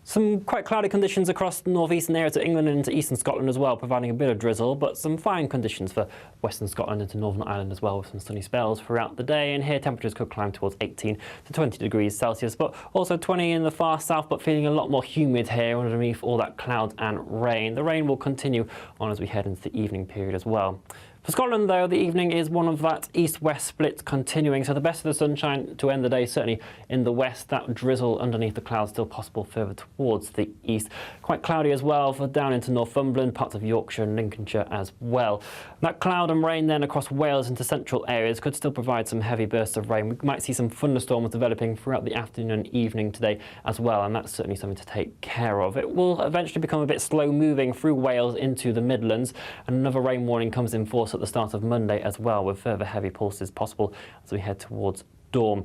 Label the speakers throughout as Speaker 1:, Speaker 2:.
Speaker 1: Some quite cloudy conditions across the northeastern areas of England and into eastern Scotland as well, providing a bit of drizzle, but some fine conditions for western Scotland into Northern Ireland as well, with some sunny spells throughout the day. And here temperatures could climb towards 18 to 20 degrees Celsius, but also 20 in the far south, but feeling a lot more humid here underneath all that cloud and rain. The rain will continue on as we head into the evening period as well. For Scotland, though, the evening is one of that east-west split continuing, so the best of the sunshine to end the day, certainly in the west. That drizzle underneath the clouds still possible further towards the east. Quite cloudy as well for down into Northumberland, parts of Yorkshire and Lincolnshire as well. That cloud and rain then across Wales into central areas could still provide some heavy bursts of rain. We might see some thunderstorms developing throughout the afternoon and evening today as well, and that's certainly something to take care of. It will eventually become a bit slow-moving through Wales into the Midlands, and another rain warning comes in force at the start of Monday as well, with further heavy pulses possible as we head towards dawn.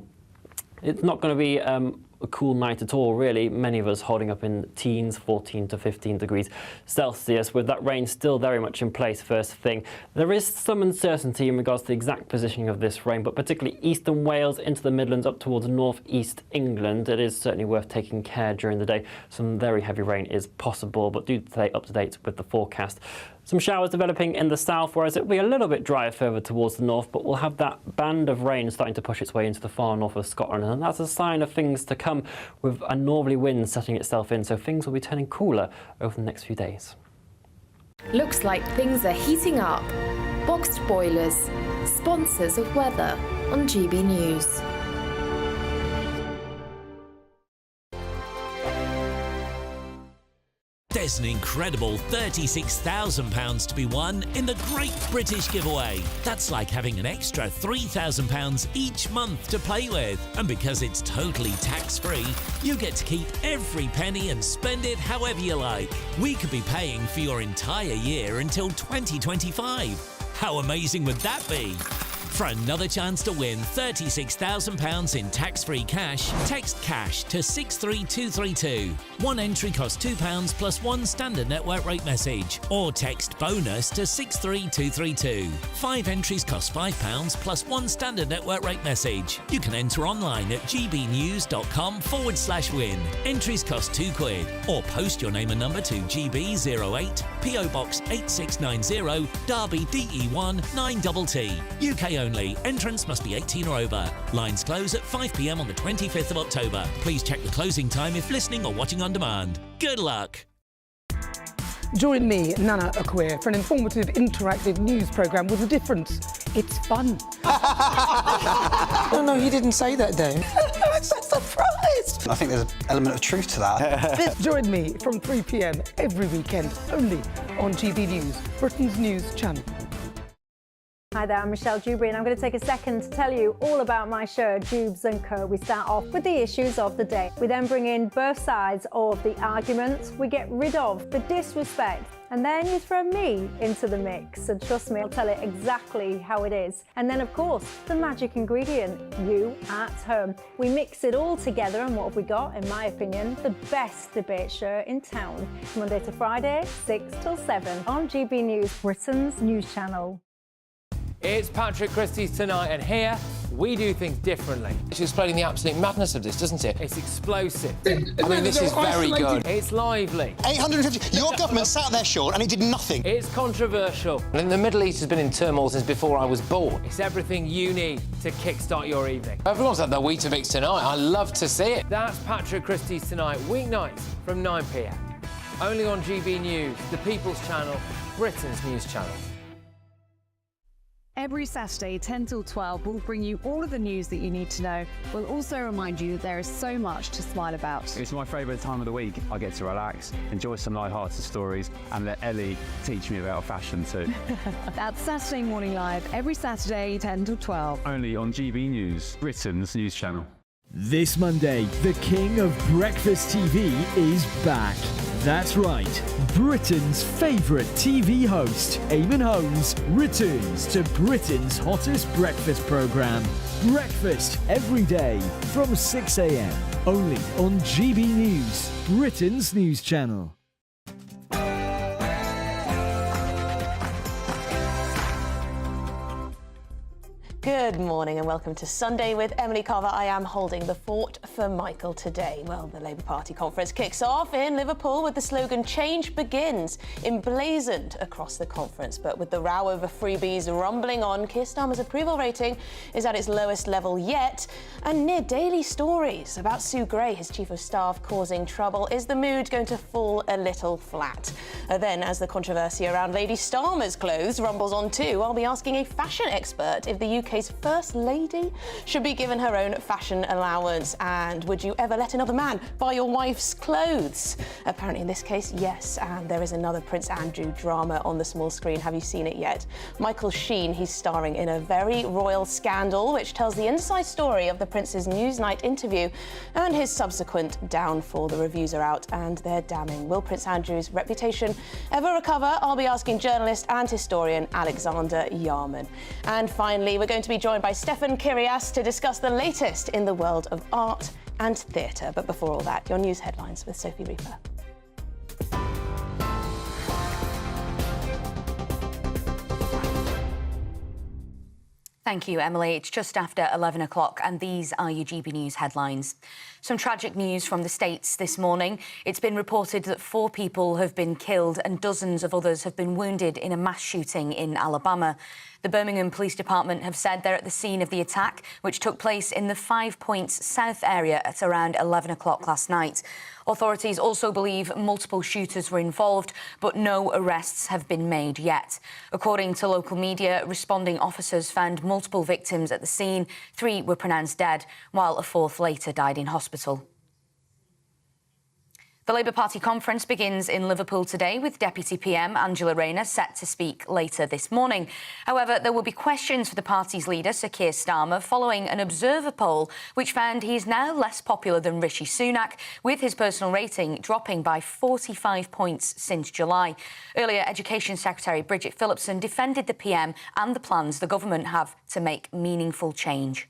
Speaker 1: It's not going to be a cool night at all, really. Many of us holding up in teens, 14 to 15 degrees Celsius, with that rain still very much in place first thing. There is some uncertainty in regards to the exact positioning of this rain, but particularly eastern Wales into the Midlands up towards north-east England. It is certainly worth taking care during the day. Some very heavy rain is possible, but do stay up to date with the forecast. Some showers developing in the south, whereas it will be a little bit drier further towards the north, but we'll have that band of rain starting to push its way into the far north of Scotland, and that's a sign of things to come, with a northerly wind setting itself in, so things will be turning cooler over the next few days.
Speaker 2: Looks like things are heating up. Boxed boilers, sponsors of weather on GB News.
Speaker 3: There's an incredible £36,000 to be won in the Great British Giveaway. That's like having an extra £3,000 each month to play with. And because it's totally tax-free, you get to keep every penny and spend it however you like. We could be paying for your entire year until 2025. How amazing would that be? For another chance to win £36,000 in tax-free cash, text CASH to 63232. One entry costs £2 plus one standard network rate message, or text BONUS to 63232. 5 entries cost £5 plus one standard network rate message. You can enter online at gbnews.com/win. Entries cost £2, or post your name and number to GB08, PO Box 8690, Derby DE1 9TT. UK only. Entrance must be 18 or over. Lines close at 5 p.m. on the 25th of October. Please check the closing time if listening or watching on demand. Good luck.
Speaker 4: Join me, Nana Akweer, for an informative, interactive news programme with a difference. It's fun.
Speaker 5: No, he didn't say that, Dave.
Speaker 4: I'm so surprised.
Speaker 5: I think there's an element of truth to that.
Speaker 4: Join me from 3 p.m. every weekend, only on GB News, Britain's news channel.
Speaker 6: Hi there, I'm Michelle Dewberry, and I'm going to take a second to tell you all about my show, Dubes & Co. We start off with the issues of the day. We then bring in both sides of the argument. We get rid of the disrespect. And then you throw me into the mix. And trust me, I'll tell it exactly how it is. And then, of course, the magic ingredient, you at home. We mix it all together, and what have we got? In my opinion, the best debate show in town. Monday to Friday, 6 till 7 on GB News, Britain's news channel.
Speaker 7: It's Patrick Christie's Tonight, and here we do things differently. It's explaining the absolute madness of this, doesn't it? It's explosive. I mean, this is very good. It's lively.
Speaker 8: 850. Your government sat there, Sean, and it did nothing.
Speaker 7: It's controversial. And the Middle East has been in turmoil since before I was born. It's everything you need to kickstart your evening. Everyone's had their Weetabix tonight. I love to see it. That's Patrick Christie's Tonight, weeknights from 9 p.m. Only on GB News, the People's Channel, Britain's news channel.
Speaker 9: Every Saturday, 10 till 12, we'll bring you all of the news that you need to know. We'll also remind you that there is so much to smile about.
Speaker 10: It's my favourite time of the week. I get to relax, enjoy some light-hearted stories, and let Ellie teach me about fashion too.
Speaker 9: That's Saturday Morning Live, every Saturday, 10 till 12.
Speaker 10: Only on GB News, Britain's news channel.
Speaker 11: This Monday, the king of breakfast TV is back. That's right, Britain's favourite TV host, Eamon Holmes, returns to Britain's hottest breakfast programme. Breakfast every day from 6 a.m. Only on GB News, Britain's news channel.
Speaker 12: Good morning and welcome to Sunday with Emily Carver. I am holding the fort for Michael today. Well, the Labour Party conference kicks off in Liverpool with the slogan "Change Begins" emblazoned across the conference. But with the row over freebies rumbling on, Keir Starmer's approval rating is at its lowest level yet. And near daily stories about Sue Gray, his chief of staff, causing trouble. Is the mood going to fall a little flat? Then, as the controversy around Lady Starmer's clothes rumbles on too, I'll be asking a fashion expert if the UK's First Lady should be given her own fashion allowance. And would you ever let another man buy your wife's clothes? Apparently in this case, yes. And there is another Prince Andrew drama on the small screen. Have you seen it yet? Michael Sheen, he's starring in a very royal scandal which tells the inside story of the Prince's Newsnight interview and his subsequent downfall. The reviews are out and they're damning. Will Prince Andrew's reputation ever recover? I'll be asking journalist and historian Alexander Yarman. And finally, we're going to be joined by Stefan Kyrias to discuss the latest in the world of art and theatre. But before all that, your news headlines with Sophie Reefer.
Speaker 13: Thank you, Emily. It's just after 11 o'clock and these are your GB News headlines. Some tragic news from the States this morning. It's been reported that 4 people have been killed and dozens of others have been wounded in a mass shooting in Alabama. The Birmingham Police Department have said they're at the scene of the attack, which took place in the 5 Points South area at around 11 o'clock last night. Authorities also believe multiple shooters were involved, but no arrests have been made yet. According to local media, responding officers found multiple victims at the scene. 3 were pronounced dead, while a 4th later died in hospital. The Labour Party conference begins in Liverpool today with Deputy PM Angela Rayner set to speak later this morning. However, there will be questions for the party's leader, Sir Keir Starmer, following an Observer poll which found he is now less popular than Rishi Sunak, with his personal rating dropping by 45 points since July. Earlier, Education Secretary Bridget Phillipson defended the PM and the plans the government have to make meaningful change.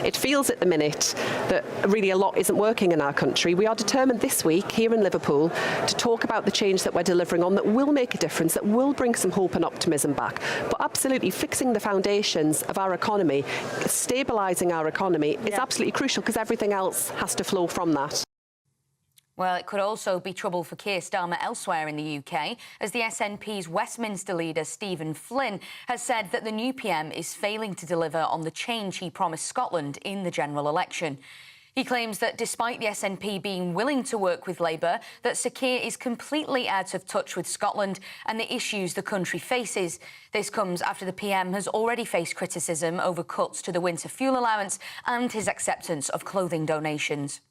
Speaker 14: It feels at the minute that really a lot isn't working in our country. We are determined this week here in Liverpool to talk about the change that we're delivering on that will make a difference, that will bring some hope and optimism back. But absolutely fixing the foundations of our economy, stabilising our economy is absolutely crucial because everything else has to flow from that.
Speaker 13: Well, it could also be trouble for Keir Starmer elsewhere in the UK, as the SNP's Westminster leader, Stephen Flynn, has said that the new PM is failing to deliver on the change he promised Scotland in the general election. He claims that despite the SNP being willing to work with Labour, that Sir Keir is completely out of touch with Scotland and the issues the country faces. This comes after the PM has already faced criticism over cuts to the winter fuel allowance and his acceptance of clothing donations.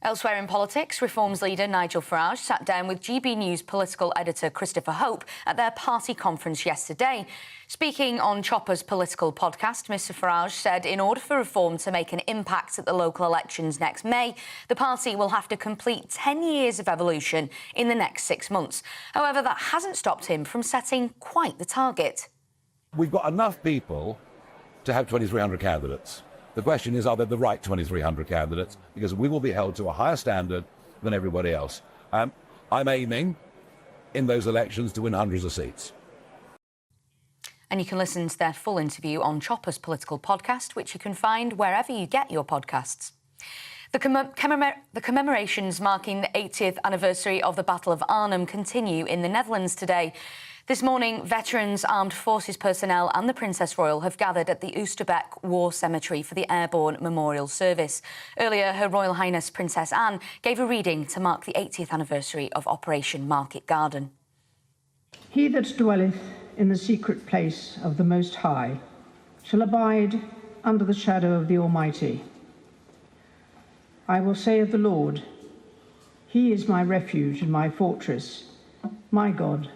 Speaker 13: Elsewhere in politics, Reform's leader Nigel Farage sat down with GB News political editor Christopher Hope at their party conference yesterday. Speaking on Chopper's political podcast, Mr Farage said in order for Reform to make an impact at the local elections next May, the party will have to complete 10 years of evolution in the next 6 months. However, that hasn't stopped him from setting quite the target.
Speaker 15: We've got enough people to have 2,300 candidates. The question is, are there the right 2,300 candidates? Because we will be held to a higher standard than everybody else. I'm aiming in those elections to win hundreds of seats.
Speaker 13: And you can listen to their full interview on Chopper's political podcast, which you can find wherever you get your podcasts. The commemorations marking the 80th anniversary of the Battle of Arnhem continue in the Netherlands today. This morning, veterans, armed forces personnel and the Princess Royal have gathered at the Oosterbeek War Cemetery for the Airborne Memorial Service. Earlier, Her Royal Highness Princess Anne gave a reading to mark the 80th anniversary of Operation Market Garden.
Speaker 16: He that dwelleth in the secret place of the Most High shall abide under the shadow of the Almighty. I will say of the Lord, He is my refuge and my fortress, my God.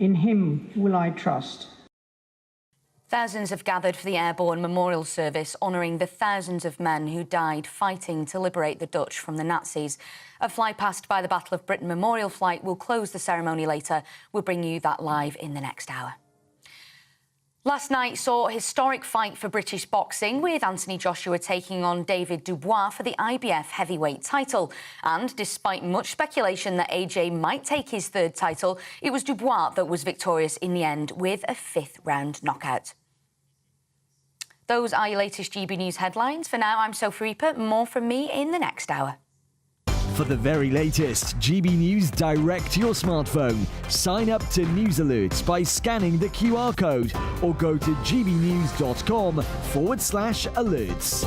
Speaker 16: In him will I trust.
Speaker 13: Thousands have gathered for the Airborne Memorial Service, honouring the thousands of men who died fighting to liberate the Dutch from the Nazis. A fly-past by the Battle of Britain memorial flight will close the ceremony later. We'll bring you that live in the next hour. Last night saw a historic fight for British boxing, with Anthony Joshua taking on David Dubois for the IBF heavyweight title. And despite much speculation that AJ might take his 3rd title, it was Dubois that was victorious in the end with a 5th round knockout. Those are your latest GB News headlines. For now, I'm Sophie Reaper. More from me in the next hour.
Speaker 11: For the very latest GB News direct to your smartphone, sign up to News Alerts by scanning the QR code or go to gbnews.com/alerts.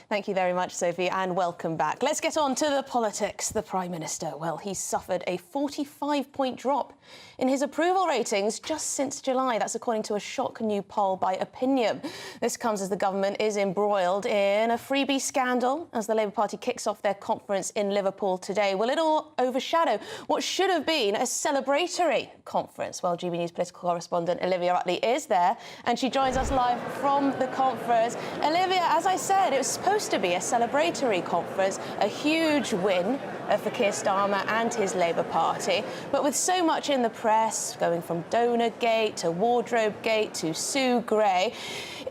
Speaker 12: Thank you very much, Sophie, and welcome back. Let's get on to the politics. The Prime Minister, well, he's suffered a 45-point drop in his approval ratings just since July. That's according to a shock new poll by Opinion. This comes as the government is embroiled in a freebie scandal as the Labour Party kicks off their conference in Liverpool today. Will it all overshadow what should have been a celebratory conference? Well, GB News political correspondent Olivia Utley is there, and she joins us live from the conference. Olivia, as I said, it was supposed to be a celebratory conference, a huge win for Keir Starmer and his Labour Party. But with so much in the press, going from Donor-gate to Wardrobe-gate to Sue Gray,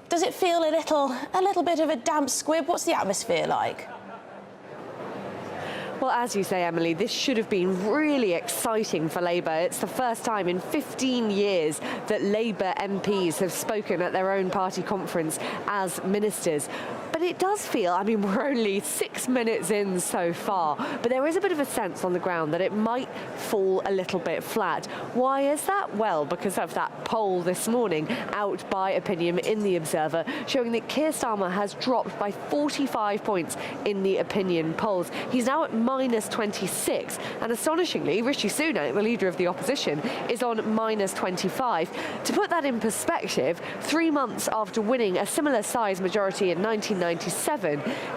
Speaker 12: does it feel a little bit of a damp squib? What's the atmosphere like?
Speaker 14: Well, as you say, Emily, this should have been really exciting for Labour. It's the first time in 15 years that Labour MPs have spoken at their own party conference as ministers. But it does feel, I mean, we're only 6 minutes in so far, but there is a bit of a sense on the ground that it might fall a little bit flat. Why is that? Well, because of that poll this morning out by Opinion in The Observer, showing that Keir Starmer has dropped by 45 points in the Opinion polls. He's now at minus 26, and astonishingly, Rishi Sunak, the leader of the opposition, is on minus 25. To put that in perspective, 3 months after winning a similar size majority in 1997,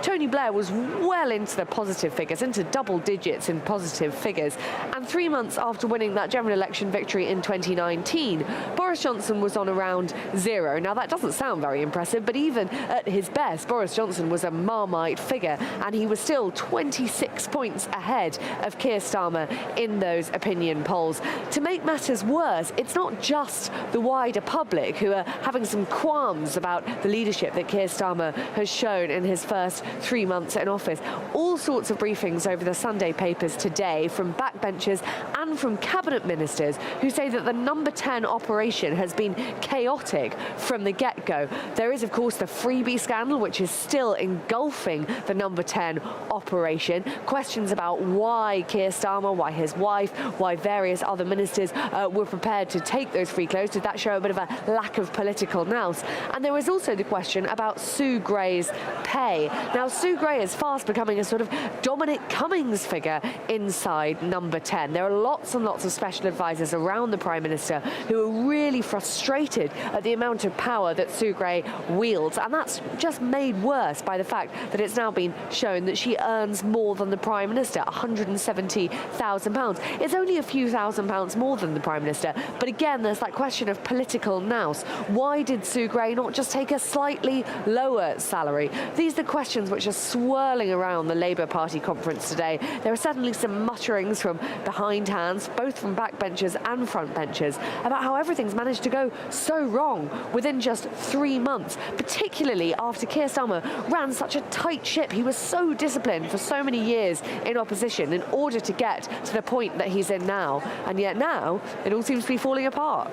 Speaker 14: Tony Blair was well into the positive figures, into double digits in positive figures. And 3 months after winning that general election victory in 2019, Boris Johnson was on around 0. Now, that doesn't sound very impressive, but even at his best, Boris Johnson was a Marmite figure, and he was still 26 points ahead of Keir Starmer in those Opinion polls. To make matters worse, it's not just the wider public who are having some qualms about the leadership that Keir Starmer has shown in his first 3 months in office. All sorts of briefings over the Sunday papers today from backbenchers and from cabinet ministers who say that the number 10 operation has been chaotic from the get-go. There is, of course, the freebie scandal, which is still engulfing the number 10 operation. Questions about why Keir Starmer, why his wife, why various other ministers were prepared to take those free clothes. Did that show a bit of a lack of political nous? And there was also the question about Sue Gray's pay. Now, Sue Gray is fast becoming a sort of Dominic Cummings figure inside number 10. There are lots and lots of special advisors around the Prime Minister who are really frustrated at the amount of power that Sue Gray wields. And that's just made worse by the fact that it's now been shown that she earns more than the Prime Minister, £170,000. It's only a few £1,000s more than the Prime Minister. But again, there's that question of political nous. Why did Sue Gray not just take a slightly lower salary? These are questions which are swirling around the Labour Party conference today. There are certainly some mutterings from behind hands, both from backbenchers and frontbenchers, about how everything's managed to go so wrong within just 3 months, particularly after Keir Starmer ran such a tight ship. He was so disciplined for so many years in opposition in order to get to the point that he's in now. And yet now, it all seems to be falling apart.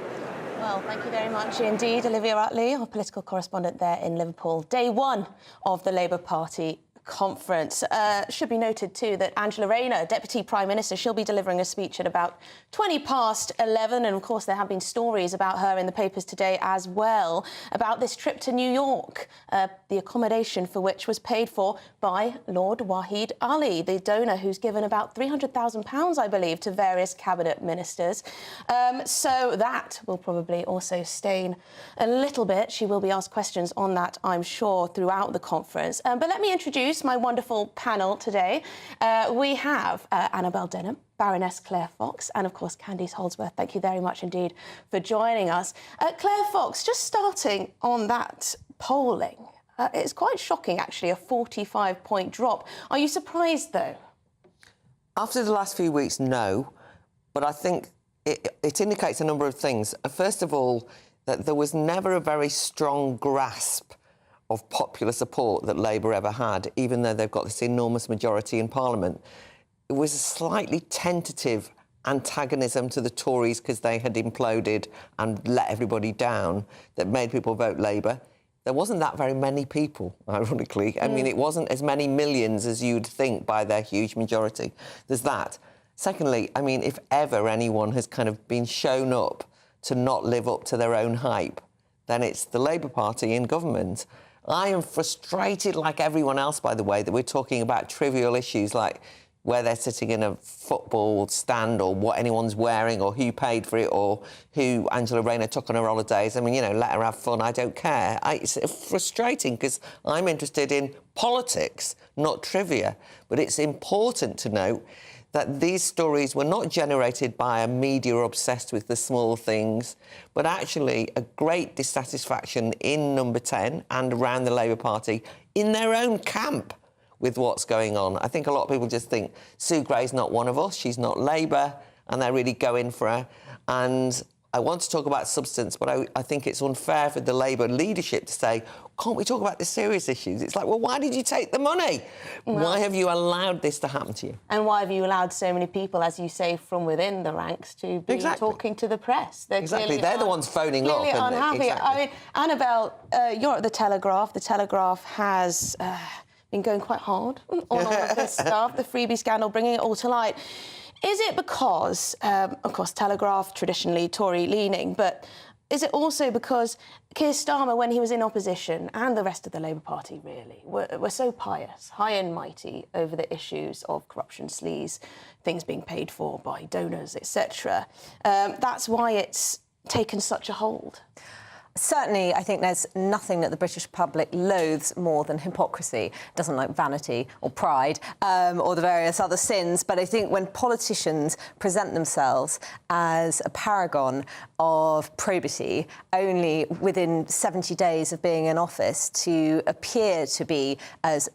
Speaker 12: Well, thank you very much indeed, Olivia Utley, our political correspondent there in Liverpool. Day one of the Labour Party conference. Should be noted, too, that Angela Rayner, Deputy Prime Minister, she'll be delivering a speech at about 11:20. And, of course, there have been stories about her in the papers today as well, about this trip to New York, the accommodation for which was paid for by Lord Wahid Ali, the donor who's given about £300,000, I believe, to various cabinet ministers. So that will probably also stain a little bit. She will be asked questions on that, I'm sure, throughout the conference. But let me introduce my wonderful panel today. We have Annabel Denham, Baroness Claire Fox, and, of course, Candice Holdsworth. Thank you very much indeed for joining us. Claire Fox, just starting on that polling, it's quite shocking, actually, a 45-point drop. Are you surprised, though?
Speaker 17: After the last few weeks, no. But I think it indicates a number of things. First of all, that there was never a very strong grasp of popular support that Labour ever had, even though they've got this enormous majority in Parliament. It was a slightly tentative antagonism to the Tories because they had imploded and let everybody down that made people vote Labour. There wasn't that very many people, ironically. I mean, it wasn't as many millions as you'd think by their huge majority. There's that. Secondly, I mean, if ever anyone has kind of been shown up to not live up to their own hype, then it's the Labour Party in government. I am frustrated, like everyone else, by the way, that we're talking about trivial issues like where they're sitting in a football stand or what anyone's wearing or who paid for it or who Angela Rayner took on her holidays. I mean, you know, let her have fun, I don't care. It's frustrating because I'm interested in politics, not trivia. But it's important to note that these stories were not generated by a media obsessed with the small things, but actually a great dissatisfaction in Number 10 and around the Labour Party in their own camp with what's going on. I think a lot of people just think Sue Gray's not one of us, she's not Labour, and they're really going for her. And I want to talk about substance, but I think it's unfair for the Labour leadership to say, can't we talk about the serious issues? It's like, well, why did you take the money? Well, why have you allowed this to happen to you?
Speaker 12: And why have you allowed so many people, as you say, from within the ranks to be talking to the press?
Speaker 17: They're the ones phoning up.
Speaker 12: Unhappy. I mean, Annabelle, you're at The Telegraph. The Telegraph has been going quite hard on all of this stuff, the freebie scandal, bringing it all to light. Is it because, of course, Telegraph, traditionally Tory-leaning, but is it also because Keir Starmer, when he was in opposition, and the rest of the Labour Party, really, were so pious, high and mighty over the issues of corruption, sleaze, things being paid for by donors, etc. That's why it's taken such a hold.
Speaker 18: Certainly, I think there's nothing that the British public loathes more than hypocrisy. Doesn't like vanity or pride or the various other sins. But I think when politicians present themselves as a paragon of probity, only within 70 days of being in office to appear to be as,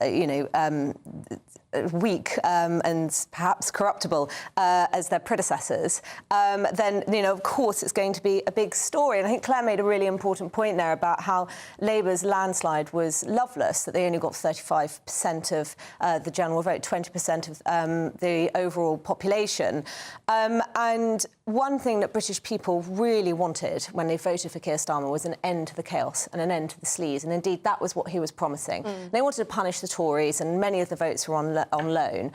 Speaker 18: weak and perhaps corruptible as their predecessors, then, of course, it's going to be a big story. And I think Claire made a really important point there about how Labour's landslide was loveless, that they only got 35% of the general vote, 20% of the overall population. And one thing that British people really wanted when they voted for Keir Starmer was an end to the chaos and an end to the sleaze. And indeed, that was what he was promising. They wanted to punish the Tories, and many of the votes were on loan.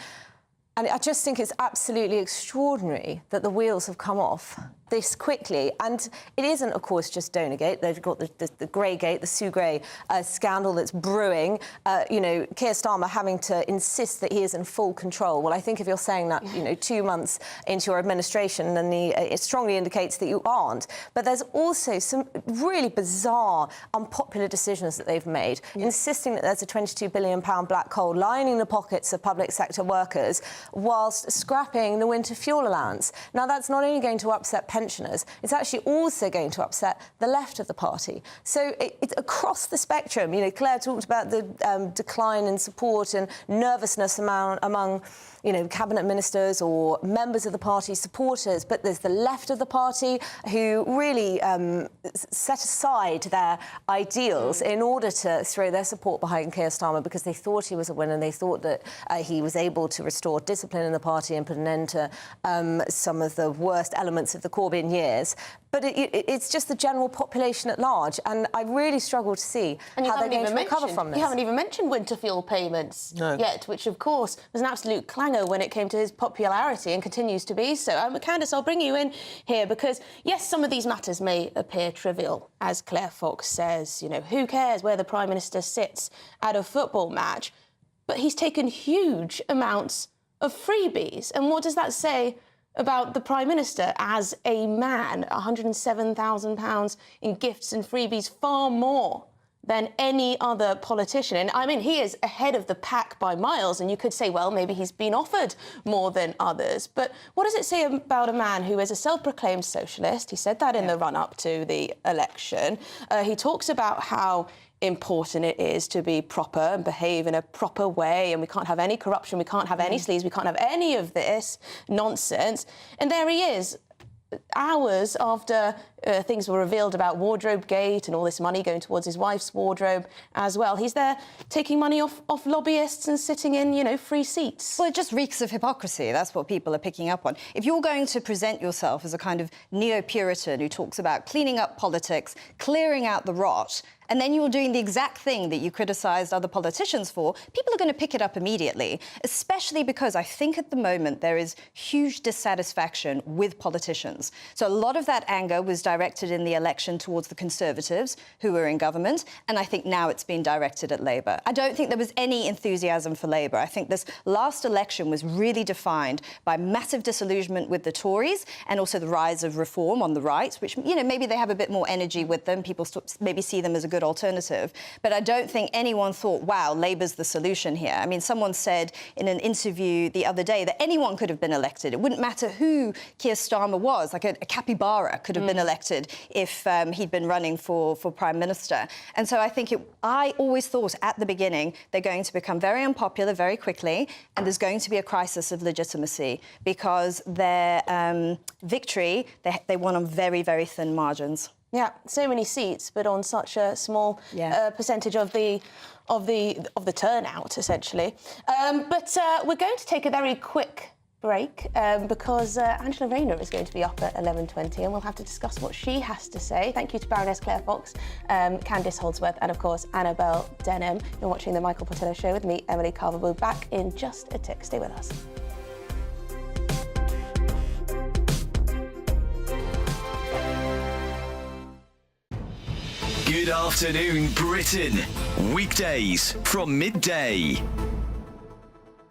Speaker 18: And I just think it's absolutely extraordinary that the wheels have come off this quickly. And it isn't, of course, just Donergate. They've got the Greygate, the Sue Gray scandal that's brewing. Keir Starmer having to insist that he is in full control. Well, I think if you're saying that, 2 months into your administration, then it strongly indicates that you aren't. But there's also some really bizarre, unpopular decisions that they've made, insisting that there's a £22 billion black hole lining the pockets of public sector workers whilst scrapping the winter fuel allowance. Now, that's not only going to upset pensioners, it's actually also going to upset the left of the party. So it's across the spectrum. Claire talked about the decline in support and nervousness among cabinet ministers or members of the party supporters, but there's the left of the party who really set aside their ideals in order to throw their support behind Keir Starmer because they thought he was a winner. They thought that he was able to restore discipline in the party and put an end to some of the worst elements of the Corbyn years. But it's just the general population at large, and I really struggle to see how they're going to recover from this.
Speaker 12: You haven't even mentioned winter fuel payments yet, which, of course, was an absolute clangor when it came to his popularity and continues to be so. Candice, I'll bring you in here because, yes, some of these matters may appear trivial, as Claire Fox says. Who cares where the Prime Minister sits at a football match? But he's taken huge amounts of freebies. And what does that say about the Prime Minister as a man? £107,000 in gifts and freebies, far more than any other politician. And I mean, he is ahead of the pack by miles, and you could say, well, maybe he's been offered more than others. But what does it say about a man who is a self-proclaimed socialist? He said that in the run-up to the election. He talks about how important it is to be proper and behave in a proper way, and we can't have any corruption, we can't have any sleaze, we can't have any of this nonsense. And there he is, hours after things were revealed about Wardrobe Gate and all this money going towards his wife's wardrobe as well. He's there taking money off lobbyists and sitting in, you know, free seats.
Speaker 19: Well, it just reeks of hypocrisy. That's what people are picking up on. If you're going to present yourself as a kind of neo-Puritan who talks about cleaning up politics, clearing out the rot, and then you're doing the exact thing that you criticised other politicians for, people are going to pick it up immediately, especially because I think at the moment there is huge dissatisfaction with politicians. So a lot of that anger was directed in the election towards the Conservatives, who were in government, and I think now it's been directed at Labour. I don't think there was any enthusiasm for Labour. I think this last election was really defined by massive disillusionment with the Tories and also the rise of reform on the right, which, you know, maybe they have a bit more energy with them. People maybe see them as a good alternative. But I don't think anyone thought, wow, Labour's the solution here. I mean, someone said in an interview the other day that anyone could have been elected. It wouldn't matter who Keir Starmer was, like a capybara could have been elected if he'd been running for Prime Minister. And so I think I always thought at the beginning they're going to become very unpopular very quickly, and there's going to be a crisis of legitimacy because their victory, they won on very, very thin margins.
Speaker 12: Yeah, so many seats, but on such a small percentage of the turnout, essentially. But we're going to take a very quick break because Angela Rayner is going to be up at 11:20 and we'll have to discuss what she has to say. Thank you to Baroness Claire Fox, Candice Holdsworth and, of course, Annabelle Denham. You're watching The Michael Portillo Show with me, Emily Carver. We'll be back in just a tick. Stay with us.
Speaker 20: Good afternoon, Britain. Weekdays from midday.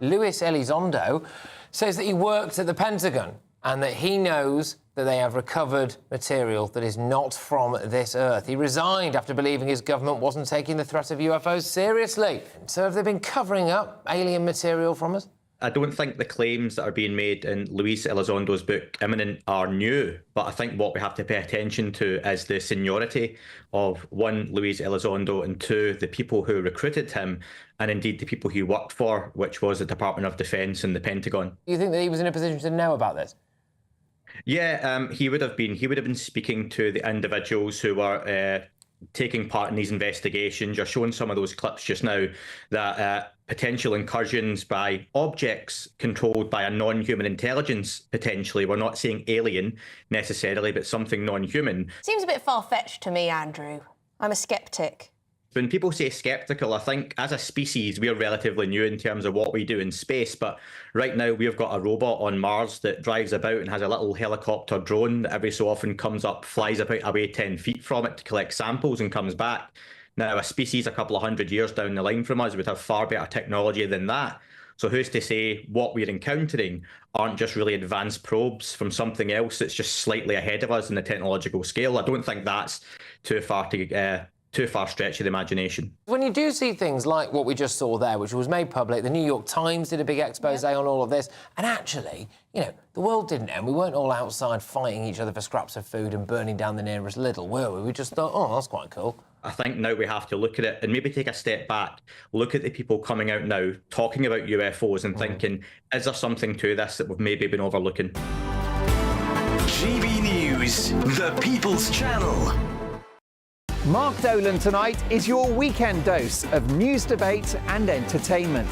Speaker 7: Luis Elizondo says that he worked at the Pentagon and that he knows that they have recovered material that is not from this Earth. He resigned after believing his government wasn't taking the threat of UFOs seriously. So have they been covering up alien material from us?
Speaker 21: I don't think the claims that are being made in Luis Elizondo's book, Imminent, are new. But I think what we have to pay attention to is the seniority of, one, Luis Elizondo, and two, the people who recruited him, and indeed the people he worked for, which was the Department of Defence and the Pentagon.
Speaker 7: Do you think that he was in a position to know about this?
Speaker 21: Yeah, he would have been. He would have been speaking to the individuals who were taking part in these investigations. You're showing some of those clips just now that potential incursions by objects controlled by a non-human intelligence, potentially. We're not saying alien necessarily, but something non-human.
Speaker 12: Seems a bit far-fetched to me, Andrew. I'm a sceptic.
Speaker 21: When people say sceptical, I think as a species, we're relatively new in terms of what we do in space. But right now, we've got a robot on Mars that drives about and has a little helicopter drone that every so often comes up, flies about away 10 feet from it to collect samples and comes back. Now, a species a couple of hundred years down the line from us would have far better technology than that. So who's to say what we're encountering aren't just really advanced probes from something else that's just slightly ahead of us in the technological scale? I don't think that's too far stretch of the imagination.
Speaker 7: When you do see things like what we just saw there, which was made public, the New York Times did a big expose on all of this, and actually, you know, the world didn't end. We weren't all outside fighting each other for scraps of food and burning down the nearest Lidl, were we? We just thought, oh, that's quite cool.
Speaker 21: I think now we have to look at it and maybe take a step back, look at the people coming out now, talking about UFOs and thinking, is there something to this that we've maybe been overlooking?
Speaker 20: GB News, the People's Channel.
Speaker 22: Mark Dolan tonight is your weekend dose of news, debate and entertainment.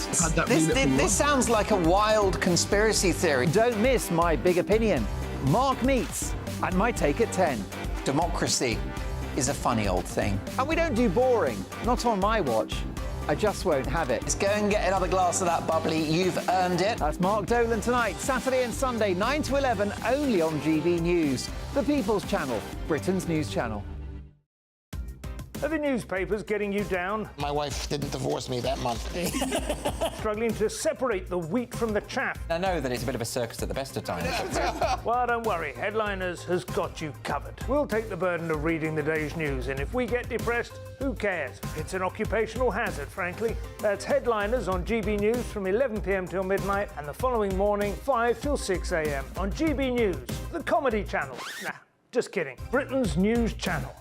Speaker 5: This sounds like a wild conspiracy theory.
Speaker 22: Don't miss my big opinion. Mark Meets at my take at 10.
Speaker 5: Democracy is a funny old thing.
Speaker 22: And we don't do boring, not on my watch. I just won't have it.
Speaker 5: Let's go and get another glass of that bubbly. You've earned it.
Speaker 22: That's Mark Dolan tonight, Saturday and Sunday, 9 to 11, only on GB News, the People's Channel, Britain's news channel.
Speaker 23: Are the newspapers getting you down?
Speaker 8: My wife didn't divorce me that month.
Speaker 23: Struggling to separate the wheat from the chaff?
Speaker 24: I know that it's a bit of a circus at the best of times.
Speaker 23: Well, don't worry. Headliners has got you covered. We'll take the burden of reading the day's news, and if we get depressed, who cares? It's an occupational hazard, frankly. That's Headliners on GB News from 11 p.m. till midnight, and the following morning, 5 till 6 a.m. on GB News, the comedy channel. Nah, just kidding. Britain's news channel.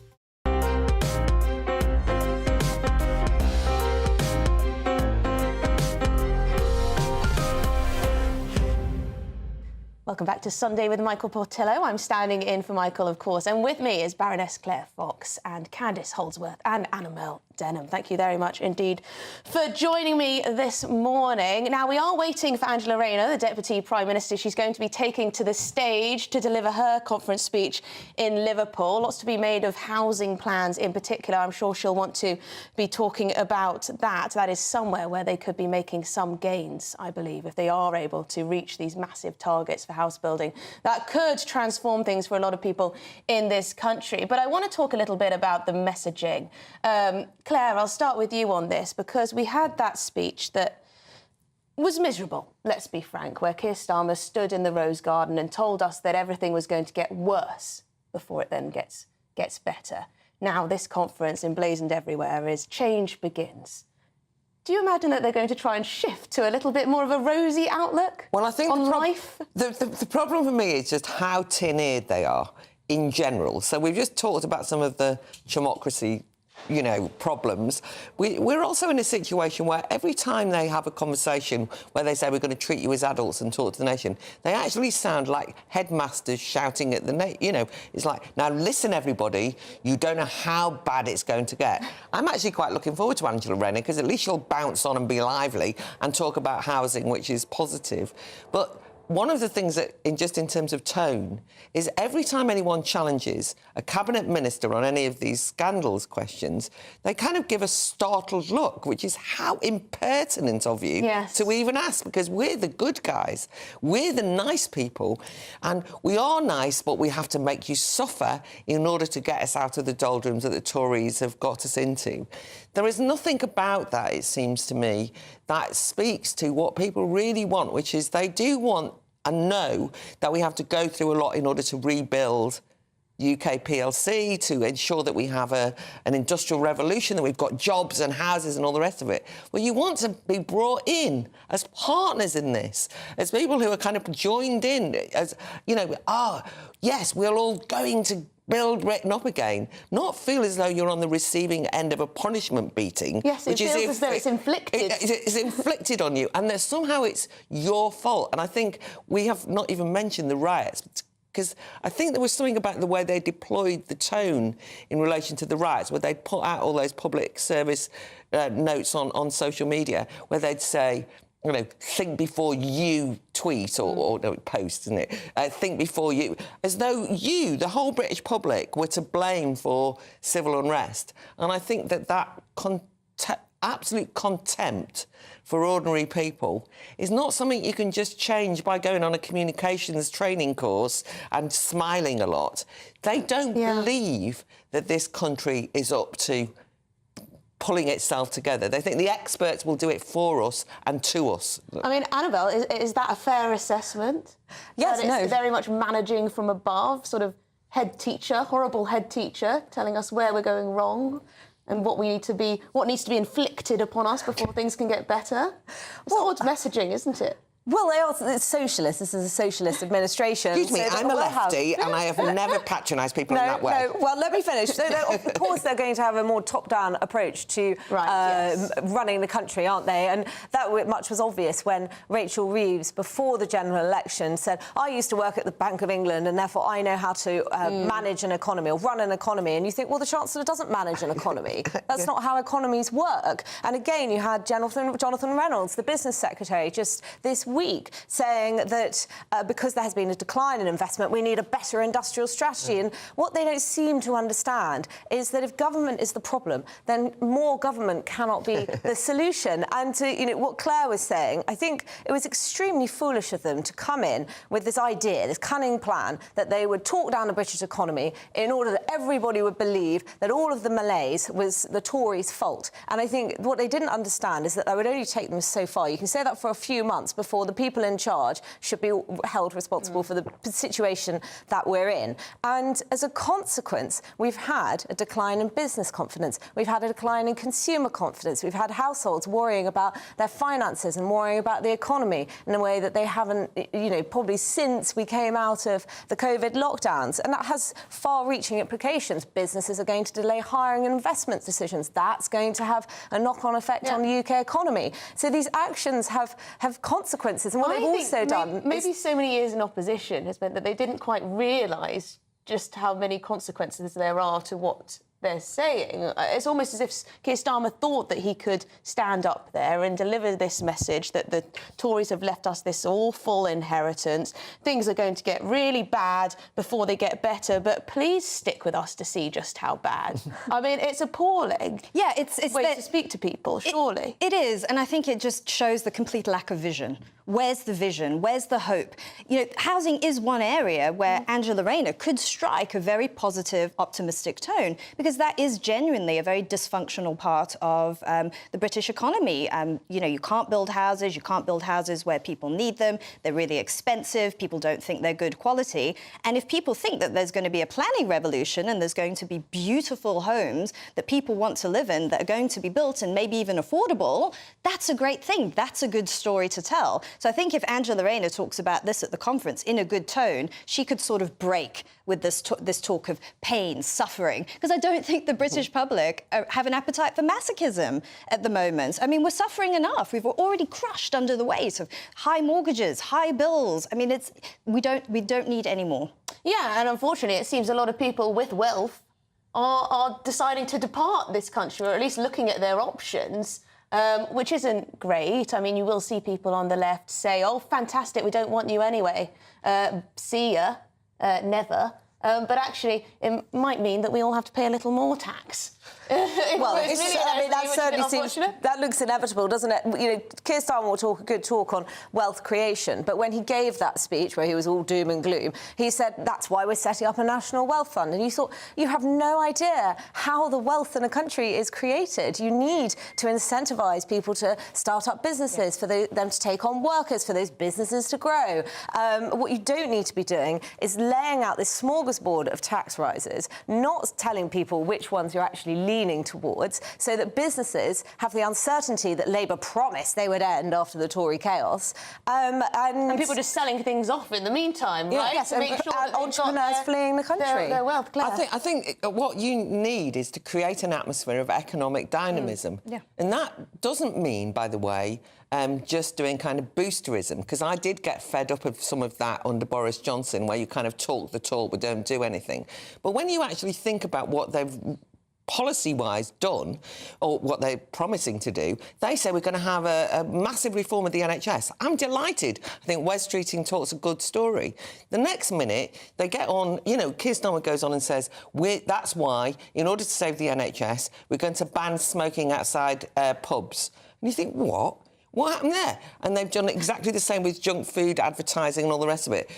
Speaker 12: Welcome back to Sunday with Michael Portillo. I'm standing in for Michael, of course, and with me is Baroness Claire Fox and Candice Holdsworth and Annabelle Denham. Thank you very much indeed for joining me this morning. Now, we are waiting for Angela Rayner, the Deputy Prime Minister. She's going to be taking to the stage to deliver her conference speech in Liverpool. Lots to be made of housing plans in particular. I'm sure she'll want to be talking about that. That is somewhere where they could be making some gains, I believe, if they are able to reach these massive targets for house building. That could transform things for a lot of people in this country. But I want to talk a little bit about the messaging. Claire, I'll start with you on this, because we had that speech that was miserable, let's be frank, where Keir Starmer stood in the Rose Garden and told us that everything was going to get worse before it then gets better. Now, this conference emblazoned everywhere is change begins. Do you imagine that they're going to try and shift to a little bit more of a rosy outlook on life?
Speaker 17: The problem for me is just how tin-eared they are in general. So we've just talked about some of the democracy, you know, problems. We're also in a situation where every time they have a conversation where they say we're going to treat you as adults and talk to the nation, they actually sound like headmasters shouting at the you know, it's like, now listen everybody, you don't know how bad it's going to get. I'm actually quite looking forward to Angela Rayner, because at least she'll bounce on and be lively and talk about housing, which is positive. But one of the things that, in terms of tone, is every time anyone challenges a cabinet minister on any of these scandals questions, they kind of give a startled look, which is how impertinent of you to even ask, because we're the good guys. We're the nice people, and we are nice, but we have to make you suffer in order to get us out of the doldrums that the Tories have got us into. There is nothing about that, it seems to me, that speaks to what people really want, which is they do want and know that we have to go through a lot in order to rebuild UK PLC, to ensure that we have an industrial revolution, that we've got jobs and houses and all the rest of it. Well, you want to be brought in as partners in this, as people who are kind of joined in, as, you know, yes, we're all going to build Britain up again, not feel as though you're on the receiving end of a punishment beating.
Speaker 12: Yes, it feels as though it's inflicted.
Speaker 17: It's inflicted on you, and that somehow it's your fault. And I think we have not even mentioned the riots, because I think there was something about the way they deployed the tone in relation to the riots, where they'd put out all those public service notes on social media, where they'd say, you know, think before you tweet or post, isn't it? Think before you... As though you, the whole British public, were to blame for civil unrest. And I think that absolute contempt for ordinary people is not something you can just change by going on a communications training course and smiling a lot. They don't believe that this country is up to pulling itself together. They think the experts will do it for us and to us.
Speaker 12: I mean, Annabelle, is that a fair assessment?
Speaker 18: Yes,
Speaker 12: that it's very much managing from above, sort of head teacher, horrible head teacher, telling us where we're going wrong and what needs to be inflicted upon us before things can get better? It's odd messaging, isn't it?
Speaker 18: Well, it's socialist. This is a socialist administration.
Speaker 17: Excuse me, I'm a lefty and I have never patronised people in that way.
Speaker 18: No, well, let me finish. So, of course, they're going to have a more top-down approach to running the country, aren't they? And that much was obvious when Rachel Reeves, before the general election, said, I used to work at the Bank of England and therefore I know how to manage an economy or run an economy. And you think, well, the Chancellor doesn't manage an economy. That's not how economies work. And again, you had Jonathan Reynolds, the business secretary, just this week saying that because there has been a decline in investment, we need a better industrial strategy. And what they don't seem to understand is that if government is the problem, then more government cannot be the solution. And to, you know, what Claire was saying, I think it was extremely foolish of them to come in with this idea, this cunning plan, that they would talk down the British economy in order that everybody would believe that all of the malaise was the Tories' fault. And I think what they didn't understand is that that would only take them so far. You can say that for a few months before the people in charge should be held responsible for the situation that we're in. And as a consequence, we've had a decline in business confidence. We've had a decline in consumer confidence. We've had households worrying about their finances and worrying about the economy in a way that they haven't, you know, probably since we came out of the COVID lockdowns. And that has far-reaching implications. Businesses are going to delay hiring and investment decisions. That's going to have a knock-on effect on the UK economy. So these actions have consequences consequences. And what they've also done...
Speaker 12: Maybe so many years in opposition has meant that they didn't quite realise just how many consequences there are to what they're saying. It's almost as if Keir Starmer thought that he could stand up there and deliver this message that the Tories have left us this awful inheritance. Things are going to get really bad before they get better, but please stick with us to see just how bad. I mean, it's appalling.
Speaker 19: Yeah, it's
Speaker 12: way to speak to people, surely.
Speaker 19: It is, and I think it just shows the complete lack of vision. Where's the vision? Where's the hope? You know, housing is one area where Angela Rayner could strike a very positive, optimistic tone, because that is genuinely a very dysfunctional part of the British economy. You know, you can't build houses where people need them. They're really expensive. People don't think they're good quality. And if people think that there's going to be a planning revolution and there's going to be beautiful homes that people want to live in that are going to be built and maybe even affordable, that's a great thing. That's a good story to tell. So I think if Angela Rayner talks about this at the conference in a good tone, she could sort of break with this talk of pain, suffering, because I don't think the British public have an appetite for masochism at the moment. I mean, we're suffering enough. We've already crushed under the weight of high mortgages, high bills. I mean, we don't need any more.
Speaker 12: Yeah, and unfortunately, it seems a lot of people with wealth are deciding to depart this country, or at least looking at their options. Which isn't great. I mean, you will see people on the left say, oh, fantastic, we don't want you anyway. See ya, never. But actually, it might mean that we all have to pay a little more tax.
Speaker 18: Well, that certainly seems... That looks inevitable, doesn't it? You know, Keir Starmer will talk a good talk on wealth creation, but when he gave that speech where he was all doom and gloom, he said, that's why we're setting up a national wealth fund. And you thought, you have no idea how the wealth in a country is created. You need to incentivise people to start up businesses, for them to take on workers, for those businesses to grow. What you don't need to be doing is laying out this smorgasbord of tax rises, not telling people which ones you're actually leaning towards, so that businesses have the uncertainty that Labour promised they would end after the Tory chaos. And
Speaker 12: people just selling things off in the meantime, right?
Speaker 18: Yes,
Speaker 12: to make sure that
Speaker 18: entrepreneurs fleeing the country.
Speaker 12: Their wealth, Claire.
Speaker 17: I think what you need is to create an atmosphere of economic dynamism. And that doesn't mean, by the way, just doing kind of boosterism, because I did get fed up of some of that under Boris Johnson, where you kind of talk the talk but don't do anything. But when you actually think about what they've policy-wise done, or what they're promising to do, they say we're going to have a massive reform of the NHS. I'm delighted. I think Wes Streeting talks a good story. The next minute, they get on, you know, Keir Starmer goes on and says, that's why, in order to save the NHS, we're going to ban smoking outside pubs. And you think, what? What happened there? And they've done exactly the same with junk food, advertising and all the rest of it.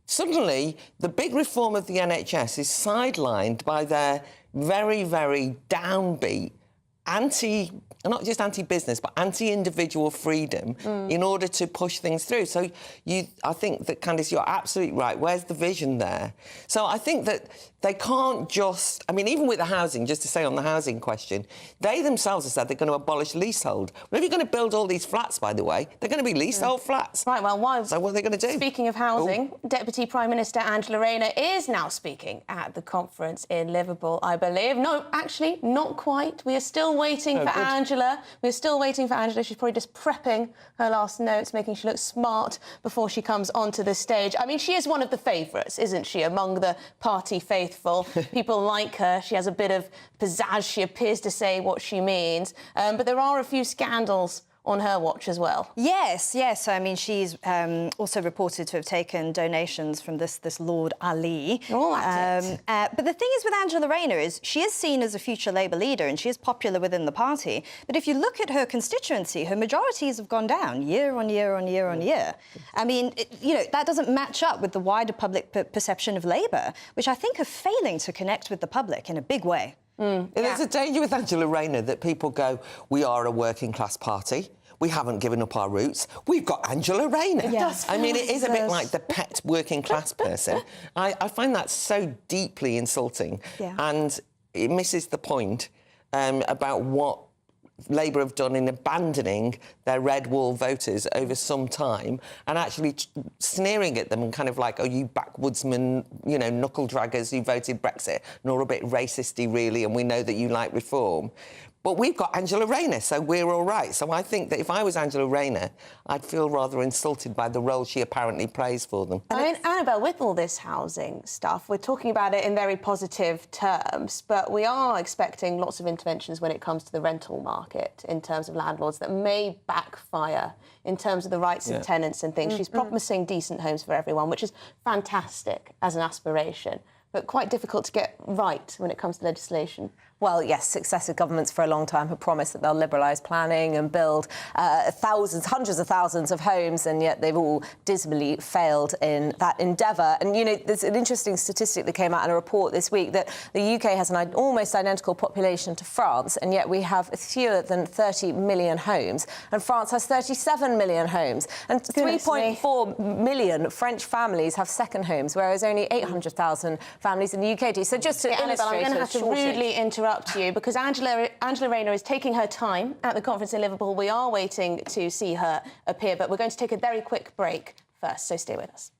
Speaker 17: Suddenly, the big reform of the NHS is sidelined by their very, very downbeat, not just anti-business, but anti-individual freedom in order to push things through. So I think that, Candice, you're absolutely right. Where's the vision there? So I think that they can't just... I mean, even with the housing, just to say on the housing question, they themselves have said they're going to abolish leasehold. Well, if you're going to build all these flats, by the way, they're going to be leasehold flats.
Speaker 12: Right, well, why...
Speaker 17: So what are they going to do?
Speaker 12: Speaking of housing, Deputy Prime Minister Angela Rayner is now speaking at the conference in Liverpool, I believe. No, actually, not quite. We are still waiting for Angela. We're still waiting for Angela. She's probably just prepping her last notes, making sure she looks smart before she comes onto the stage. I mean, she is one of the favourites, isn't she, among the party faithful? People like her. She has a bit of pizzazz. She appears to say what she means. But there are a few scandals on her watch as well.
Speaker 19: Yes. I mean, she's also reported to have taken donations from this Lord Ali.
Speaker 12: Oh, that's it.
Speaker 19: But the thing is with Angela Rayner is she is seen as a future Labour leader and she is popular within the party. But if you look at her constituency, her majorities have gone down year on year on year on year. I mean, you know, that doesn't match up with the wider public perception of Labour, which I think are failing to connect with the public in a big way.
Speaker 17: There's a danger with Angela Rayner that people go, we are a working class party. We haven't given up our roots. We've got Angela Rayner.
Speaker 12: Yes.
Speaker 17: I mean, it is a bit like the pet working class person. I find that so deeply insulting. And it misses the point about what Labour have done in abandoning their red wall voters over some time and actually sneering at them and kind of like, oh, you backwoodsmen, you know, knuckle draggers who voted Brexit and all a bit racisty, really, and we know that you like reform. But we've got Angela Rayner, so we're all right. So I think that if I was Angela Rayner, I'd feel rather insulted by the role she apparently plays for them.
Speaker 12: I mean, Annabelle, with all this housing stuff, we're talking about it in very positive terms, but we are expecting lots of interventions when it comes to the rental market in terms of landlords that may backfire in terms of the rights of tenants and things. She's promising decent homes for everyone, which is fantastic as an aspiration, but quite difficult to get right when it comes to legislation.
Speaker 18: Well, yes, successive governments for a long time have promised that they'll liberalise planning and build thousands, hundreds of thousands of homes, and yet they've all dismally failed in that endeavour. And, you know, there's an interesting statistic that came out in a report this week that the UK has an almost identical population to France, and yet we have fewer than 30 million homes, and France has 37 million homes. And 3.4 million French families have second homes, whereas only 800,000 families in the UK do. So just to illustrate,
Speaker 12: Annabelle, I'm going to have to rudely interrupt you because Angela Rayner is taking her time at the conference in Liverpool. We are waiting to see her appear, but we're going to take a very quick break first, so stay with us.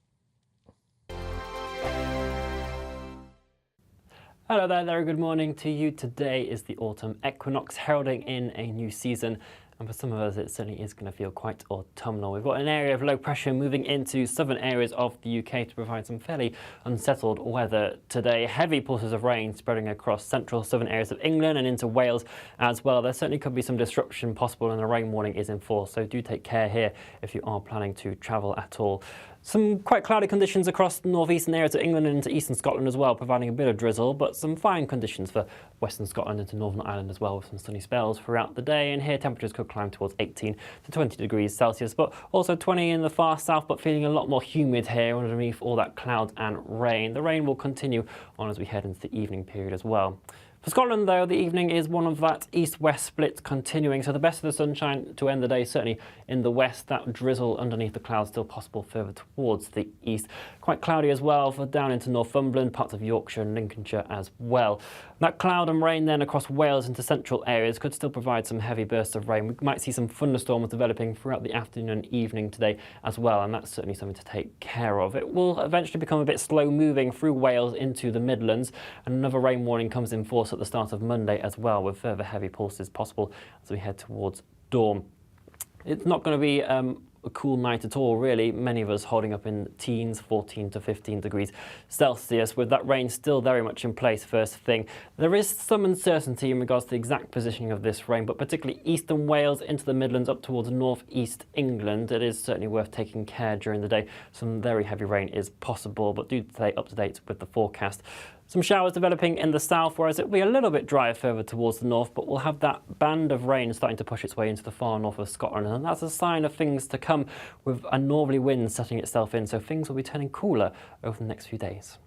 Speaker 1: Hello there, very good morning to you. Today is the autumn equinox, heralding in a new season. And for some of us, it certainly is going to feel quite autumnal. We've got an area of low pressure moving into southern areas of the UK to provide some fairly unsettled weather today. Heavy pulses of rain spreading across central southern areas of England and into Wales as well. There certainly could be some disruption possible, and a rain warning is in force. So do take care here if you are planning to travel at all. Some quite cloudy conditions across the northeastern areas of England and into eastern Scotland as well, providing a bit of drizzle, but some fine conditions for western Scotland into Northern Ireland as well, with some sunny spells throughout the day. And here temperatures could climb towards 18 to 20 degrees Celsius, but also 20 in the far south, but feeling a lot more humid here underneath all that cloud and rain. The rain will continue on as we head into the evening period as well. For Scotland, though, the evening is one of that east-west split continuing, so the best of the sunshine to end the day, certainly in the west. That drizzle underneath the clouds still possible further towards the east. Quite cloudy as well for down into Northumberland, parts of Yorkshire and Lincolnshire as well. That cloud and rain then across Wales into central areas could still provide some heavy bursts of rain. We might see some thunderstorms developing throughout the afternoon and evening today as well, and that's certainly something to take care of. It will eventually become a bit slow moving through Wales into the Midlands, and another rain warning comes in force at the start of Monday as well, with further heavy pulses possible as we head towards dawn. It's not going to be a cool night at all, really. Many of us holding up in teens, 14 to 15 degrees Celsius, with that rain still very much in place first thing. There is some uncertainty in regards to the exact positioning of this rain, but particularly eastern Wales into the Midlands up towards north-east England. It is certainly worth taking care during the day. Some very heavy rain is possible, but do stay up to date with the forecast. Some showers developing in the south, whereas it will be a little bit drier further towards the north, but we'll have that band of rain starting to push its way into the far north of Scotland, and that's a sign of things to come, with a northerly wind setting itself in, so things will be turning cooler over the next few days.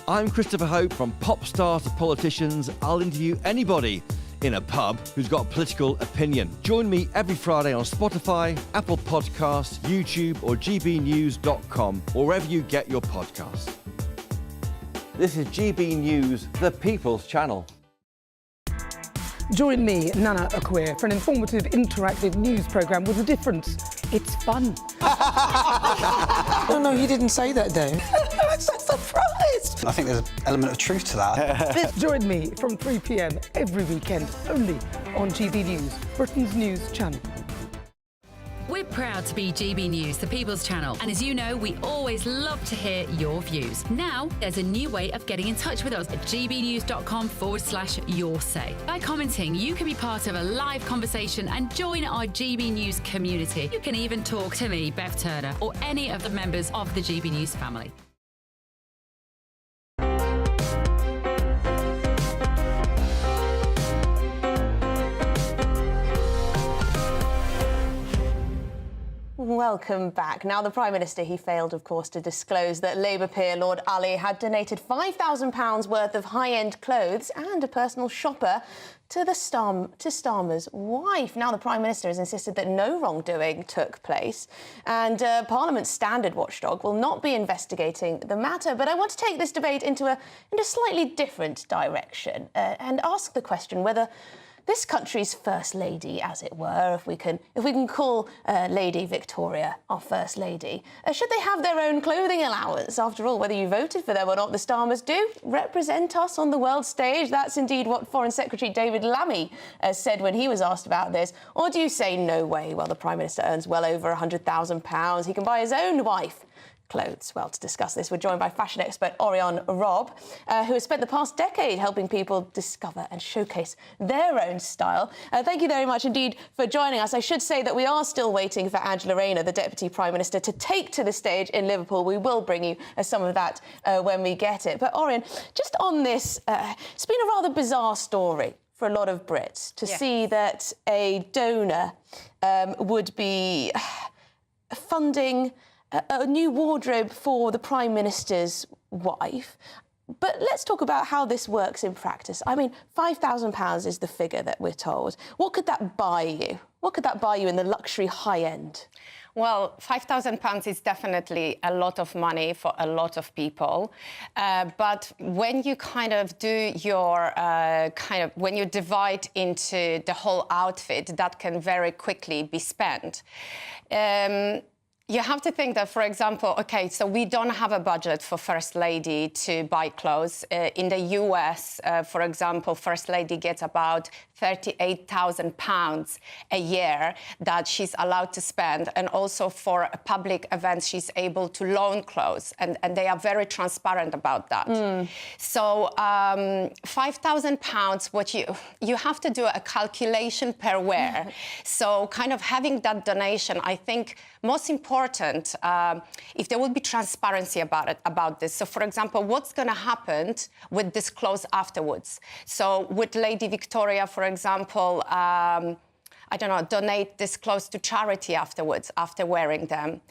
Speaker 2: I'm Christopher Hope. From pop stars to politicians, I'll interview anybody in a pub who's got a political opinion. Join me every Friday on Spotify, Apple Podcasts, YouTube or gbnews.com, or wherever you get your podcasts. This is GB News, the People's Channel.
Speaker 3: Join me, Nana Akwe, for an informative, interactive news programme with a difference. It's fun.
Speaker 4: No, he didn't say that, though.
Speaker 3: I'm so surprised.
Speaker 4: I think there's an element of truth to that.
Speaker 3: Join me from 3 p.m. every weekend, only on GB News, Britain's news channel.
Speaker 25: We're proud to be GB News, the People's Channel. And as you know, we always love to hear your views. Now, there's a new way of getting in touch with us at gbnews.com/yoursay. By commenting, you can be part of a live conversation and join our GB News community. You can even talk to me, Bev Turner, or any of the members of the GB News family.
Speaker 12: Welcome back. Now, the Prime Minister, he failed, of course, to disclose that Labour peer Lord Ali had donated £5,000 worth of high-end clothes and a personal shopper to Starmer's wife. Now, the Prime Minister has insisted that no wrongdoing took place, and Parliament's standard watchdog will not be investigating the matter. But I want to take this debate into a slightly different direction and ask the question whether this country's First Lady, as it were, if we can call Lady Victoria our First Lady, should they have their own clothing allowance? After all, whether you voted for them or not, the Starmers do represent us on the world stage. That's indeed what Foreign Secretary David Lammy said when he was asked about this. Or do you say, no way, well, the Prime Minister earns well over £100,000. He can buy his own wife clothes. Well, to discuss this, we're joined by fashion expert Orion Robb, who has spent the past decade helping people discover and showcase their own style. Thank you very much indeed for joining us. I should say that we are still waiting for Angela Rayner, the Deputy Prime Minister, to take to the stage in Liverpool. We will bring you some of that when we get it. But Orion, just on this, it's been a rather bizarre story for a lot of Brits to see that a donor would be funding a new wardrobe for the Prime Minister's wife. But let's talk about how this works in practice. I mean, £5,000 is the figure that we're told. What could that buy you? What could that buy you in the luxury high end?
Speaker 6: Well, £5,000 is definitely a lot of money for a lot of people. But when you kind of do your when you divide into the whole outfit, that can very quickly be spent. You have to think that, for example, OK, so we don't have a budget for First Lady to buy clothes. In the US, for example, First Lady gets about £38,000 a year that she's allowed to spend. And also for public events, she's able to loan clothes. And they are very transparent about that. So £5,000, what you have to do a calculation per wear. So kind of having that donation, I think, most important, if there would be transparency about this. So, for example, what's going to happen with this clothes afterwards? So would Lady Victoria, for example, I don't know, donate this clothes to charity afterwards, after wearing them?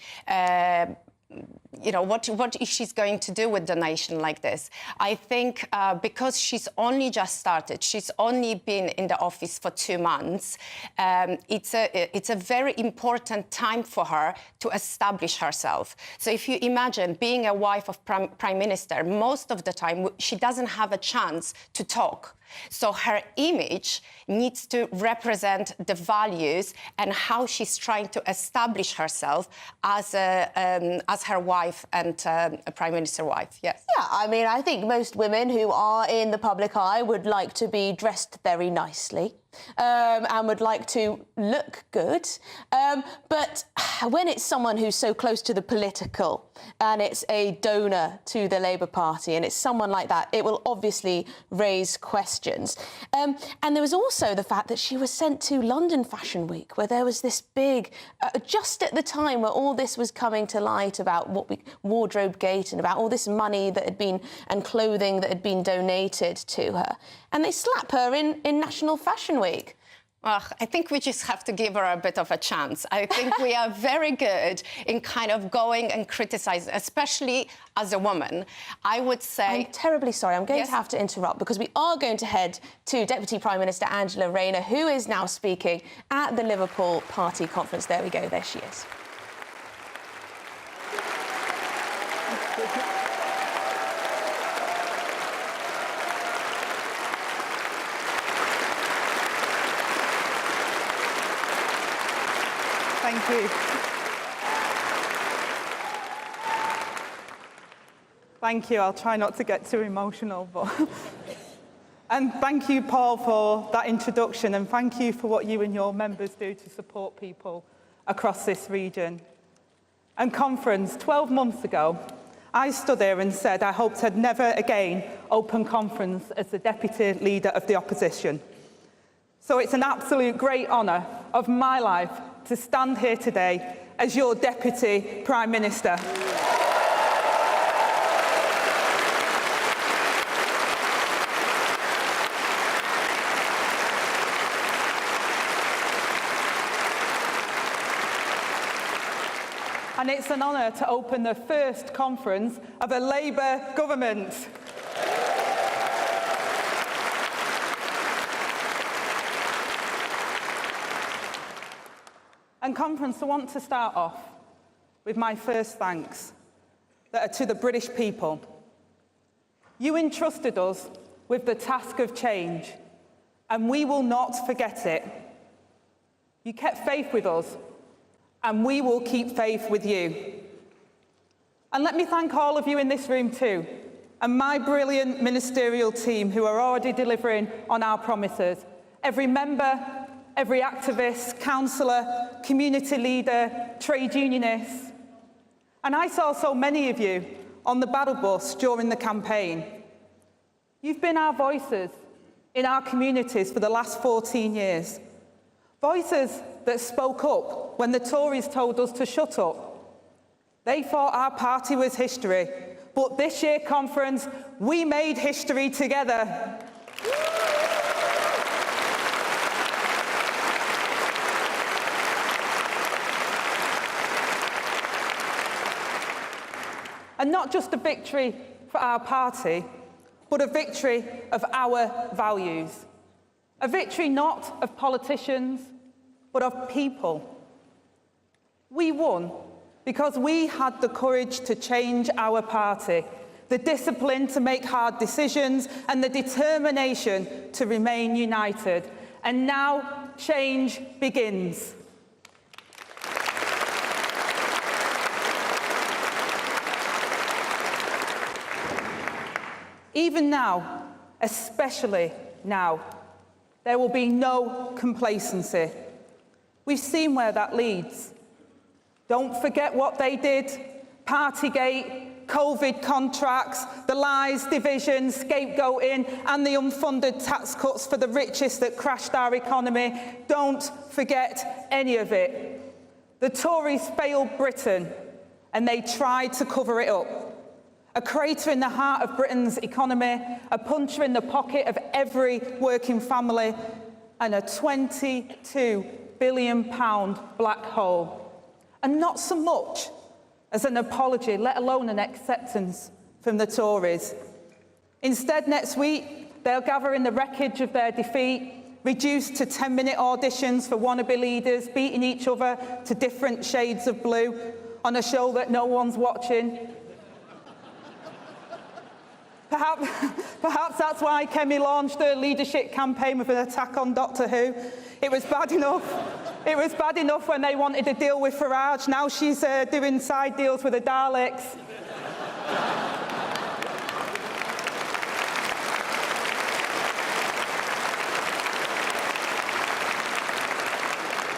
Speaker 6: You know, what is she going to do with donation like this? I think because she's only just started, she's only been in the office for 2 months, it's a very important time for her to establish herself. So if you imagine being a wife of Prime Minister, most of the time she doesn't have a chance to talk. So her image needs to represent the values and how she's trying to establish herself as her wife and a Prime Minister wife, yes.
Speaker 12: Yeah, I mean, I think most women who are in the public eye would like to be dressed very nicely. And would like to look good. But when it's someone who's so close to the political and it's a donor to the Labour Party and it's someone like that, it will obviously raise questions. And there was also the fact that she was sent to London Fashion Week, where there was this big, just at the time where all this was coming to light about Wardrobe Gate and about all this money that had been, and clothing that had been donated to her. And they slap her in National Fashion Week.
Speaker 6: Well, I think we just have to give her a bit of a chance. I think we are very good in kind of going and criticising, especially as a woman. I would say...
Speaker 12: I'm terribly sorry. I'm going to have to interrupt because we are going to head to Deputy Prime Minister Angela Rayner, who is now speaking at the Liverpool Party conference. There we go. There she is.
Speaker 9: Thank you. Thank you. I'll try not to get too emotional, but... And thank you, Paul, for that introduction, and thank you for what you and your members do to support people across this region. And conference, 12 months ago, I stood here and said I hoped I'd never again open conference as the Deputy Leader of the Opposition. So it's an absolute great honour of my life to stand here today as your Deputy Prime Minister. And it's an honour to open the first conference of a Labour government. And conference, I want to start off with my first thanks that are to the British people. You entrusted us with the task of change, and we will not forget it. You kept faith with us, and we will keep faith with you. And let me thank all of you in this room too, and my brilliant ministerial team who are already delivering on our promises. Every member, every activist, councillor, community leader, trade unionist. And I saw so many of you on the battle bus during the campaign. You've been our voices in our communities for the last 14 years. Voices that spoke up when the Tories told us to shut up. They thought our party was history, but this year conference, we made history together. And not just a victory for our party, but a victory of our values. A victory not of politicians, but of people. We won because we had the courage to change our party, the discipline to make hard decisions, and the determination to remain united. And now change begins. Even now, especially now, there will be no complacency. We've seen where that leads. Don't forget what they did. Partygate, COVID contracts, the lies, division, scapegoating, and the unfunded tax cuts for the richest that crashed our economy. Don't forget any of it. The Tories failed Britain, and they tried to cover it up. A crater in the heart of Britain's economy, a puncher in the pocket of every working family, and a £22 billion black hole. And not so much as an apology, let alone an acceptance from the Tories. Instead, next week, they'll gather in the wreckage of their defeat, reduced to 10-minute auditions for wannabe leaders, beating each other to different shades of blue on a show that no one's watching. Perhaps that's why Kemi launched her leadership campaign with an attack on Doctor Who. It was bad enough. It was bad enough when they wanted to deal with Farage. Now she's doing side deals with the Daleks.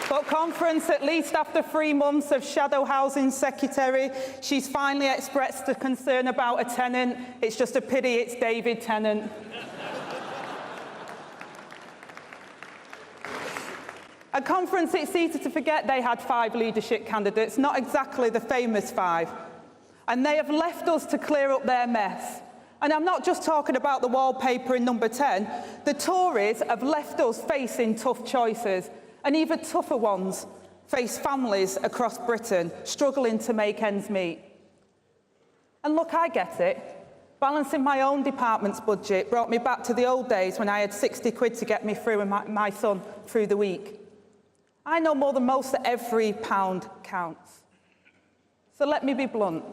Speaker 9: But conference, at least after 3 months of shadow housing secretary, she's finally expressed a concern about a tenant. It's just a pity it's David Tennant. At conference, it's easy to forget they had 5 leadership candidates, not exactly the famous 5. And they have left us to clear up their mess. And I'm not just talking about the wallpaper in number 10. The Tories have left us facing tough choices. And even tougher ones face families across Britain struggling to make ends meet. And look, I get it. Balancing my own department's budget brought me back to the old days when I had 60 quid to get me through and my son through the week. I know more than most that every pound counts. So let me be blunt.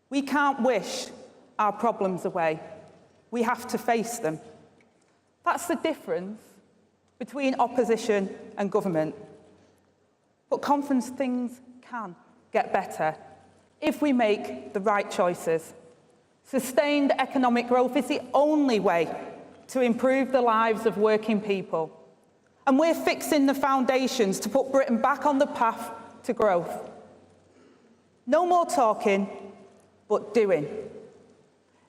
Speaker 9: We can't wish our problems away. We have to face them. That's the difference between opposition and government. But conference things can get better if we make the right choices. Sustained economic growth is the only way to improve the lives of working people. And we're fixing the foundations to put Britain back on the path to growth. No more talking, but doing.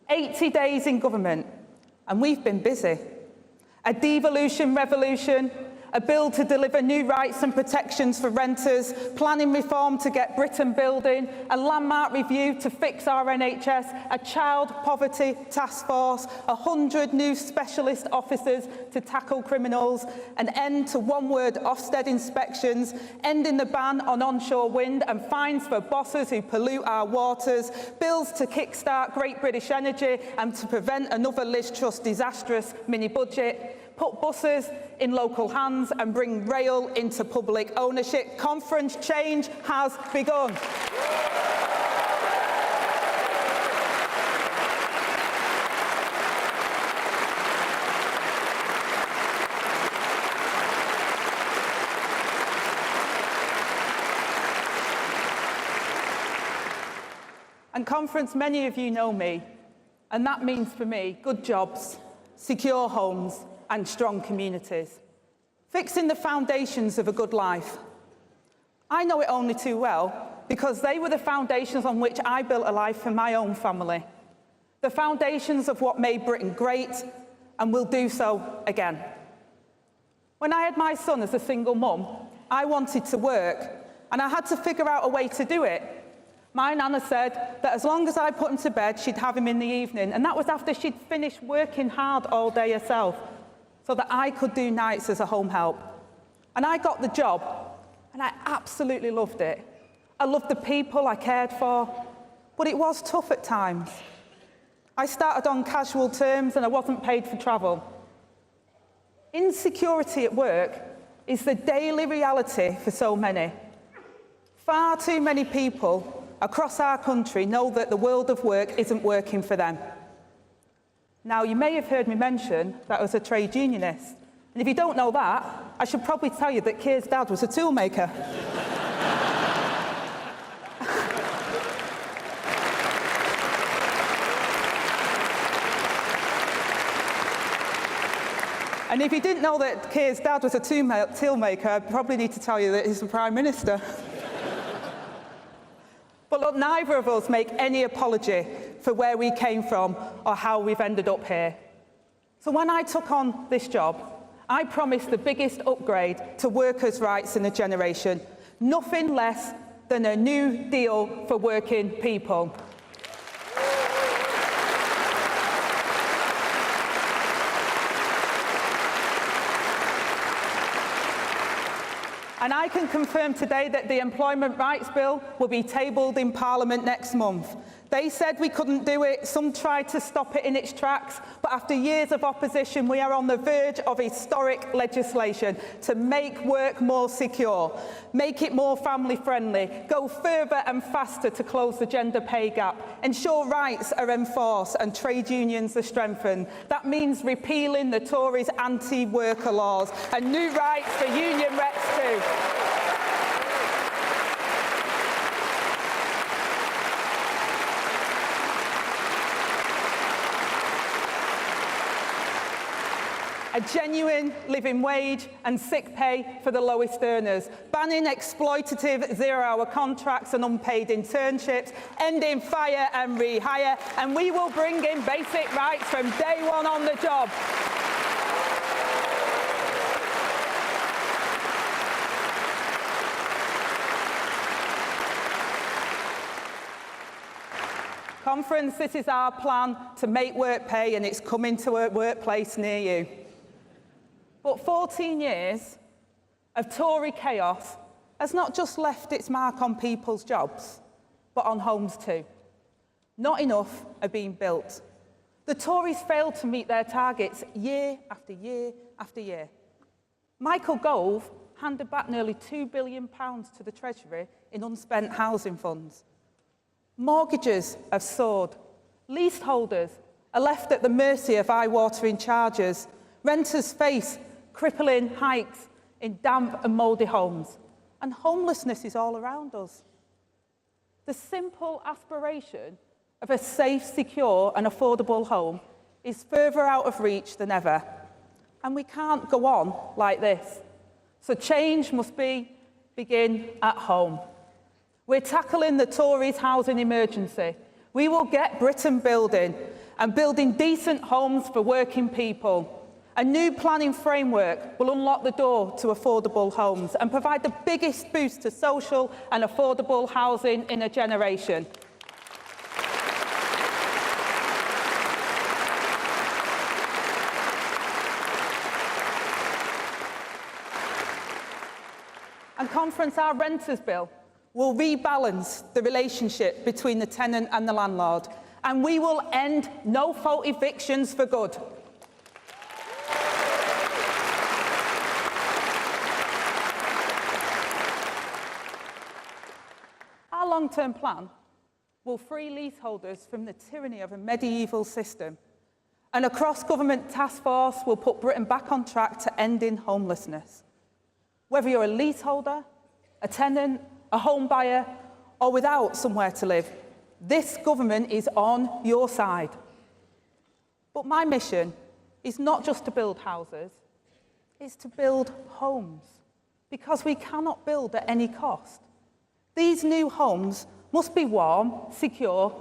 Speaker 9: 80 days in government, and we've been busy. A devolution revolution, a bill to deliver new rights and protections for renters, planning reform to get Britain building, a landmark review to fix our NHS, a child poverty task force, 100 new specialist officers to tackle criminals, an end to one-word Ofsted inspections, ending the ban on onshore wind and fines for bosses who pollute our waters, bills to kickstart Great British Energy and to prevent another Liz Truss disastrous mini-budget, put buses in local hands and bring rail into public ownership. Conference change has begun. And conference, many of you know me, and that means for me good jobs, secure homes and strong communities. Fixing the foundations of a good life. I know it only too well because they were the foundations on which I built a life for my own family. The foundations of what made Britain great and will do so again. When I had my son as a single mum, I wanted to work and I had to figure out a way to do it. My nana said that as long as I put him to bed, she'd have him in the evening, and that was after she'd finished working hard all day herself, so that I could do nights as a home help. And I got the job, and I absolutely loved it. I loved the people I cared for, but it was tough at times. I started on casual terms and I wasn't paid for travel. Insecurity at work is the daily reality for so many. Far too many people across our country know that the world of work isn't working for them. Now, you may have heard me mention that I was a trade unionist. And if you don't know that, I should probably tell you that Keir's dad was a toolmaker. And if you didn't know that Keir's dad was a toolmaker, I probably need to tell you that he's the Prime Minister. But look, neither of us make any apology for where we came from or how we've ended up here. So when I took on this job, I promised the biggest upgrade to workers' rights in a generation, nothing less than a new deal for working people. And I can confirm today that the Employment Rights Bill will be tabled in Parliament next month. They said we couldn't do it, some tried to stop it in its tracks, but after years of opposition, we are on the verge of historic legislation to make work more secure, make it more family-friendly, go further and faster to close the gender pay gap, ensure rights are enforced and trade unions are strengthened. That means repealing the Tories' anti-worker laws and new rights for union reps too. A genuine living wage and sick pay for the lowest earners, banning exploitative zero-hour contracts and unpaid internships, ending fire and rehire, and we will bring in basic rights from day one on the job. Conference, this is our plan to make work pay, and it's coming to a workplace near you. But 14 years of Tory chaos has not just left its mark on people's jobs, but on homes too. Not enough are being built. The Tories failed to meet their targets year after year after year. Michael Gove handed back nearly £2 billion to the Treasury in unspent housing funds. Mortgages have soared. Leaseholders are left at the mercy of eye-watering charges. Renters face crippling hikes in damp and mouldy homes. And homelessness is all around us. The simple aspiration of a safe, secure and affordable home is further out of reach than ever. And we can't go on like this. So change must begin at home. We're tackling the Tories' housing emergency. We will get Britain building and building decent homes for working people. A new planning framework will unlock the door to affordable homes and provide the biggest boost to social and affordable housing in a generation. And Conference, our renters bill will rebalance the relationship between the tenant and the landlord, and we will end no-fault evictions for good. Our long-term plan will free leaseholders from the tyranny of a medieval system, and a cross-government task force will put Britain back on track to ending homelessness. Whether you're a leaseholder, a tenant, a home buyer, or without somewhere to live, This government is on your side. But my mission is not just to build houses, it's to build homes, because we cannot build at any cost. These new homes must be warm, secure,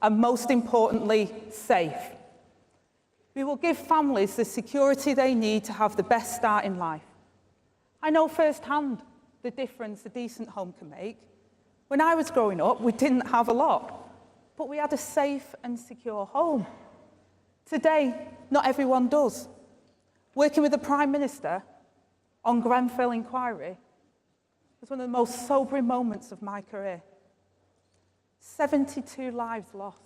Speaker 9: and most importantly, safe. We will give families the security they need to have the best start in life. I know firsthand the difference a decent home can make. When I was growing up, we didn't have a lot, but we had a safe and secure home. Today, not everyone does. Working with the Prime Minister on Grenfell inquiry was one of the most sobering moments of my career. 72 lives lost,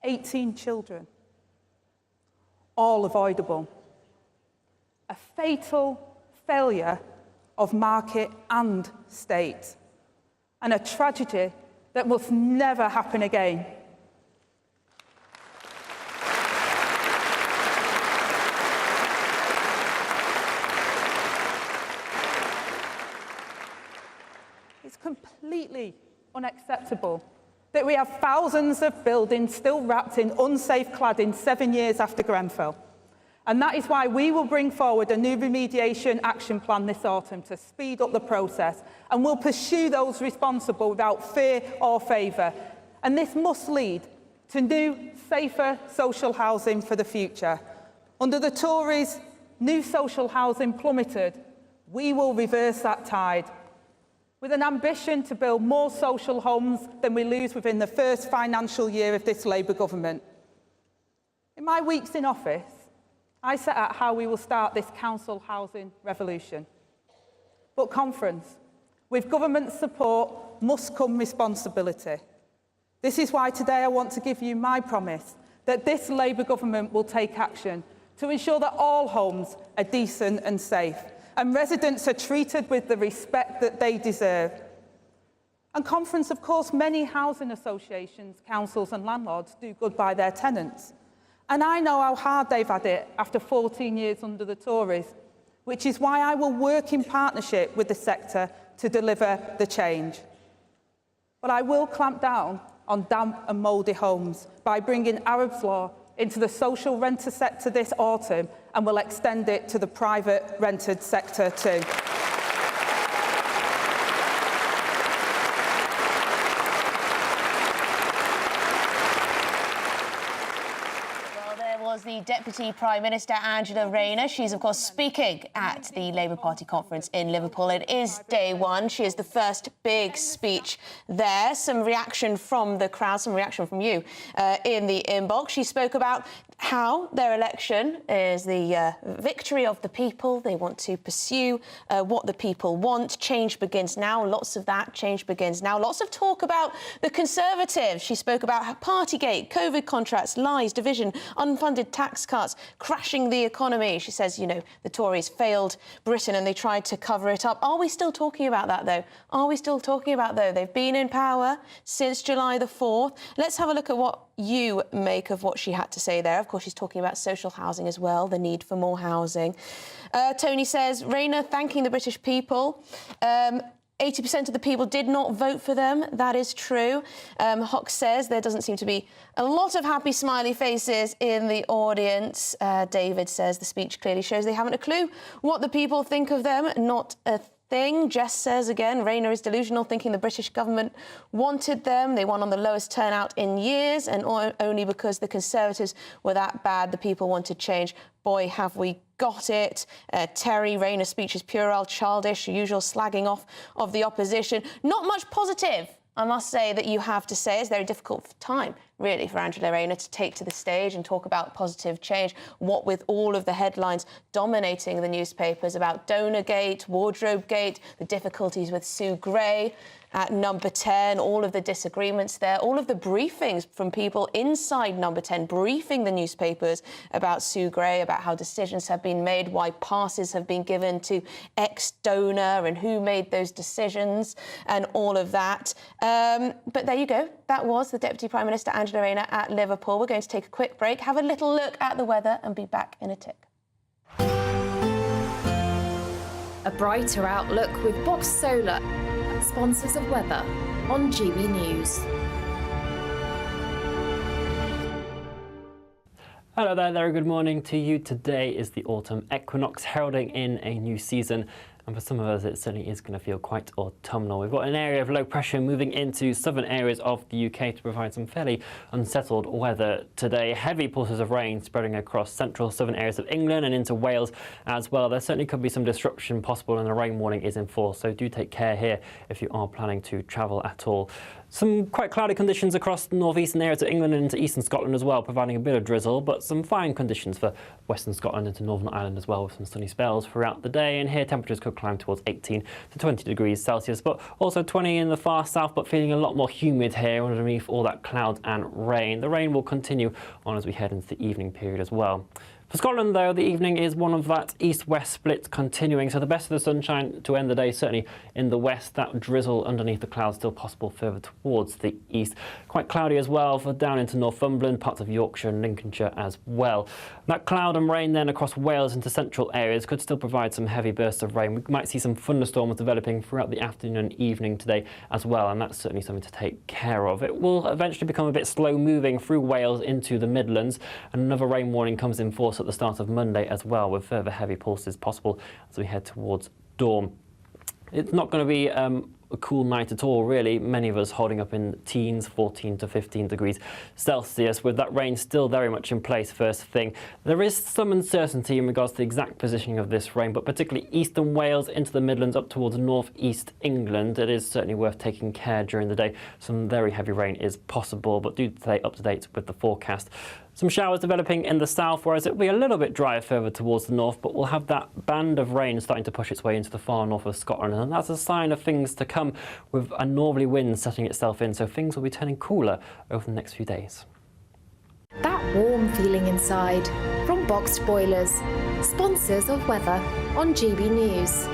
Speaker 9: 18 children, all avoidable. A fatal failure of market and state, and a tragedy that must never happen again. It's completely unacceptable that we have thousands of buildings still wrapped in unsafe cladding 7 years after Grenfell. And that is why we will bring forward a new remediation action plan this autumn to speed up the process, and we'll pursue those responsible without fear or favour. And this must lead to new, safer social housing for the future. Under the Tories, new social housing plummeted. We will reverse that tide, with an ambition to build more social homes than we lose within the first financial year of this Labour government. In my weeks in office, I set out how we will start this council housing revolution. But conference, with government support must come responsibility. This is why today I want to give you my promise that this Labour government will take action to ensure that all homes are decent and safe, and residents are treated with the respect that they deserve. And conference, of course, many housing associations, councils and landlords do good by their tenants. And I know how hard they've had it after 14 years under the Tories, which is why I will work in partnership with the sector to deliver the change. But I will clamp down on damp and mouldy homes by bringing Arab's Law into the social renter sector this autumn, and will extend it to the private rented sector too.
Speaker 12: The Deputy Prime Minister, Angela Rayner. She's, of course, speaking at the Labour Party conference in Liverpool. It is day one. She is the first big speech there. Some reaction from the crowd, some reaction from you in the inbox. She spoke about how their election is the victory of the people. They want to pursue what the people want. Change begins now. Lots of that. Change begins now. Lots of talk about the Conservatives. She spoke about Partygate, COVID contracts, lies, division, unfunded tax cuts, crashing the economy. She says, you know, the Tories failed Britain and they tried to cover it up. Are we still talking about that, though? Are we still talking about, though? They've been in power since July the 4th. Let's have a look at what you make of what she had to say there. Of course, she's talking about social housing as well, the need for more housing. Tony says, Rayner thanking the British people. 80% of the people did not vote for them. That is true. Hock says there doesn't seem to be a lot of happy smiley faces in the audience. David says the speech clearly shows they haven't a clue what the people think of them. Not a thing. Jess says again, Rayner is delusional, thinking the British government wanted them. They won on the lowest turnout in years, and only because the Conservatives were that bad, the people wanted change. Boy, have we got it. Terry, Rayner's speech is puerile, childish, usual slagging off of the opposition. Not much positive, I must say, that you have to say. It's a very difficult time, really, for Angela Rayner to take to the stage and talk about positive change, what with all of the headlines dominating the newspapers about Donorgate, Wardrobegate, the difficulties with Sue Gray at Number 10, all of the disagreements there, all of the briefings from people inside Number 10 briefing the newspapers about Sue Gray, about how decisions have been made, why passes have been given to ex-donor and who made those decisions and all of that. But there you go. That was the Deputy Prime Minister, Angela Rayner, at Liverpool. We're going to take a quick break, have a little look at the weather and be back in a tick.
Speaker 10: A brighter outlook with Box Solar, sponsors of weather.
Speaker 25: on GB News.
Speaker 1: Hello there, good morning to you. Today is the autumn equinox heralding in a new season. And for some of us, it certainly is going to feel quite autumnal. We've got an area of low pressure moving into southern areas of the UK to provide some fairly unsettled weather today. Heavy pulses of rain spreading across central southern areas of England and into Wales as well. There certainly could be some disruption possible, and a rain warning is in force. So do take care here if you are planning to travel at all. Some quite cloudy conditions across the northeastern areas of England and into eastern Scotland as well, providing a bit of drizzle, but some fine conditions for western Scotland into Northern Ireland as well, with some sunny spells throughout the day. And here temperatures could climb towards 18 to 20 degrees Celsius, but also 20 in the far south, but feeling a lot more humid here underneath all that cloud and rain. The rain will continue on as we head into the evening period as well. For Scotland, though, the evening is one of that east-west split continuing, so the best of the sunshine to end the day, certainly in the west. That drizzle underneath the clouds still possible further towards the east. Quite cloudy as well for down into Northumberland, parts of Yorkshire and Lincolnshire as well. That cloud and rain then across Wales into central areas could still provide some heavy bursts of rain. We might see some thunderstorms developing throughout the afternoon and evening today as well, and that's certainly something to take care of. It will eventually become a bit slow-moving through Wales into the Midlands, and another rain warning comes in force at the start of Monday as well, with further heavy pulses possible as we head towards dawn. It's not going to be a cool night at all, really. Many of us holding up in teens, 14 to 15 degrees Celsius, with that rain still very much in place first thing. There is some uncertainty in regards to the exact positioning of this rain, but particularly eastern Wales into the Midlands up towards north-east England. It is certainly worth taking care during the day. Some very heavy rain is possible, but do stay up to date with the forecast. Some showers developing in the south, whereas it'll be a little bit drier further towards the north, but we'll have that band of rain starting to push its way into the far north of Scotland, and that's a sign of things to come, with a northerly wind setting itself in, so things will be turning cooler over the next few days.
Speaker 25: That warm feeling inside from Boxed Boilers, sponsors of weather on GB News.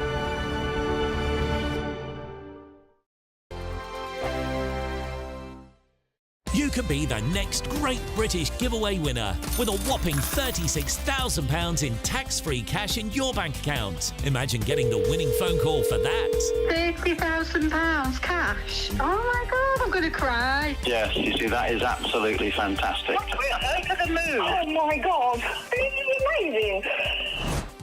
Speaker 10: You could be the next Great British Giveaway winner with a whopping £36,000 in tax-free cash in your bank account. Imagine getting the winning phone call for that.
Speaker 11: £30,000 cash? Oh my God, I'm going to cry.
Speaker 13: Yes, you see, that is absolutely fantastic.
Speaker 11: Look at the moon. Oh my God, this is amazing.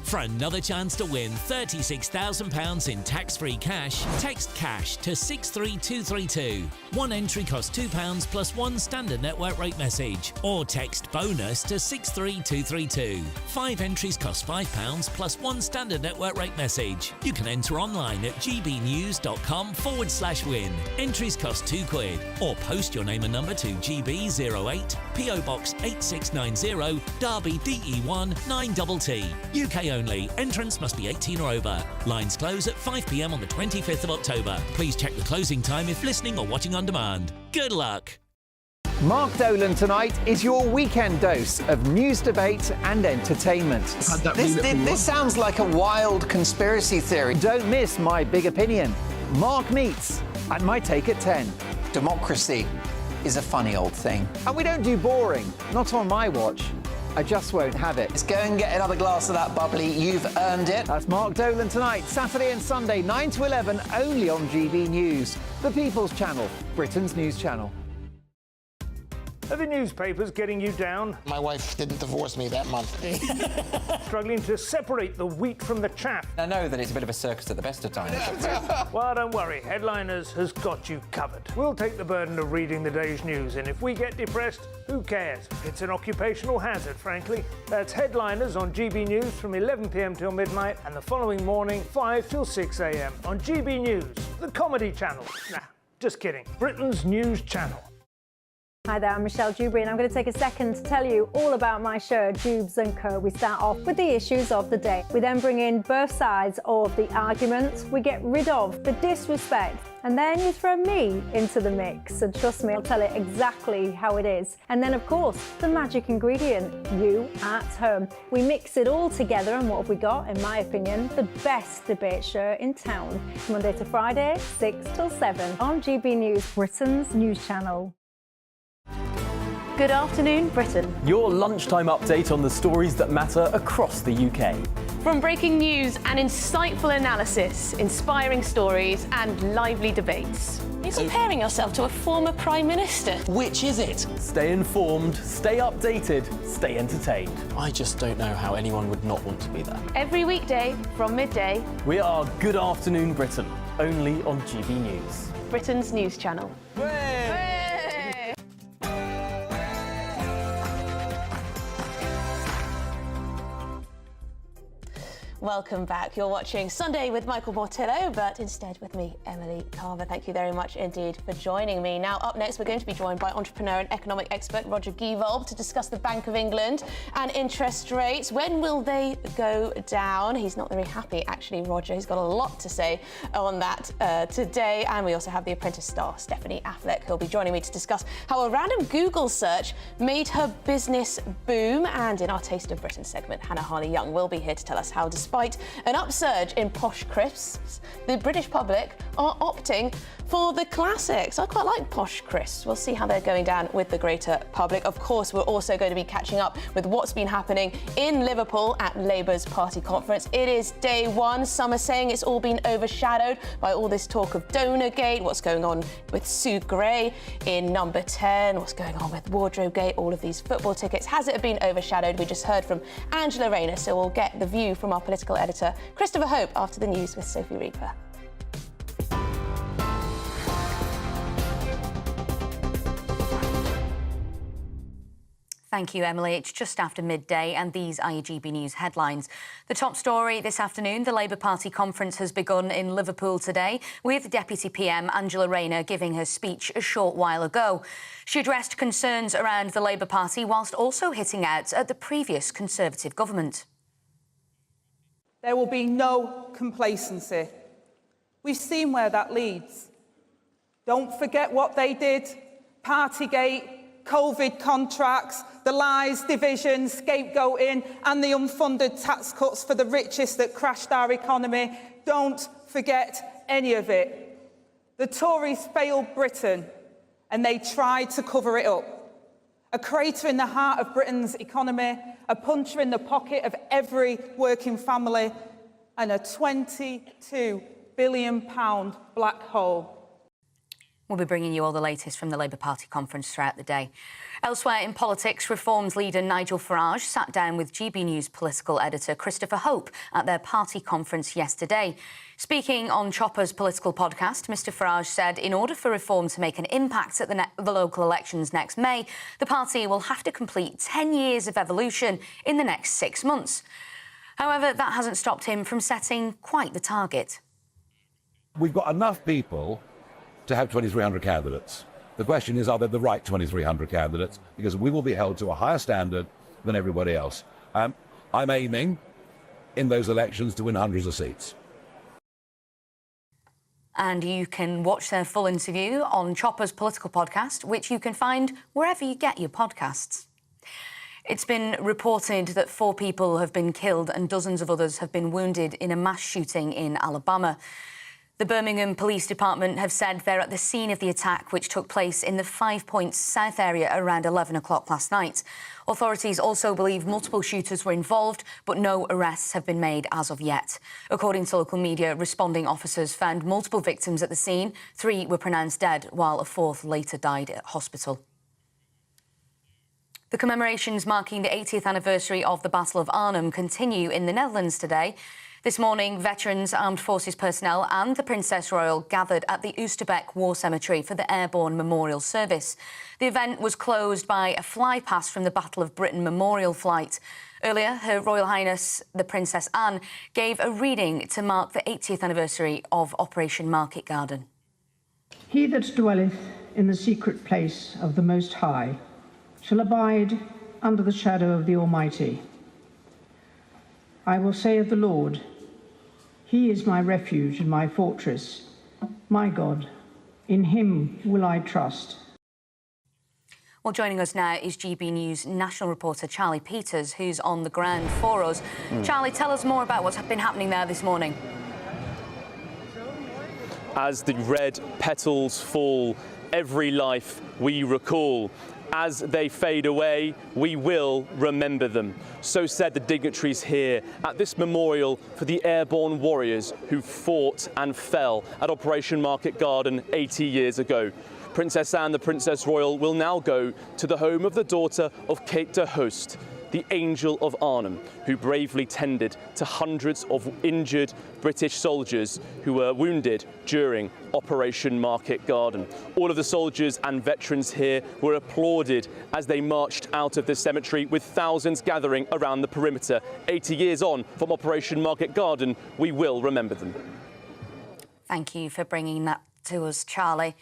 Speaker 10: For another chance to win £36,000 in tax-free cash, text CASH to 63232. One entry costs £2 plus one standard network rate message. Or text BONUS to 63232. 5 entries cost £5 plus one standard network rate message. You can enter online at gbnews.com/win. Entries cost £2. Or post your name and number to GB08, PO Box 8690, Derby DE1 9TT. UK only. Entrance must be 18 or over. Lines close at 5 p.m. on the 25th of October. Please check the closing time if listening or watching on demand. Good luck.
Speaker 22: Mark Dolan tonight is your weekend dose of news, debate and entertainment.
Speaker 5: This sounds like a wild conspiracy theory.
Speaker 22: Don't miss My Big Opinion. Mark meets at My Take at 10.
Speaker 5: Democracy is a funny old thing.
Speaker 22: And we don't do boring. Not on my watch. I just won't have it.
Speaker 5: Let's go and get another glass of that bubbly. You've earned it.
Speaker 22: That's Mark Dolan tonight, Saturday and Sunday, 9 to 11, only on GB News, the People's Channel, Britain's news channel.
Speaker 23: Are the newspapers getting you down?
Speaker 8: My wife didn't divorce me that month.
Speaker 23: Struggling to separate the wheat from the chaff?
Speaker 24: I know that it's a bit of a circus at the best of times.
Speaker 23: Well, don't worry, Headliners has got you covered. We'll take the burden of reading the day's news, and if we get depressed, who cares? It's an occupational hazard, frankly. That's Headliners on GB News from 11 p.m. till midnight, and the following morning, 5 till 6 a.m. on GB News, the comedy channel. Nah, just kidding. Britain's news channel.
Speaker 15: Hi there, I'm Michelle Dewberry, and I'm going to take a second to tell you all about my show, Dubes & Co. We start off with the issues of the day. We then bring in both sides of the argument. We get rid of the disrespect. And then you throw me into the mix. And trust me, I'll tell it exactly how it is. And then, of course, the magic ingredient, you at home. We mix it all together, and what have we got? In my opinion, the best debate show in town. Monday to Friday, 6 till 7 on GB News, Britain's news channel.
Speaker 16: Good afternoon, Britain.
Speaker 26: Your lunchtime update on the stories that matter across the UK.
Speaker 12: From breaking news and insightful analysis, inspiring stories and lively debates. You're comparing yourself to a former Prime Minister.
Speaker 7: Which is it?
Speaker 14: Stay informed, stay updated, stay entertained.
Speaker 7: I just don't know how anyone would not want to be there.
Speaker 12: Every weekday from midday.
Speaker 14: We are Good Afternoon Britain, only on GB News.
Speaker 12: Britain's news channel. Welcome back. You're watching Sunday with Michael Portillo, but instead with me, Emily Carver. Thank you very much indeed for joining me. Now, up next, we're going to be joined by entrepreneur and economic expert Roger Gievold to discuss the Bank of England and interest rates. When will they go down? He's not very happy, actually, Roger. He's got a lot to say on that today. And we also have the Apprentice star, Stephanie Affleck, who'll be joining me to discuss how a random Google search made her business boom. And in our Taste of Britain segment, Hannah Harley-Young will be here to tell us how, despite an upsurge in posh crisps, the British public are opting for the classics. I quite like posh crisps. We'll see how they're going down with the greater public. Of course, we're also going to be catching up with what's been happening in Liverpool at Labour's party conference. It is day one. Some are saying it's all been overshadowed by all this talk of Donorgate, what's going on with Sue Gray in Number 10, what's going on with Wardrobegate, all of these football tickets. Has it been overshadowed? We just heard from Angela Rayner, so we'll get the view from our political editor, Christopher Hope, after the news with Sophie Reaper.
Speaker 16: Thank you, Emily. It's just after midday, and these are your GB News headlines. The top story this afternoon, the Labour Party conference has begun in Liverpool today, with Deputy PM Angela Rayner giving her speech a short while ago. She addressed concerns around the Labour Party whilst also hitting out at the previous Conservative government.
Speaker 9: There will be no complacency. We've seen where that leads. Don't forget what they did. Partygate, COVID contracts, the lies, division, scapegoating, and the unfunded tax cuts for the richest that crashed our economy. Don't forget any of it. The Tories failed Britain, and they tried to cover it up. A crater in the heart of Britain's economy, a puncher in the pocket of every working family, and a £22 billion black hole.
Speaker 16: We'll be bringing you all the latest from the Labour Party conference throughout the day. Elsewhere in politics, Reform's leader Nigel Farage sat down with GB News political editor Christopher Hope at their party conference yesterday. Speaking on Chopper's political podcast, Mr Farage said in order for Reform to make an impact at the local elections next May, the party will have to complete 10 years of evolution in the next 6 months. However, that hasn't stopped him from setting quite the target.
Speaker 20: We've got enough people to have 2,300 candidates. The question is, are they the right 2,300 candidates? Because we will be held to a higher standard than everybody else. I'm aiming in those elections to win hundreds of seats.
Speaker 16: And you can watch their full interview on Chopper's political podcast, which you can find wherever you get your podcasts. It's been reported that 4 people have been killed and dozens of others have been wounded in a mass shooting in Alabama. The Birmingham Police Department have said they're at the scene of the attack, which took place in the 5 Points South area around 11 o'clock last night. Authorities also believe multiple shooters were involved, but no arrests have been made as of yet. According to local media, responding officers found multiple victims at the scene. 3 were pronounced dead, while a 4th later died at hospital. The commemorations marking the 80th anniversary of the Battle of Arnhem continue in the Netherlands today. This morning, veterans, armed forces personnel and the Princess Royal gathered at the Oosterbeek War Cemetery for the Airborne Memorial Service. The event was closed by a flypast from the Battle of Britain Memorial Flight. Earlier, Her Royal Highness the Princess Anne gave a reading to mark the 80th anniversary of Operation Market Garden.
Speaker 21: He that dwelleth in the secret place of the Most High shall abide under the shadow of the Almighty. I will say of the Lord, He is my refuge and my fortress, my God, in Him will I trust.
Speaker 16: Well, joining us now is GB News national reporter Charlie Peters, who's on the ground for us. Charlie, tell us more about what's been happening there this morning.
Speaker 26: As the red petals fall, every life we recall.
Speaker 14: As they fade away, we will remember them. So said the dignitaries here at this memorial for the airborne warriors who fought and fell at Operation Market Garden 80 years ago. Princess Anne, the Princess Royal, will now go to the home of the daughter of Kate de Host, the Angel of Arnhem, who bravely tended to hundreds of injured British soldiers who were wounded during Operation Market Garden. All of the soldiers and veterans here were applauded as they marched out of the cemetery, with thousands gathering around the perimeter. 80 years on from Operation Market Garden, we will remember them.
Speaker 16: Thank you for bringing that to us, Charlie.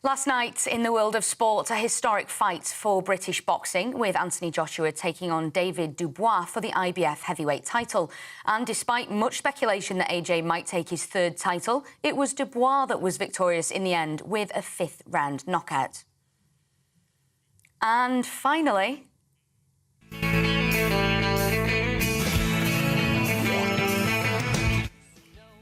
Speaker 16: Last night, in the world of sport, a historic fight for British boxing, with Anthony Joshua taking on David Dubois for the IBF heavyweight title. And despite much speculation that AJ might take his third title, it was Dubois that was victorious in the end with a fifth-round knockout. And finally...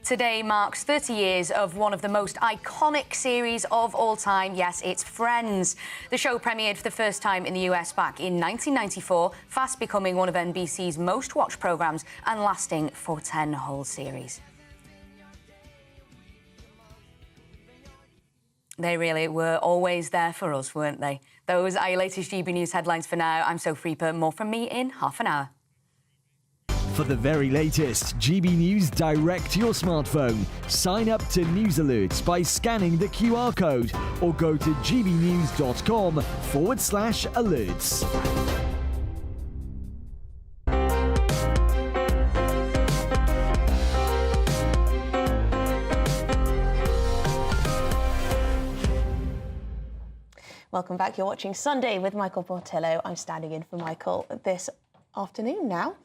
Speaker 16: Today marks 30 years of one of the most iconic series of all time. Yes, it's Friends. The show premiered for the first time in the US back in 1994, fast becoming one of NBC's most watched programmes and lasting for 10 whole series. They really were always there for us, weren't they? Those are your latest GB News headlines for now. I'm Sophie Reaper. More from me in half an hour.
Speaker 2: For the very latest GB News direct to your smartphone, sign up to News Alerts by scanning the QR code or go to gbnews.com/alerts.
Speaker 12: Welcome back. You're watching Sunday with Michael Portillo. I'm standing in for Michael this afternoon now.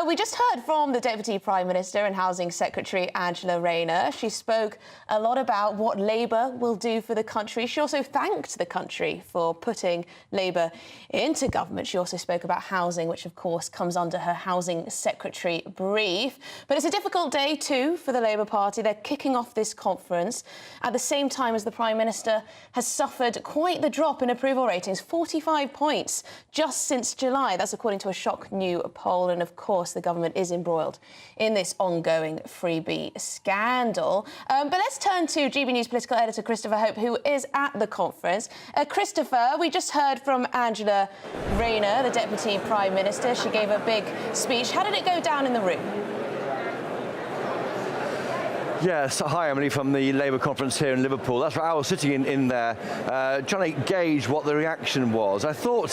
Speaker 12: We just heard from the Deputy Prime Minister and Housing Secretary Angela Rayner. She spoke a lot about what Labour will do for the country. She also thanked the country for putting Labour into government. She also spoke about housing, which of course comes under her Housing Secretary brief. But it's a difficult day too for the Labour Party. They're kicking off this conference at the same time as the Prime Minister has suffered quite the drop in approval ratings, 45 points just since July. That's according to a shock new poll, and of course the government is embroiled in this ongoing freebie scandal. But let's turn to GB News political editor Christopher Hope, who is at the conference. Christopher, we just heard from Angela Rayner, the Deputy Prime Minister. She gave a big speech. How did it go down in the room?
Speaker 4: Yes, hi Emily from the Labour conference here in Liverpool. That's right, I was sitting in there trying to gauge what the reaction was. I thought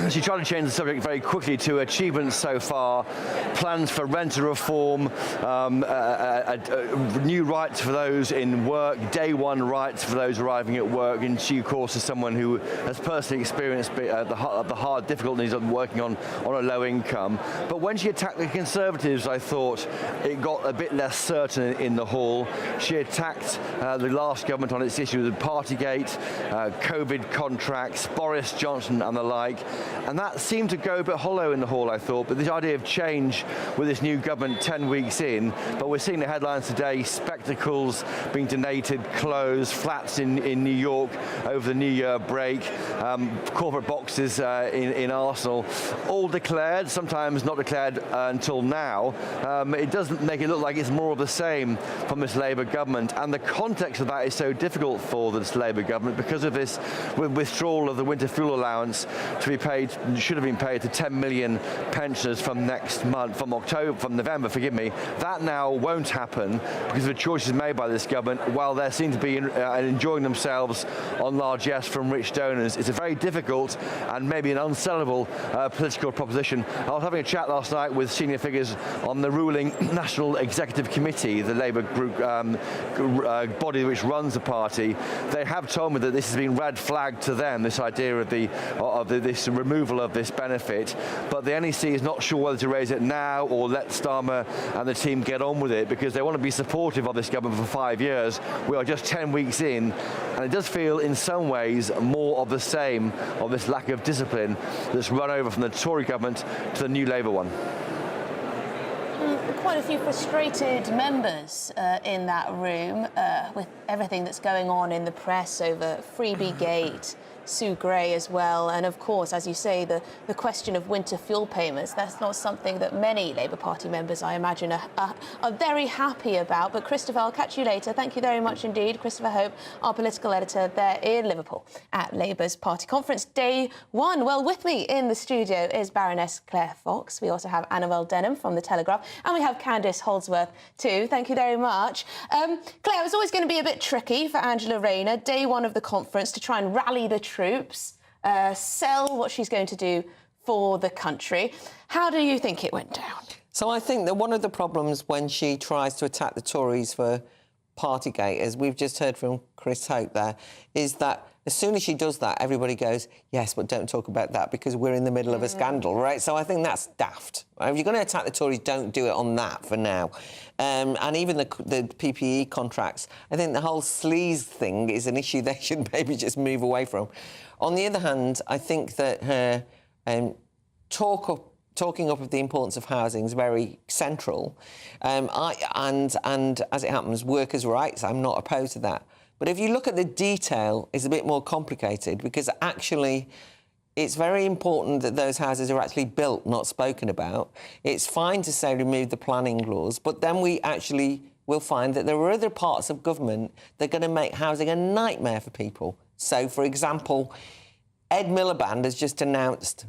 Speaker 4: she tried to change the subject very quickly to achievements so far, plans for renter reform, new rights for those in work, day one rights for those arriving at work. And she, of course, is someone who has personally experienced the hard difficulties of working on a low income. But when she attacked the Conservatives, I thought it got a bit less certain in the hall. She attacked the last government on its issue with Partygate, COVID contracts, Boris Johnson and the like, and that seemed to go a bit hollow in the hall, I thought. But this idea of change with this new government 10 weeks in, but we're seeing the headlines today, spectacles being donated, closed, flats in New York over the New Year break, corporate boxes in Arsenal, all declared, sometimes not declared until now. It doesn't make it look like it's more of the same from this Labour government, and the context of that is so difficult for this Labour government because of this withdrawal of the winter fuel allowance to be paid, should have been paid to 10 million pensioners from next month, from November, forgive me. That now won't happen because of the choices made by this government, while they seem to be enjoying themselves on largesse from rich donors. It's a very difficult and maybe an unsellable political proposition. I was having a chat last night with senior figures on the ruling National Executive Committee, the Labour group body which runs the party. They have told me that this has been red flagged to them, this idea of this removal of this benefit, but the NEC is not sure whether to raise it now or let Starmer and the team get on with it, because they want to be supportive of this government for 5 years. We are just 10 weeks in, and it does feel in some ways more of the same, of this lack of discipline that's run over from the Tory government to the new Labour one.
Speaker 12: Quite a few frustrated members in that room with everything that's going on in the press over Freebie Gate, Sue Gray as well. And of course, as you say, the question of winter fuel payments, that's not something that many Labour Party members, I imagine, are very happy about. But Christopher, I'll catch you later. Thank you very much indeed. Christopher Hope, our political editor there in Liverpool at Labour's party conference, day one. Well, with me in the studio is Baroness Claire Fox. We also have Annabel Denham from The Telegraph, and we have Candice Holdsworth too. Thank you very much. Claire, it's always going to be a bit tricky for Angela Rayner, day one of the conference, to try and rally the troops, sell what she's going to do for the country. How do you think it went down?
Speaker 3: So I think that one of the problems when she tries to attack the Tories for Partygate, as we've just heard from Chris Hope there, is that as soon as she does that, everybody goes, yes, but don't talk about that because we're in the middle of a scandal, right? So I think that's daft. If you're going to attack the Tories, don't do it on that for now. And even the PPE contracts, I think the whole sleaze thing is an issue they should maybe just move away from. On the other hand, I think that her talking up of the importance of housing is very central. And as it happens, workers' rights, I'm not opposed to that. But if you look at the detail, it's a bit more complicated because actually it's very important that those houses are actually built, not spoken about. It's fine to say remove the planning laws, but then we actually will find that there are other parts of government that are going to make housing a nightmare for people. So, for example, Ed Miliband has just announced...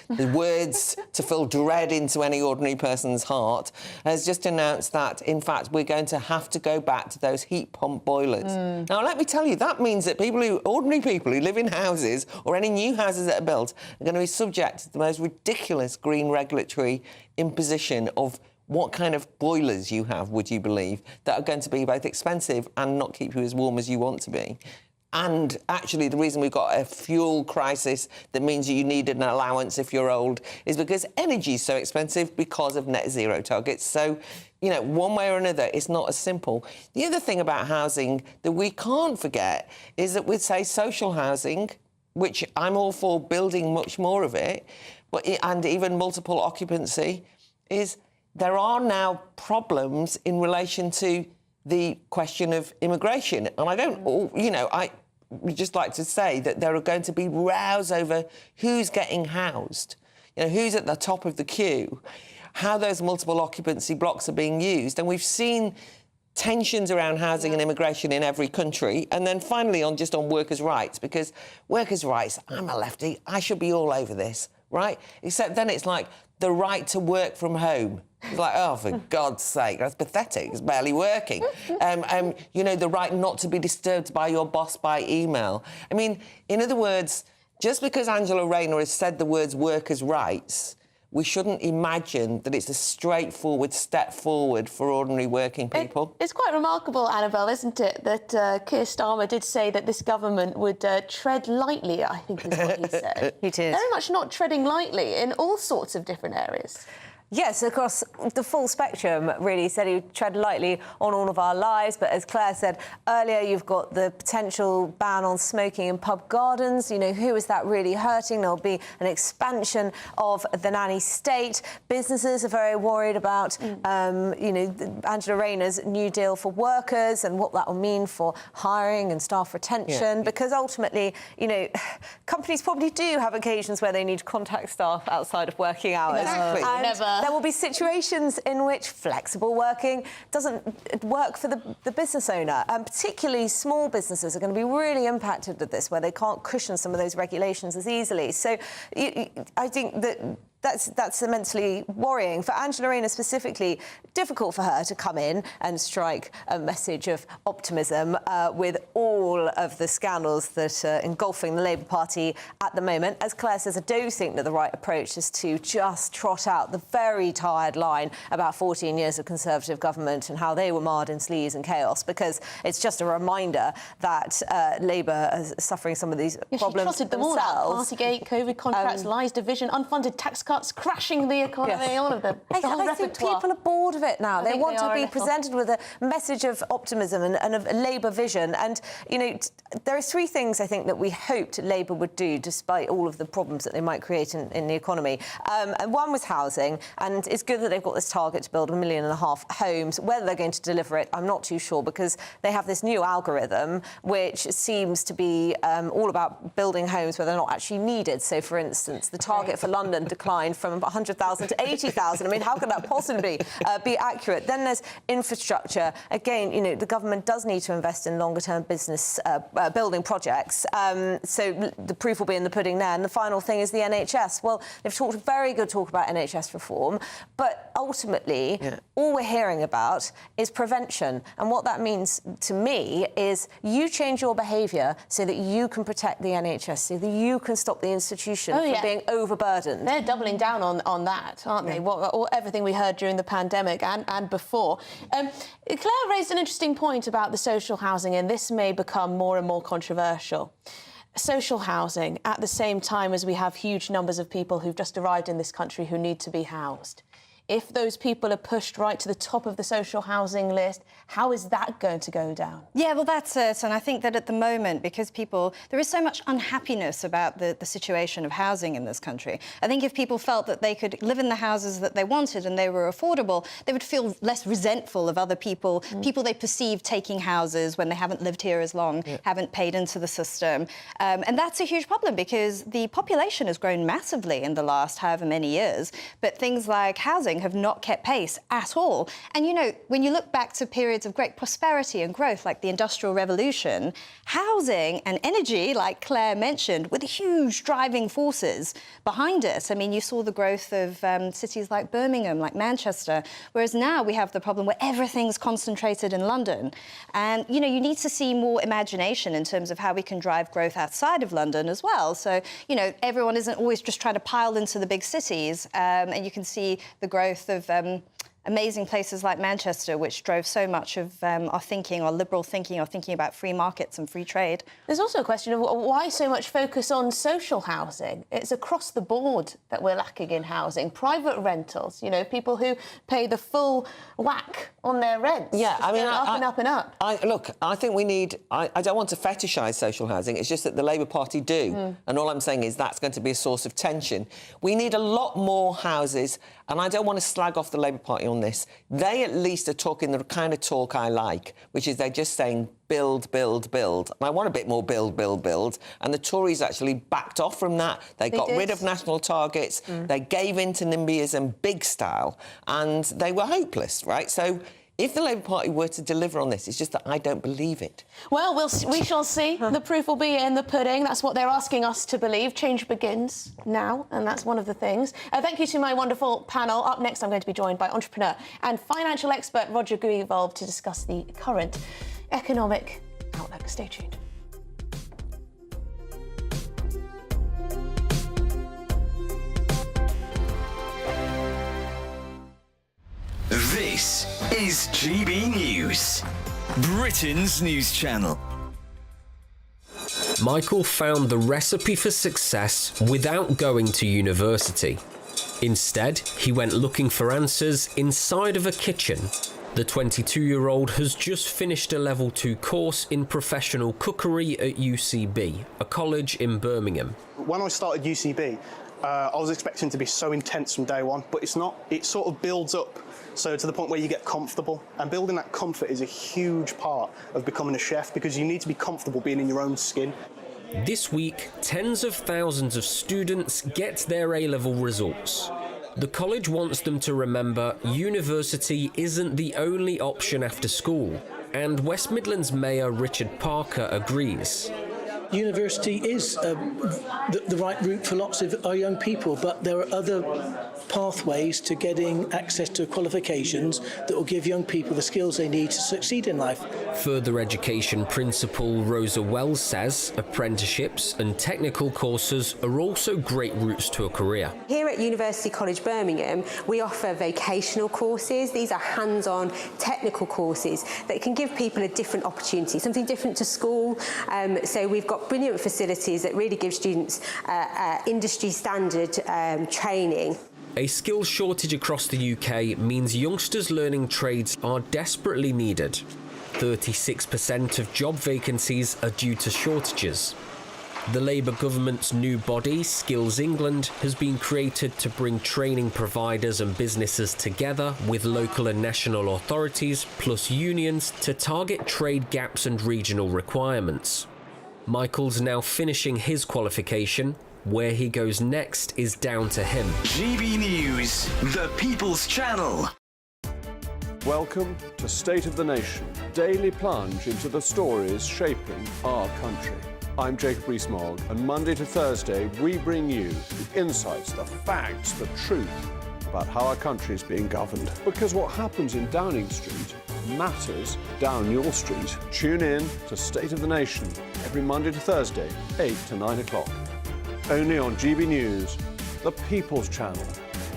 Speaker 3: the words to fill dread into any ordinary person's heart, has just announced that, in fact, we're going to have to go back to those heat pump boilers. Now, let me tell you, that means that ordinary people who live in houses or any new houses that are built are going to be subject to the most ridiculous green regulatory imposition of what kind of boilers you have, would you believe, that are going to be both expensive and not keep you as warm as you want to be. And actually, the reason we've got a fuel crisis that means you need an allowance if you're old is because energy is so expensive because of net zero targets. So, you know, one way or another, it's not as simple. The other thing about housing that we can't forget is that with, say, social housing, which I'm all for building much more of it, and even multiple occupancy, is there are now problems in relation to the question of immigration. And I don't, you know, I would just like to say that there are going to be rows over who's getting housed, you know, who's at the top of the queue, how those multiple occupancy blocks are being used. And we've seen tensions around housing and immigration in every country. And then finally on workers' rights, because workers' rights, I'm a lefty, I should be all over this, right? Except then it's like the right to work from home. It's like, oh, for God's sake, that's pathetic. It's barely working. You know, the right not to be disturbed by your boss by email. I mean, in other words, just because Angela Rayner has said the words workers' rights, we shouldn't imagine that it's a straightforward step forward for ordinary working people.
Speaker 12: It's quite remarkable, Annabel, isn't it, that Keir Starmer did say that this government would tread lightly, I think is what he said.
Speaker 15: It is.
Speaker 12: Very much not treading lightly in all sorts of different areas.
Speaker 15: Yes, across the full spectrum, really. He said he would tread lightly on all of our lives. But as Claire said earlier, you've got the potential ban on smoking in pub gardens. You know, who is that really hurting? There'll be an expansion of the nanny state. Businesses are very worried about, you know, Angela Rayner's New Deal for workers and what that will mean for hiring and staff retention. Yeah. Because ultimately, you know, companies probably do have occasions where they need to contact staff outside of working hours.
Speaker 12: Exactly.
Speaker 15: And there will be situations in which flexible working doesn't work for the business owner. And particularly small businesses are going to be really impacted with this, where they can't cushion some of those regulations as easily. So I think that that's immensely worrying. For Angela Rayner specifically, difficult for her to come in and strike a message of optimism with all of the scandals that are engulfing the Labour Party at the moment. As Claire says, I do think that the right approach is to just trot out the very tired line about 14 years of Conservative government and how they were marred in sleaze and chaos, because it's just a reminder that Labour is suffering some of these problems
Speaker 12: themselves. Them all out. Partygate, COVID contracts, lies, division, unfunded tax cuts. cuts, crashing the economy, all of them.
Speaker 1: I think people are bored of it now. They want to be presented with a message of optimism and of a Labour vision. And, you know, there are three things I think that we hoped Labour would do, despite all of the problems that they might create in the economy. And one was housing, and it's good that they've got this target to build 1.5 million homes. Whether they're going to deliver it, I'm not too sure, because they have this new algorithm which seems to be all about building homes where they're not actually needed. So, for instance, the target for London declined from 100,000 to 80,000. I mean, how could that possibly be accurate? Then there's infrastructure. Again, you know, the government does need to invest in longer-term business building projects. So the proof will be in the pudding there. And the final thing is the NHS. Well, they've talked very good talk about NHS reform, but ultimately, all we're hearing about is prevention. And what that means to me is you change your behaviour so that you can protect the NHS, so that you can stop the institution from being overburdened.
Speaker 12: They're doubling down on that, aren't they? Everything we heard during the pandemic and before. Claire raised an interesting point about the social housing, and this may become more and more controversial. Social housing at the same time as we have huge numbers of people who've just arrived in this country who need to be housed. If those people are pushed right to the top of the social housing list, how is that going to go down?
Speaker 6: Yeah, well, that's it. And I think that at the moment, because there is so much unhappiness about the situation of housing in this country. I think if people felt that they could live in the houses that they wanted and they were affordable, they would feel less resentful of other people, people they perceive taking houses when they haven't lived here as long, haven't paid into the system. And that's a huge problem, because the population has grown massively in the last however many years, but things like housing have not kept pace at all. And, you know, when you look back to periods of great prosperity and growth, like the Industrial Revolution, housing and energy, like Claire mentioned, were the huge driving forces behind it. I mean, you saw the growth of cities like Birmingham, like Manchester, whereas now we have the problem where everything's concentrated in London. And, you know, you need to see more imagination in terms of how we can drive growth outside of London as well. So, you know, everyone isn't always just trying to pile into the big cities, and you can see the growth of amazing places like Manchester, which drove so much of our thinking, our liberal thinking, our thinking about free markets and free trade.
Speaker 12: There's also a question of why so much focus on social housing. It's across the board that we're lacking in housing. Private rentals, you know, people who pay the full whack on their rents.
Speaker 3: Yeah, I mean,
Speaker 12: up and up.
Speaker 3: Look, I think we need... I don't want to fetishise social housing. It's just that the Labour Party do. And all I'm saying is that's going to be a source of tension. We need a lot more houses, and I don't want to slag off the Labour Party on this. They at least are talking the kind of talk I like, which is they're just saying build, build, build. And I want a bit more build, build, build. And the Tories actually backed off from that. They got rid of national targets. They gave in to NIMBYism big style, and they were hopeless, right? So if the Labour Party were to deliver on this, it's just that I don't believe it.
Speaker 12: Well, we shall see. The proof will be in the pudding. That's what they're asking us to believe. Change begins now, and that's one of the things. Thank you to my wonderful panel. Up next, I'm going to be joined by entrepreneur and financial expert Roger Guivolve to discuss the current economic outlook. Stay tuned.
Speaker 2: This is GB News, Britain's news channel.
Speaker 17: Michael found the recipe for success without going to university. Instead, he went looking for answers inside of a kitchen. The 22-year-old has just finished a Level 2 course in professional cookery at UCB, a college in Birmingham.
Speaker 18: When I started UCB, I was expecting to be so intense from day one, but it's not. It sort of builds up, so to the point where you get comfortable. And building that comfort is a huge part of becoming a chef, because you need to be comfortable being in your own skin.
Speaker 17: This week, tens of thousands of students get their A-level results. The college wants them to remember university isn't the only option after school, and West Midlands Mayor Richard Parker agrees.
Speaker 19: University is the right route for lots of our young people, but there are other pathways to getting access to qualifications that will give young people the skills they need to succeed in life.
Speaker 17: Further education principal Rosa Wells says apprenticeships and technical courses are also great routes to a career.
Speaker 26: Here at University College Birmingham, we offer vocational courses. These are hands-on technical courses that can give people a different opportunity, something different to school. So we've got got brilliant facilities that really give students industry standard training.
Speaker 17: A skills shortage across the UK means youngsters learning trades are desperately needed. 36% of job vacancies are due to shortages. The Labour government's new body, Skills England, has been created to bring training providers and businesses together with local and national authorities plus unions to target trade gaps and regional requirements. Michael's now finishing his qualification. Where he goes next is down to him.
Speaker 5: GB News, the People's Channel.
Speaker 10: Welcome to State of the Nation, daily plunge into the stories shaping our country. I'm Jacob Rees-Mogg, and Monday to Thursday we bring you the insights, the facts, the truth about how our country is being governed. Because what happens in Downing Street matters down your street. Tune in to State of the Nation every Monday to Thursday, 8 to 9 o'clock. Only on GB News, the People's Channel,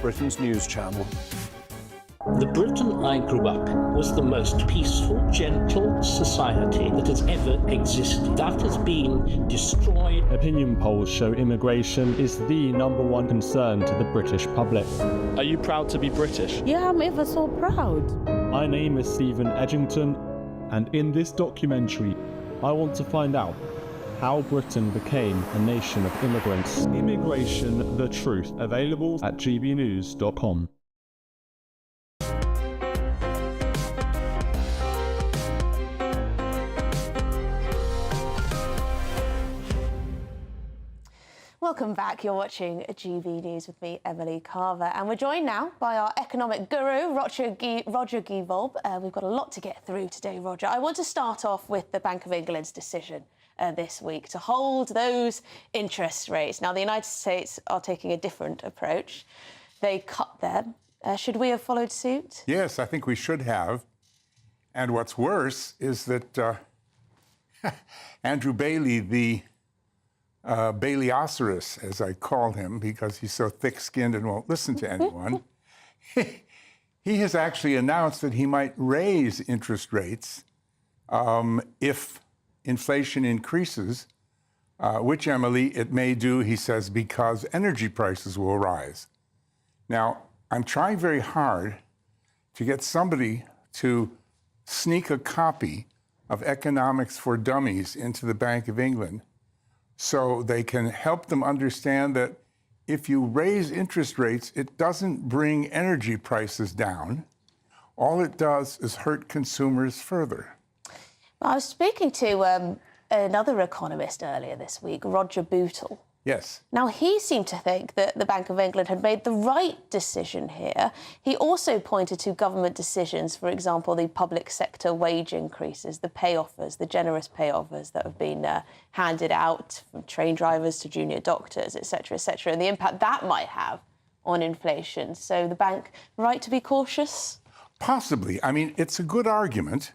Speaker 10: Britain's news channel.
Speaker 11: The Britain I grew up in was the most peaceful, gentle society that has ever existed. That has been destroyed.
Speaker 14: Opinion polls show immigration is the #1 concern to the British public. Are you proud to be British?
Speaker 13: Yeah, I'm ever so proud.
Speaker 14: My name is Stephen Edgington, and in this documentary, I want to find out how Britain became a nation of immigrants. Immigration, the truth, available at gbnews.com.
Speaker 12: Welcome back. You're watching GB News with me, Emily Carver, and we're joined now by our economic guru, Roger Guivolb. We've got a lot to get through today, Roger. I want to start off with the Bank of England's decision this week to hold those interest rates. Now, the United States are taking a different approach. They cut them. Should we have followed suit?
Speaker 22: Yes, I think we should have. And what's worse is that Andrew Bailey, the Bailey-oceros, as I call him, because he's so thick-skinned and won't listen to anyone, he has actually announced that he might raise interest rates if inflation increases, which, Emily, it may do, he says, because energy prices will rise. Now, I'm trying very hard to get somebody to sneak a copy of Economics for Dummies into the Bank of England so they can help them understand that if you raise interest rates, it doesn't bring energy prices down. All it does is hurt consumers further.
Speaker 12: I was speaking to another economist earlier this week, Roger Bootle.
Speaker 22: Yes.
Speaker 12: Now, he seemed to think that the Bank of England had made the right decision here. He also pointed to government decisions, for example, the public sector wage increases, the pay offers, the generous pay offers that have been handed out from train drivers to junior doctors, etc., and the impact that might have on inflation. So the bank right to be cautious?
Speaker 22: Possibly. I mean, it's a good argument.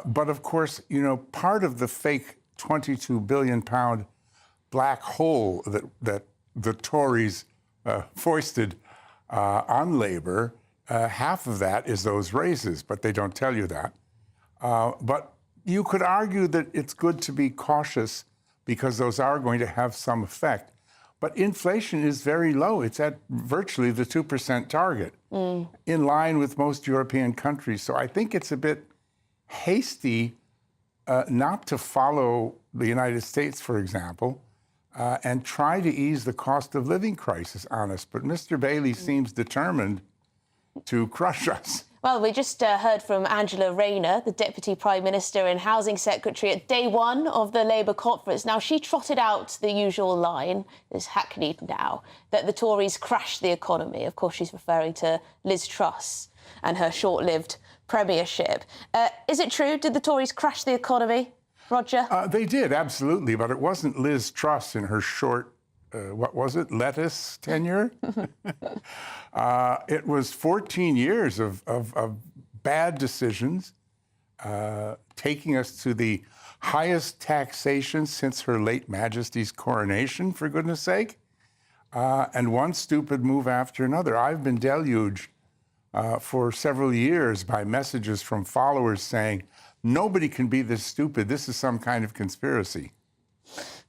Speaker 22: But of course, you know, part of the fake £22 billion black hole that the Tories foisted on Labour, half of that is those raises, but they don't tell you that. But you could argue that it's good to be cautious because those are going to have some effect. But inflation is very low. It's at virtually the 2% target, in line with most European countries. So I think it's a bit hasty not to follow the United States, for example, and try to ease the cost of living crisis on us. But Mr. Bailey seems determined to crush us.
Speaker 12: Well, we just heard from Angela Rayner, the Deputy Prime Minister and Housing Secretary at day one of the Labour conference. Now, she trotted out the usual line, is hackneyed now, that the Tories crashed the economy. Of course, she's referring to Liz Truss and her short-lived premiership. Is it true? Did the Tories crash the economy, Roger?
Speaker 22: They did, absolutely, but it wasn't Liz Truss in her short, what was it, lettuce tenure? It was 14 years of bad decisions, taking us to the highest taxation since Her Late Majesty's coronation, for goodness sake, and one stupid move after another. I've been deluged for several years by messages from followers saying, nobody can be this stupid. This is some kind of conspiracy.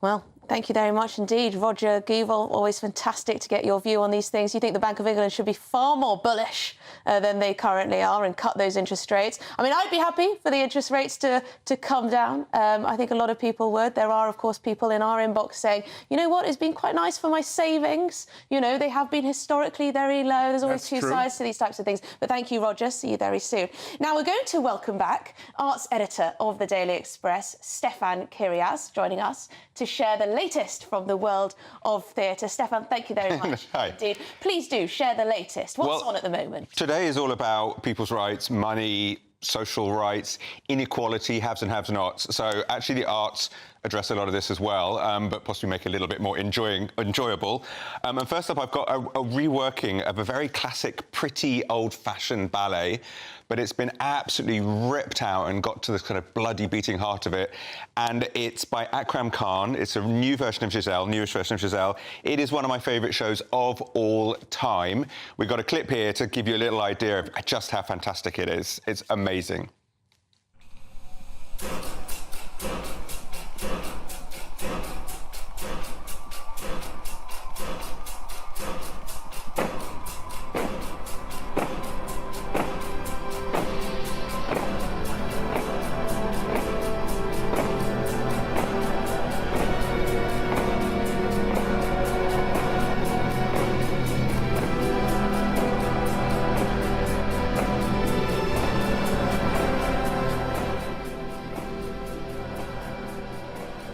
Speaker 12: Well, thank you very much indeed. Roger Guval, always fantastic to get your view on these things. You think the Bank of England should be far more bullish than they currently are and cut those interest rates. I mean, I'd be happy for the interest rates to come down. I think a lot of people would. There are, of course, people in our inbox saying, you know what, it's been quite nice for my savings. You know, they have been historically very low. There's always two sides to these types of things. But thank you, Roger. See you very soon. Now, we're going to welcome back arts editor of the Daily Express, Stefan Kyriaz, joining us to share the latest from the world of theatre. Stefan, thank you very much.
Speaker 7: Hi.
Speaker 12: Indeed. Please do share the latest. What's on at the moment?
Speaker 7: Today is all about people's rights, money, social rights, inequality, haves and have-nots. So actually the arts address a lot of this as well, but possibly make it a little bit more enjoyable. And first up, I've got a reworking of a very classic, pretty old-fashioned ballet, but it's been absolutely ripped out and got to the kind of bloody beating heart of it. And it's by Akram Khan. It's a new version of Giselle, newest version of Giselle. It is one of my favourite shows of all time. We've got a clip here to give you a little idea of just how fantastic it is. It's amazing.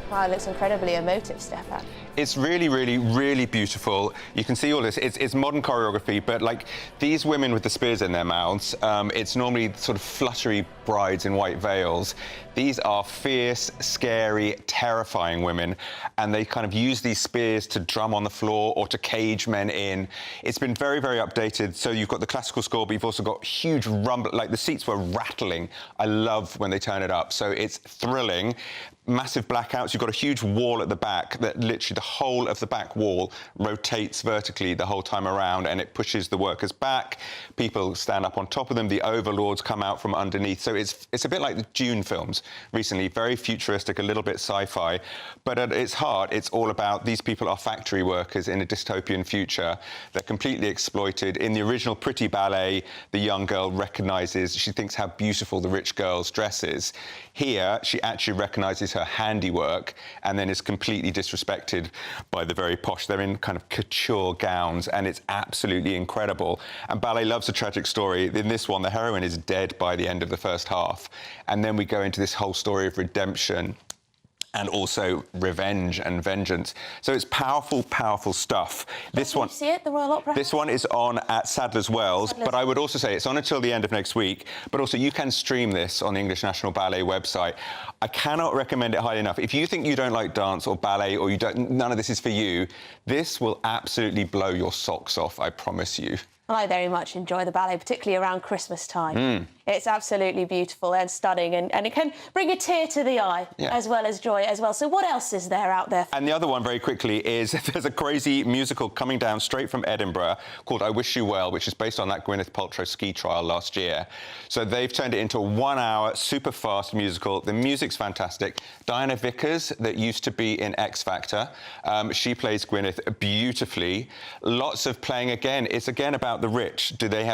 Speaker 12: Wow, it looks incredibly emotive, Stefan.
Speaker 7: It's really, really, really beautiful. You can see all this. It's modern choreography, but like these women with the spears in their mouths, it's normally sort of fluttery brides in white veils. These are fierce, scary, terrifying women, and they kind of use these spears to drum on the floor or to cage men in. It's been very, very updated. So you've got the classical score, but you've also got huge rumble, like the seats were rattling. I love when they turn it up. So it's thrilling. Massive blackouts. You've got a huge wall at the back that literally the whole of the back wall rotates vertically the whole time around, and it pushes the workers back. People stand up on top of them. The overlords come out from underneath. So it's a bit like the Dune films recently, very futuristic, a little bit sci-fi. But at its heart, it's all about these people are factory workers in a dystopian future. They're completely exploited. In the original Pretty Ballet, the young girl recognises, she thinks how beautiful the rich girl's dress is. Here, she actually recognises her handiwork and then is completely disrespected by the very posh. They're in kind of couture gowns, and it's absolutely incredible. And ballet loves a tragic story. In this one, the heroine is dead by the end of the first half. And then we go into this whole story of redemption and also revenge and vengeance. So it's powerful, powerful stuff. This one,
Speaker 12: see it, the Royal Opera House?
Speaker 7: This one is on at Sadler's Wells, but I would also say it's on until the end of next week. But also you can stream this on the English National Ballet website. I cannot recommend it highly enough. If you think you don't like dance or ballet, or none of this is for you, this will absolutely blow your socks off, I promise you.
Speaker 12: Well, I very much enjoy the ballet, particularly around Christmas time. It's absolutely beautiful and stunning, and it can bring a tear to the eye, as well as joy as well. So what else is there out there?
Speaker 7: And the other one, very quickly, is there's a crazy musical coming down straight from Edinburgh called I Wish You Well, which is based on that Gwyneth Paltrow ski trial last year. So they've turned it into a 1-hour, super fast musical. The music's fantastic. Diana Vickers, that used to be in X Factor, she plays Gwyneth beautifully. Lots of playing again. It's again about the rich. Do they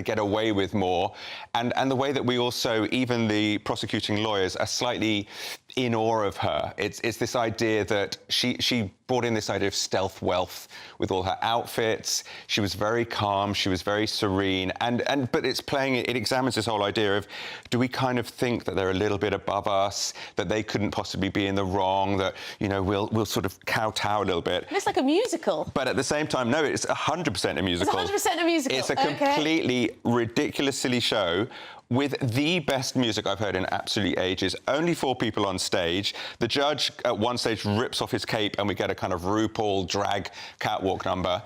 Speaker 7: get away with more? And the way that we also, even the prosecuting lawyers, are slightly in awe of her. It's this idea that she brought in this idea of stealth wealth with all her outfits. She was very calm, she was very serene, but it examines this whole idea of, do we kind of think that they're a little bit above us, that they couldn't possibly be in the wrong, that, you know, we'll sort of kowtow a little bit.
Speaker 12: It's like a musical.
Speaker 7: But at the same time, no, it's 100% a musical.
Speaker 12: It's 100% a musical.
Speaker 7: It's a completely ridiculous, silly show with the best music I've heard in absolutely ages. Only 4 people on stage. The judge at one stage rips off his cape and we get a kind of RuPaul drag catwalk number.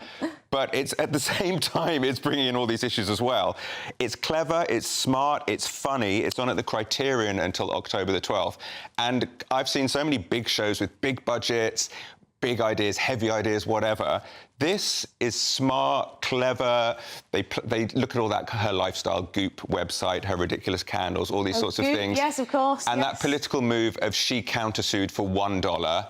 Speaker 7: But it's at the same time, it's bringing in all these issues as well. It's clever, it's smart, it's funny. It's on at the Criterion until October the 12th. And I've seen so many big shows with big budgets, big ideas, heavy ideas, whatever. This is smart, clever. They look at all that, her lifestyle, Goop website, her ridiculous candles, all these sorts
Speaker 12: Goop,
Speaker 7: of things.
Speaker 12: yes, of course.
Speaker 7: And
Speaker 12: yes.
Speaker 7: that political move of she countersued for $1,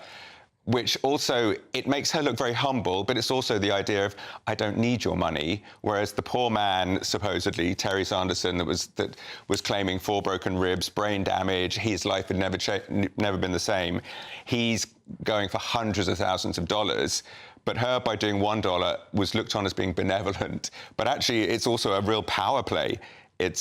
Speaker 7: which also, it makes her look very humble, but it's also the idea of, I don't need your money, whereas the poor man, supposedly, Terry Sanderson, that was claiming 4 broken ribs, brain damage, his life had never been the same. He's going for hundreds of thousands of dollars. But her, by doing $1, was looked on as being benevolent. But actually, it's also a real power play. They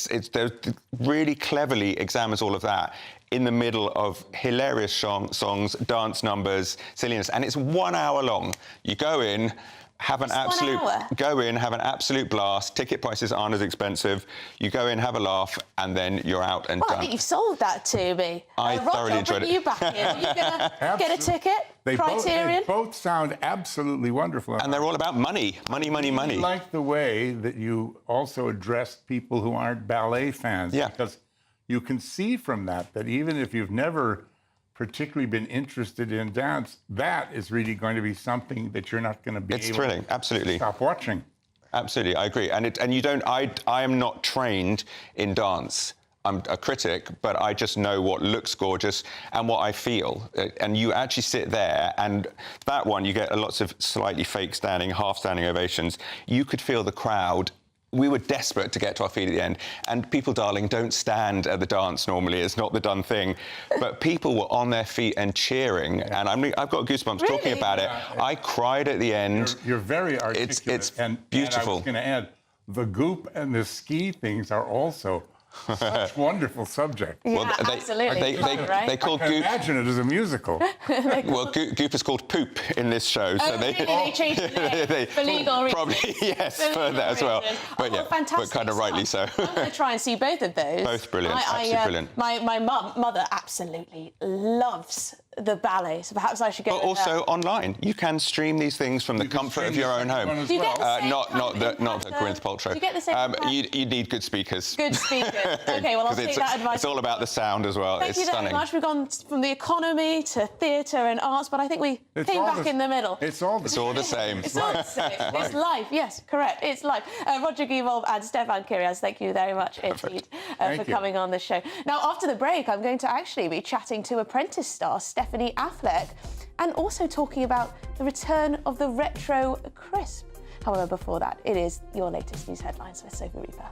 Speaker 7: really cleverly examines all of that in the middle of hilarious songs, dance numbers, silliness, and it's 1 hour long. You go in, have an absolute blast. Ticket prices aren't as expensive. You go in, have a laugh, and then you're out and
Speaker 12: Well,
Speaker 7: done.
Speaker 12: I think you've sold that to me.
Speaker 7: I thoroughly enjoyed it.
Speaker 12: You back in. Are you going to get a ticket? Criterion?
Speaker 22: They both sound absolutely wonderful.
Speaker 7: And they're all about money. Money, money, money.
Speaker 22: I like the way that you also addressed people who aren't ballet fans.
Speaker 7: Yeah.
Speaker 22: Because you can see from that even if you've never particularly been interested in dance, that is really going to be something that you're not going to be able
Speaker 7: thrilling, absolutely.
Speaker 22: to stop watching.
Speaker 7: Absolutely, I agree. And you don't. I am not trained in dance. I'm a critic, but I just know what looks gorgeous and what I feel. And you actually sit there, and that one, you get lots of slightly fake standing, half standing ovations. You could feel the crowd. We were desperate to get to our feet at the end. And people, darling, don't stand at the dance normally. It's not the done thing. But people were on their feet and cheering. And I've got goosebumps talking about it. I cried at the end.
Speaker 22: You're very articulate.
Speaker 7: It's beautiful.
Speaker 22: And I was going to add, the Goop and the ski things are also such wonderful subjects.
Speaker 12: Yeah, well, absolutely.
Speaker 7: They call
Speaker 22: Goop. I can imagine it as a musical.
Speaker 7: Well, Goop is called Poop in this show.
Speaker 12: So they changed the name for legal reasons.
Speaker 7: Probably, yes, for that as well. But yeah,
Speaker 12: fantastic.
Speaker 7: But kind of rightly so.
Speaker 12: I'm going to try and see both of those.
Speaker 7: Both brilliant, absolutely brilliant.
Speaker 12: My mother absolutely loves the ballet, so perhaps I should go.
Speaker 7: But also online, you can stream these things from the comfort of your own home.
Speaker 12: Do you get the same
Speaker 7: not the Gwyneth Paltrow.
Speaker 12: Do you get the same?
Speaker 7: You need good speakers.
Speaker 12: Good speakers. Okay, well I'll take that advice.
Speaker 7: It's all about the sound as well.
Speaker 12: Thank you very much. We've gone from the economy to theatre and arts, but I think we came back in the middle.
Speaker 22: It's all the
Speaker 7: same.
Speaker 12: It's all the same. It's life. Yes, correct. It's life. Roger Guimond and Stefan Kyriaz, thank you very much indeed for coming on the show. Now, after the break, I'm going to actually be chatting to Apprentice star Stephanie Affleck and also talking about the return of the retro crisp. However, before that, it is your latest news headlines with Sophie Reaper.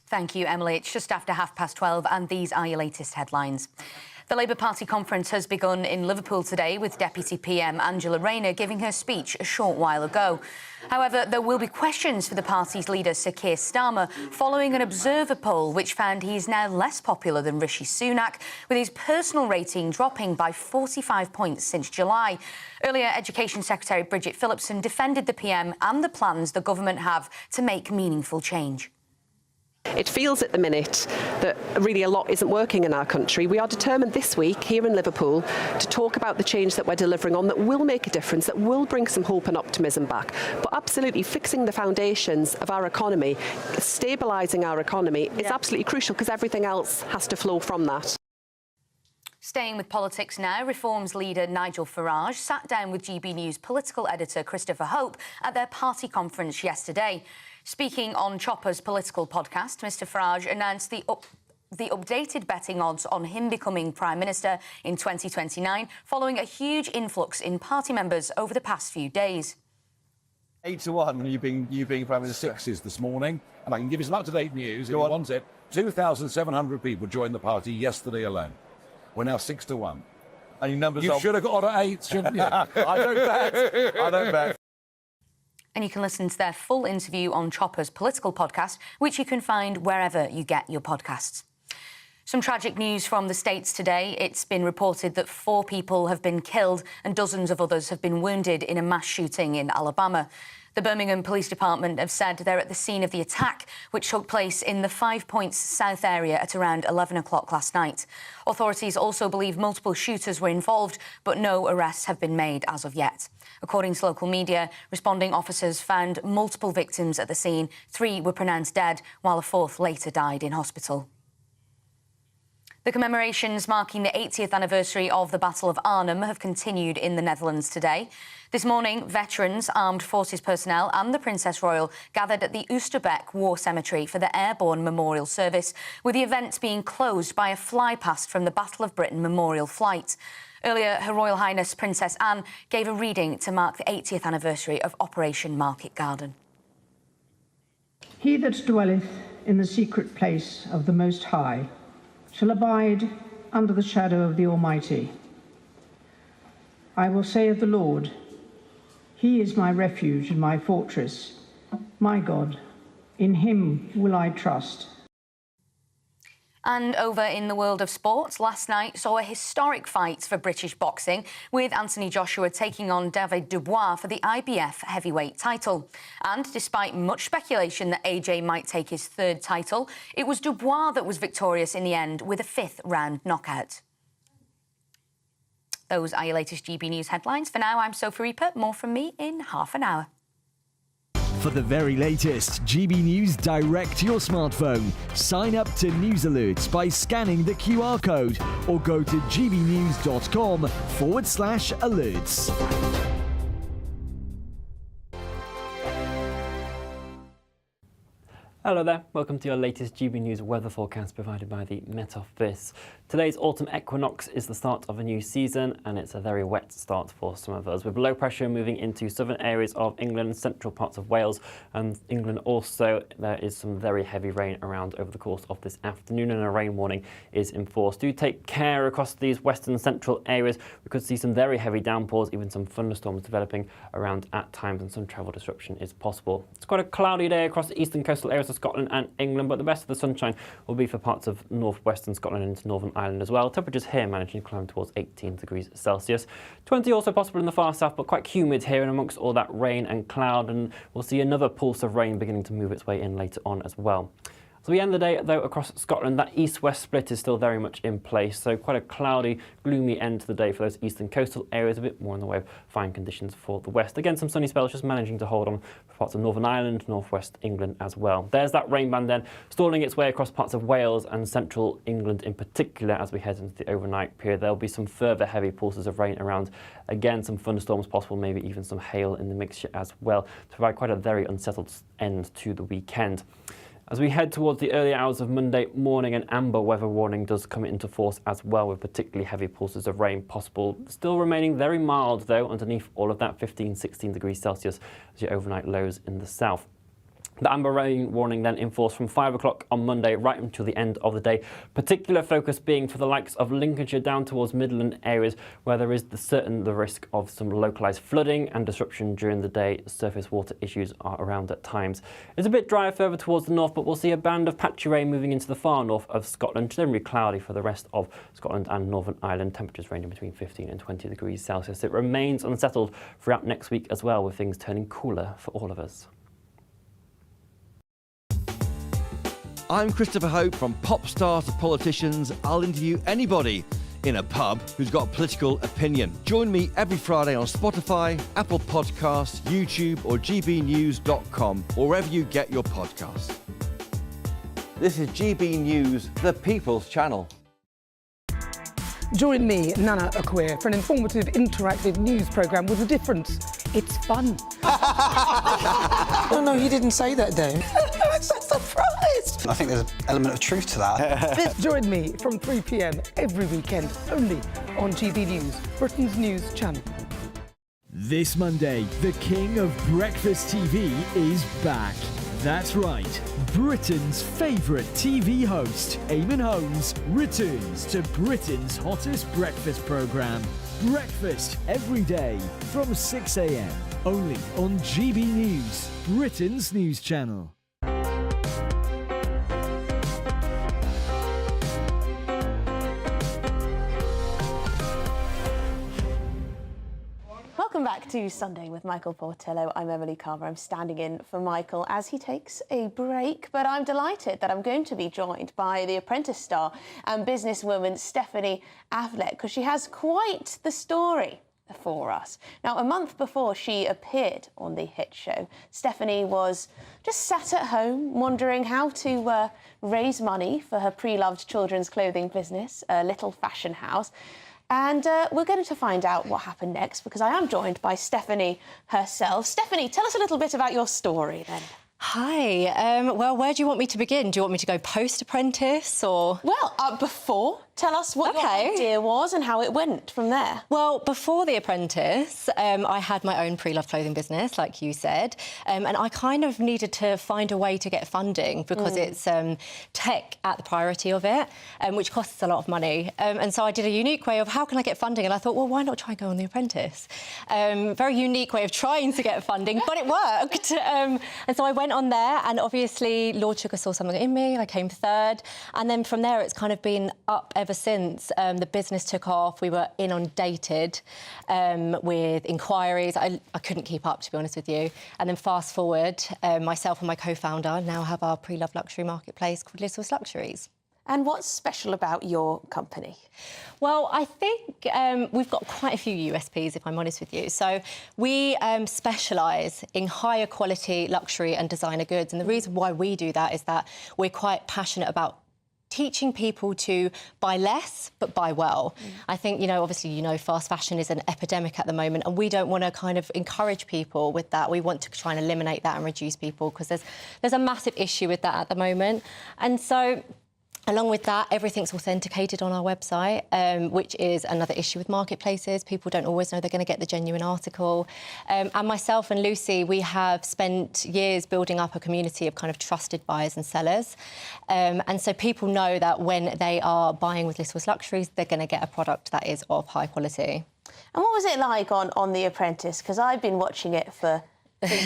Speaker 16: Thank you, Emily. It's just after 12:30 and these are your latest headlines. The Labour Party conference has begun in Liverpool today with Deputy PM Angela Rayner giving her speech a short while ago. However, there will be questions for the party's leader, Sir Keir Starmer, following an Observer poll which found he is now less popular than Rishi Sunak, with his personal rating dropping by 45 points since July. Earlier, Education Secretary Bridget Phillipson defended the PM and the plans the government have to make meaningful change.
Speaker 8: It feels at the minute that really a lot isn't working in our country. We are determined this week here in Liverpool to talk about the change that we're delivering on that will make a difference, that will bring some hope and optimism back. But absolutely fixing the foundations of our economy, stabilising our economy is absolutely crucial because everything else has to flow from that.
Speaker 16: Staying with politics now, Reform's leader Nigel Farage sat down with GB News political editor Christopher Hope at their party conference yesterday. Speaking on Chopper's political podcast, Mr Farage announced the updated betting odds on him becoming Prime Minister in 2029, following a huge influx in party members over the past few days.
Speaker 20: 8-1, you being Prime Minister. 6s this morning, and I can give you some up-to-date news if you want it. 2,700 people joined the party yesterday alone. We're now 6-1.
Speaker 9: And your numbers
Speaker 20: you should have got at 8, shouldn't you? I don't bet.
Speaker 16: And you can listen to their full interview on Chopper's political podcast, which you can find wherever you get your podcasts. Some tragic news from the States today. It's been reported that 4 people have been killed and dozens of others have been wounded in a mass shooting in Alabama. The Birmingham Police Department have said they're at the scene of the attack, which took place in the 5 Points South area at around 11 o'clock last night. Authorities also believe multiple shooters were involved, but no arrests have been made as of yet. According to local media, responding officers found multiple victims at the scene. 3 were pronounced dead, while a 4th later died in hospital. The commemorations marking the 80th anniversary of the Battle of Arnhem have continued in the Netherlands today. This morning, veterans, armed forces personnel and the Princess Royal gathered at the Oosterbeek War Cemetery for the Airborne Memorial Service, with the event being closed by a flypast from the Battle of Britain memorial flight. Earlier, Her Royal Highness Princess Anne gave a reading to mark the 80th anniversary of Operation Market Garden.
Speaker 9: He that dwelleth in the secret place of the Most High shall abide under the shadow of the Almighty. I will say of the Lord, He is my refuge and my fortress, my God, in Him will I trust.
Speaker 16: And over in the world of sports, last night saw a historic fight for British boxing, with Anthony Joshua taking on David Dubois for the IBF heavyweight title. And despite much speculation that AJ might take his 3rd title, it was Dubois that was victorious in the end with a 5th round knockout. Those are your latest GB News headlines. For now, I'm Sophie Reaper. More from me in half an hour.
Speaker 2: For the very latest GB News direct to your smartphone, sign up to News Alerts by scanning the QR code or go to gbnews.com/alerts.
Speaker 13: Hello there, welcome to your latest GB News weather forecast provided by the Met Office. Today's autumn equinox is the start of a new season, and it's a very wet start for some of us, with low pressure moving into southern areas of England, central parts of Wales and England also. There is some very heavy rain around over the course of this afternoon, and a rain warning is in force. Do take care across these western central areas. We could see some very heavy downpours, even some thunderstorms developing around at times, and some travel disruption is possible. It's quite a cloudy day across the eastern coastal areas of Scotland and England, but the best of the sunshine will be for parts of northwestern Scotland and into Northern Ireland as well. Temperatures here managing to climb towards 18 degrees Celsius. 20 also possible in the far south, but quite humid here and amongst all that rain and cloud, and we'll see another pulse of rain beginning to move its way in later on as well. So we end the day, though, across Scotland. That east-west split is still very much in place, so quite a cloudy, gloomy end to the day for those eastern coastal areas, a bit more in the way of fine conditions for the west. Again, some sunny spells just managing to hold on for parts of Northern Ireland, northwest England as well. There's that rain band then, stalling its way across parts of Wales and central England in particular as we head into the overnight period. There'll be some further heavy pulses of rain around. Again, some thunderstorms possible, maybe even some hail in the mixture as well, to provide quite a very unsettled end to the weekend. As we head towards the early hours of Monday morning, an amber weather warning does come into force as well, with particularly heavy pulses of rain possible. Still remaining very mild, though, underneath all of that 15-16 degrees Celsius as your overnight lows in the south. The amber rain warning then in force from 5 o'clock on Monday right until the end of the day. Particular focus being for the likes of Lincolnshire down towards Midland areas, where there is the risk of some localised flooding and disruption during the day. Surface water issues are around at times. It's a bit drier further towards the north, but we'll see a band of patchy rain moving into the far north of Scotland. Generally cloudy for the rest of Scotland and Northern Ireland. Temperatures ranging between 15 and 20 degrees Celsius. It remains unsettled throughout next week as well, with things turning cooler for all of us.
Speaker 21: I'm Christopher Hope. From pop stars to politicians, I'll interview anybody in a pub who's got a political opinion. Join me every Friday on Spotify, Apple Podcasts, YouTube or gbnews.com, or wherever you get your podcasts. This is GB News, the People's Channel.
Speaker 23: Join me, Nana Akwe, for an informative, interactive news programme with a difference. It's fun.
Speaker 24: No, he didn't say that, Dave.
Speaker 23: I'm so surprised.
Speaker 24: I think there's an element of truth to that.
Speaker 23: Join me from 3 p.m. every weekend, only on GB News, Britain's news channel.
Speaker 2: This Monday, the king of breakfast TV is back. That's right, Britain's favourite TV host, Eamon Holmes, returns to Britain's hottest breakfast programme. Breakfast every day from 6 a.m. only on GB News, Britain's news channel.
Speaker 12: Welcome back to Sunday with Michael Portillo. I'm Emily Carver. I'm standing in for Michael as he takes a break, but I'm delighted that I'm going to be joined by the Apprentice star and businesswoman Stephanie Affleck, because she has quite the story for us. Now, a month before she appeared on the hit show, Stephanie was just sat at home wondering how to raise money for her pre-loved children's clothing business, a little fashion house. And we're going to find out what happened next because I am joined by Stephanie herself. Stephanie, tell us a little bit about your story then.
Speaker 1: Hi. Well, where do you want me to begin? Do you want me to go post-apprentice or...?
Speaker 12: Well, before. Tell us what your idea was and how it went from there.
Speaker 1: Well, before The Apprentice, I had my own pre-loved clothing business, like you said, and I kind of needed to find a way to get funding because it's tech at the priority of it, which costs a lot of money. And so I did a unique way of how can I get funding? And I thought, well, why not try and go on The Apprentice? Very unique way of trying to get funding, but it worked. And so I went on there, and obviously Lord Sugar saw something in me. I came third, and then from there it's kind of been up ever since. The business took off. We were inundated with inquiries. I couldn't keep up, to be honest with you. And then fast forward, myself and my co-founder now have our pre-loved luxury marketplace called Littlest Luxuries.
Speaker 12: And what's special about your company?
Speaker 1: Well, I think we've got quite a few USPs, if I'm honest with you. So we specialise in higher quality luxury and designer goods. And the reason why we do that is that we're quite passionate about teaching people to buy less but buy well. I think, you know, obviously, you know, fast fashion is an epidemic at the moment, and we don't want to kind of encourage people with that. We want to try and eliminate that and reduce people because there's a massive issue with that at the moment. And so along with that, everything's authenticated on our website, which is another issue with marketplaces. People don't always know they're going to get the genuine article. And myself and Lucy, we have spent years building up a community of kind of trusted buyers and sellers. And so people know that when they are buying with Littlest Luxuries, they're going to get a product that is of high quality.
Speaker 12: And what was it like on The Apprentice? Because I've been watching it for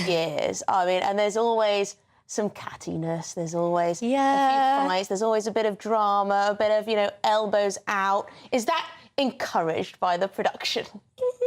Speaker 12: years. I mean, and there's always some cattiness, there's always a few fights, there's always a bit of drama, a bit of, you know, elbows out. Is that encouraged by the production?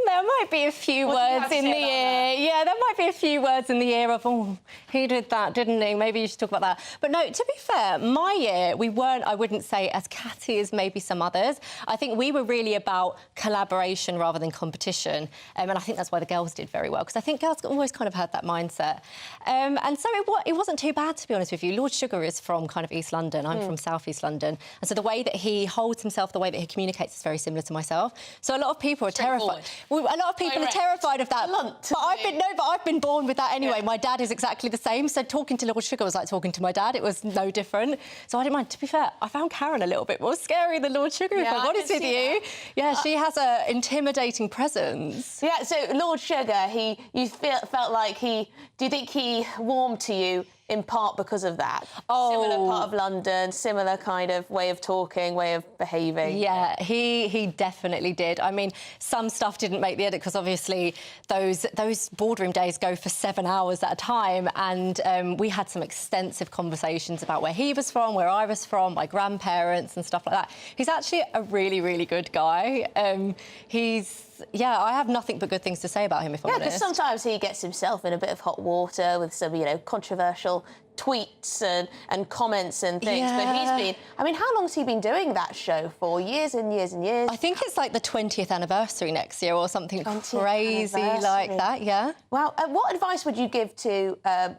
Speaker 1: There might be a few words in the ear. Yeah, there might be a few words in the ear of, oh, he did that, didn't he? Maybe you should talk about that. But no, to be fair, my year, we weren't, I wouldn't say, as catty as maybe some others. I think we were really about collaboration rather than competition. And I think that's why the girls did very well, because I think girls always kind of had that mindset. And so it wasn't too bad, to be honest with you. Lord Sugar is from kind of East London. I'm from South East London. And so the way that he holds himself, the way that he communicates is very similar to myself. So a lot of people are terrified. A lot of people are terrified of that. But I've been born with that anyway. Yeah. My dad is exactly the same. So talking to Lord Sugar was like talking to my dad. It was no different. So I didn't mind. To be fair, I found Karen a little bit more scary than Lord Sugar, if I'm honest with you. Yeah, she has an intimidating presence.
Speaker 12: Yeah, so Lord Sugar, you felt like do you think he warmed to you in part because of that? Similar part of London, similar kind of way of talking, way of behaving.
Speaker 1: Yeah, he definitely did. I mean, some stuff didn't make the edit because obviously those boardroom days go for 7 hours at a time, and we had some extensive conversations about where he was from, where I was from, my grandparents and stuff like that. He's actually a really, really good guy. I have nothing but good things to say about him, if I'm honest.
Speaker 12: Yeah, because sometimes he gets himself in a bit of hot water with some, you know, controversial tweets and comments and things.
Speaker 1: Yeah.
Speaker 12: But he's been... I mean, how long has he been doing that show for? Years and years and years?
Speaker 1: I think it's like the 20th anniversary next year or something crazy like that, yeah.
Speaker 12: Wow. What advice would you give to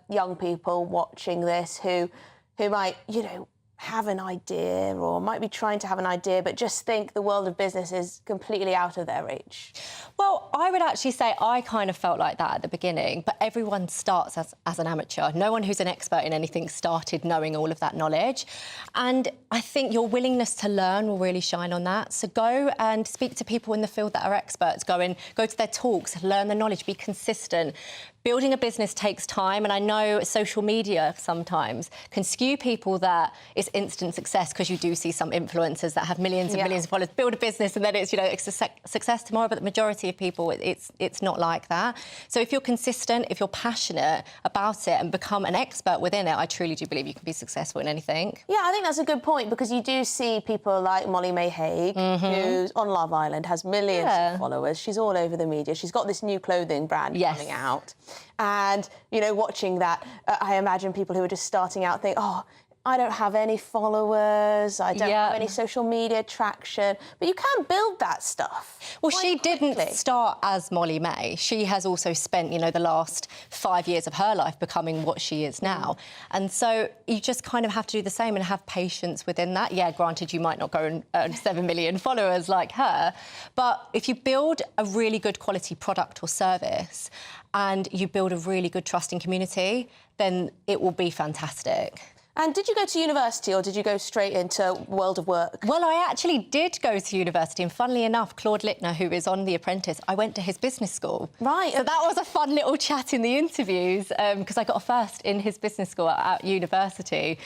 Speaker 12: young people watching this who might, you know, have an idea or might be trying to have an idea but just think the world of business is completely out of their reach?
Speaker 1: Well, I would actually say I kind of felt like that at the beginning, but everyone starts as an amateur. No one who's an expert in anything started knowing all of that knowledge. And I think your willingness to learn will really shine on that. So go and speak to people in the field that are experts. Go to their talks, learn the knowledge, be consistent. Building a business takes time, and I know social media sometimes can skew people that it's instant success because you do see some influencers that have millions and millions of followers build a business and then it's, you know, it's a success tomorrow, but the majority of people, it's not like that. So if you're consistent, if you're passionate about it and become an expert within it, I truly do believe you can be successful in anything.
Speaker 12: Yeah, I think that's a good point because you do see people like Molly May Hague, who's on Love Island, has millions of followers. She's all over the media. She's got this new clothing brand coming out. And, you know, watching that, I imagine people who are just starting out think, oh, I don't have any followers, I don't have any social media traction, but you can build that stuff.
Speaker 1: Well, she didn't start as Molly May. She has also spent, you know, the last 5 years of her life becoming what she is now. And so you just kind of have to do the same and have patience within that. Yeah, granted, you might not go and earn 7 million followers like her, but if you build a really good quality product or service and you build a really good trusting community, then it will be fantastic.
Speaker 12: And did you go to university or did you go straight into world of work?
Speaker 1: Well, I actually did go to university, and funnily enough, Claude Littner, who is on The Apprentice, I went to his business school.
Speaker 12: Right.
Speaker 1: So that was a fun little chat in the interviews, because I got a first in his business school at university.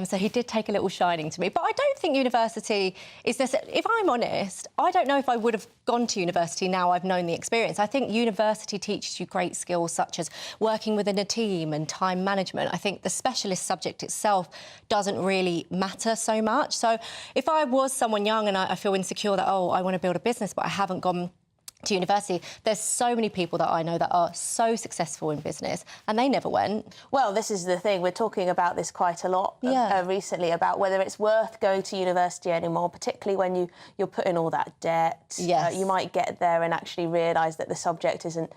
Speaker 1: So he did take a little shining to me. But I don't think university is necessarily... If I'm honest, I don't know if I would have gone to university now I've known the experience. I think university teaches you great skills such as working within a team and time management. I think the specialist subject itself doesn't really matter so much. So if I was someone young and I feel insecure that, oh, I want to build a business, but I haven't gone to university, there's so many people that I know that are so successful in business and they never went.
Speaker 12: Well, this is the thing. We're talking about this quite a lot recently, about whether it's worth going to university anymore, particularly when you're putting all that debt.
Speaker 1: Yes.
Speaker 12: You might get there and actually realise that the subject isn't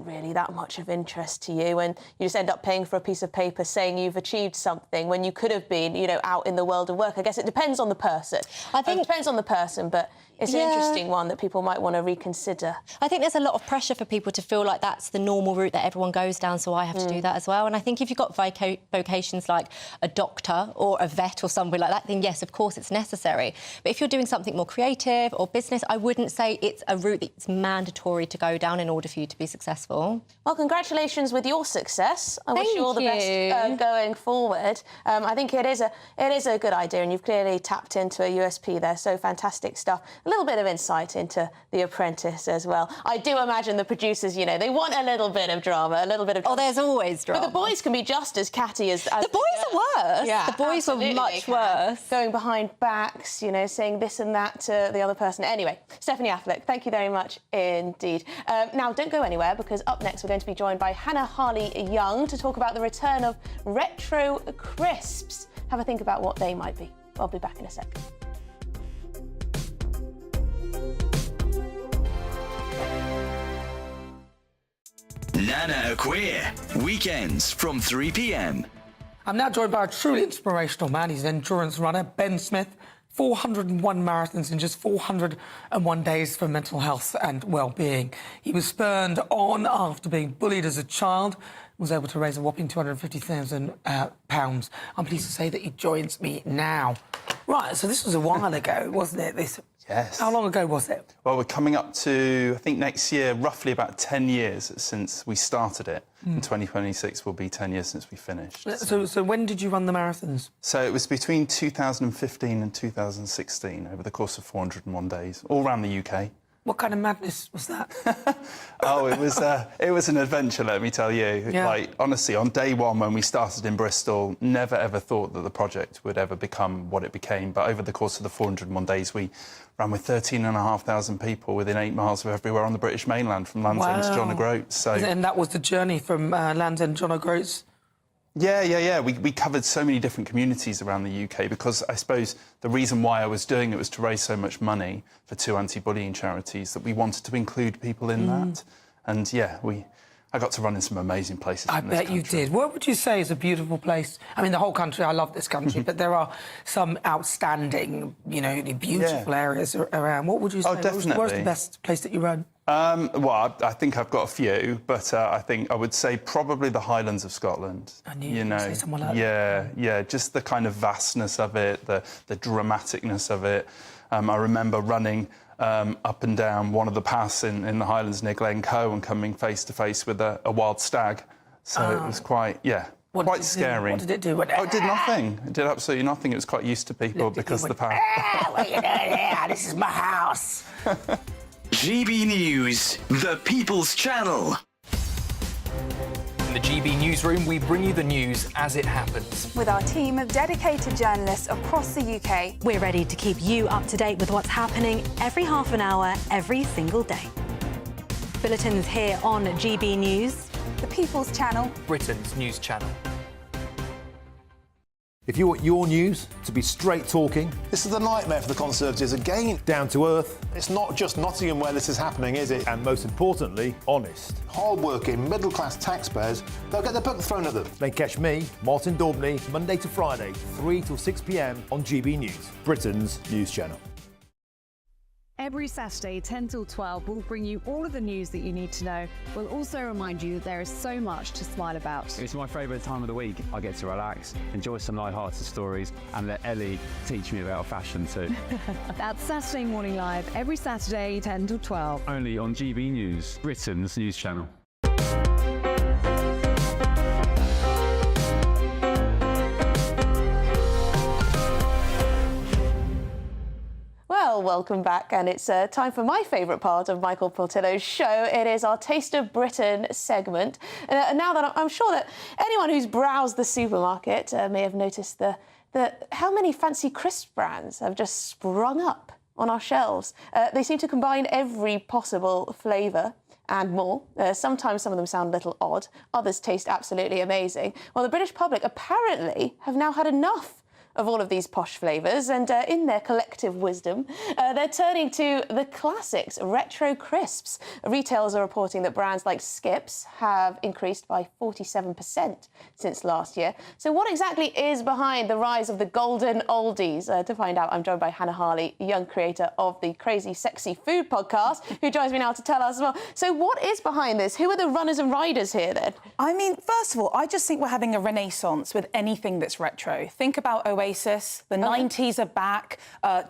Speaker 12: really that much of interest to you, and you just end up paying for a piece of paper saying you've achieved something when you could have been, you know, out in the world of work. I guess it depends on the person. I think it depends on the person, but it's an interesting one that people might want to reconsider.
Speaker 1: I think there's a lot of pressure for people to feel like that's the normal route that everyone goes down, so I have to do that as well. And I think if you've got vocations like a doctor or a vet or something like that, then yes, of course, it's necessary. But if you're doing something more creative or business, I wouldn't say it's a route that's mandatory to go down in order for you to be successful.
Speaker 12: Well, congratulations with your success. I wish you all the best going forward. I think it is a good idea, and you've clearly tapped into a USP there, so fantastic stuff. A little bit of insight into The Apprentice as well. I do imagine the producers, you know, they want a little bit of drama, a little bit of drama.
Speaker 1: Oh, there's always drama.
Speaker 12: But the boys can be just as catty as
Speaker 1: the boys are worse.
Speaker 12: Yeah,
Speaker 1: the boys are much worse.
Speaker 12: Going behind backs, you know, saying this and that to the other person. Anyway, Stephanie Affleck, thank you very much indeed. Now, don't go anywhere, because up next we're going to be joined by Hannah Harley-Young to talk about the return of retro crisps. Have a think about what they might be. I'll be back in a sec.
Speaker 5: Nana Queer, weekends from 3 p.m.
Speaker 23: I'm now joined by a truly inspirational man. He's an endurance runner, Ben Smith. 401 marathons in just 401 days for mental health and well-being. He was spurned on after being bullied as a child, was able to raise a whopping £250,000. I'm pleased to say that he joins me now. Right, so this was a while ago, wasn't it?
Speaker 3: Yes.
Speaker 23: How long ago was it?
Speaker 3: Well, we're coming up to, I think next year, roughly about 10 years since we started it. In 2026 will be 10 years since we finished.
Speaker 23: So when did you run the marathons?
Speaker 3: So it was between 2015 and 2016, over the course of 401 days, all around the UK.
Speaker 23: What kind of madness was that?
Speaker 3: Oh, it was an adventure, let me tell you.
Speaker 23: Yeah.
Speaker 3: Like, honestly, on day one when we started in Bristol, never ever thought that the project would ever become what it became. But over the course of the 401 days, we ran with 13,500 people within 8 miles of everywhere on the British mainland, from Land's End to John O'Groats. So,
Speaker 23: and that was the journey from Land's End, John O'Groats?
Speaker 3: Yeah. We covered so many different communities around the UK, because I suppose the reason why I was doing it was to raise so much money for 2 anti-bullying charities, that we wanted to include people in that. And yeah, I got to run in some amazing places.
Speaker 23: I bet you did. What would you say is a beautiful place? I mean, the whole country, I love this country, but there are some outstanding, you know, beautiful areas around. What would you say?
Speaker 3: Oh, definitely.
Speaker 23: Where's the best place that you run?
Speaker 3: Well, I think I've got a few, but I think I would say probably the Highlands of Scotland.
Speaker 23: I knew you would say someone like that.
Speaker 3: Yeah, just the kind of vastness of it, the dramaticness of it. I remember running up and down one of the paths in the Highlands near Glencoe and coming face to face with a wild stag. So it was quite scary.
Speaker 23: What did it do?
Speaker 3: Oh, it did nothing. It did absolutely nothing. It was quite used to people because of the path.
Speaker 23: What are you doing here? This is my house.
Speaker 5: GB News, the People's Channel.
Speaker 4: In the GB Newsroom, we bring you the news as it happens.
Speaker 6: With our team of dedicated journalists across the UK,
Speaker 15: we're ready to keep you up to date with what's happening every half an hour, every single day. Bulletins here on GB News,
Speaker 6: the People's Channel,
Speaker 4: Britain's news channel.
Speaker 10: If you want your news to be straight talking...
Speaker 17: This is a nightmare for the Conservatives again.
Speaker 10: Down to earth.
Speaker 17: It's not just Nottingham where this is happening, is it?
Speaker 10: And most importantly, honest.
Speaker 17: Hard-working, middle-class taxpayers, they'll get the book thrown at them.
Speaker 10: Then catch me, Martin Daubney, Monday to Friday, 3 till 6 p.m. on GB News, Britain's news channel.
Speaker 18: Every Saturday, 10 till 12, we'll bring you all of the news that you need to know. We'll also remind you that there is so much to smile about.
Speaker 19: It's my favourite time of the week. I get to relax, enjoy some light-hearted stories, and let Ellie teach me about fashion too.
Speaker 18: That's Saturday Morning Live, every Saturday, 10 till 12.
Speaker 19: Only on GB News, Britain's news channel.
Speaker 12: Well, welcome back, and it's time for my favourite part of Michael Portillo's show. It is our Taste of Britain segment. Now that I'm sure that anyone who's browsed the supermarket may have noticed how many fancy crisp brands have just sprung up on our shelves. They seem to combine every possible flavour and more. Sometimes some of them sound a little odd. Others taste absolutely amazing. Well, the British public apparently have now had enough of all of these posh flavours, and in their collective wisdom, they're turning to the classics, retro crisps. Retailers are reporting that brands like Skips have increased by 47% since last year. So what exactly is behind the rise of the golden oldies? To find out, I'm joined by Hannah Harley, young creator of the Crazy Sexy Food podcast, who joins me now to tell us as well. So what is behind this? Who are the runners and riders here, then?
Speaker 25: I mean, first of all, I just think we're having a renaissance with anything that's retro. Think about Oasis, the 90s are back,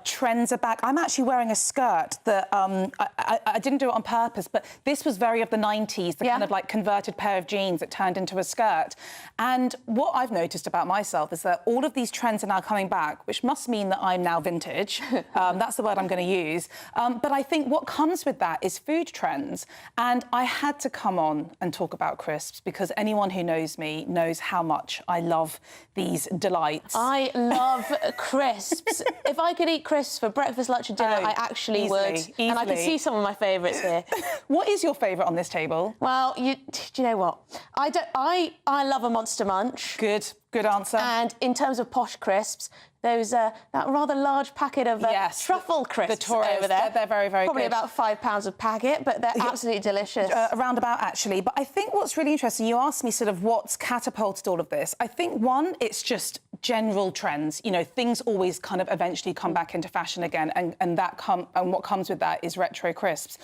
Speaker 25: trends are back. I'm actually wearing a skirt that I didn't do it on purpose, but this was very of the 90s, the kind of like converted pair of jeans that turned into a skirt. And what I've noticed about myself is that all of these trends are now coming back, which must mean that I'm now vintage. That's the word I'm going to use. But I think what comes with that is food trends. And I had to come on and talk about crisps because anyone who knows me knows how much I love these delights.
Speaker 12: I love crisps. If I could eat crisps for breakfast, lunch and dinner, I actually would. And I can see some of my favourites here.
Speaker 25: What is your favourite on this table?
Speaker 12: Well, do you know what? I love a Monster Munch.
Speaker 25: Good answer.
Speaker 12: And in terms of posh crisps, those that rather large packet of truffle crisps
Speaker 25: the Toros,
Speaker 12: over there.
Speaker 25: They're very, very
Speaker 12: Probably
Speaker 25: good.
Speaker 12: about £5 a packet, but they're absolutely delicious.
Speaker 25: Around about, actually. But I think what's really interesting, you asked me sort of what's catapulted all of this. I think, one, it's just general trends. You know, things always kind of eventually come back into fashion again, and what comes with that is retro crisps.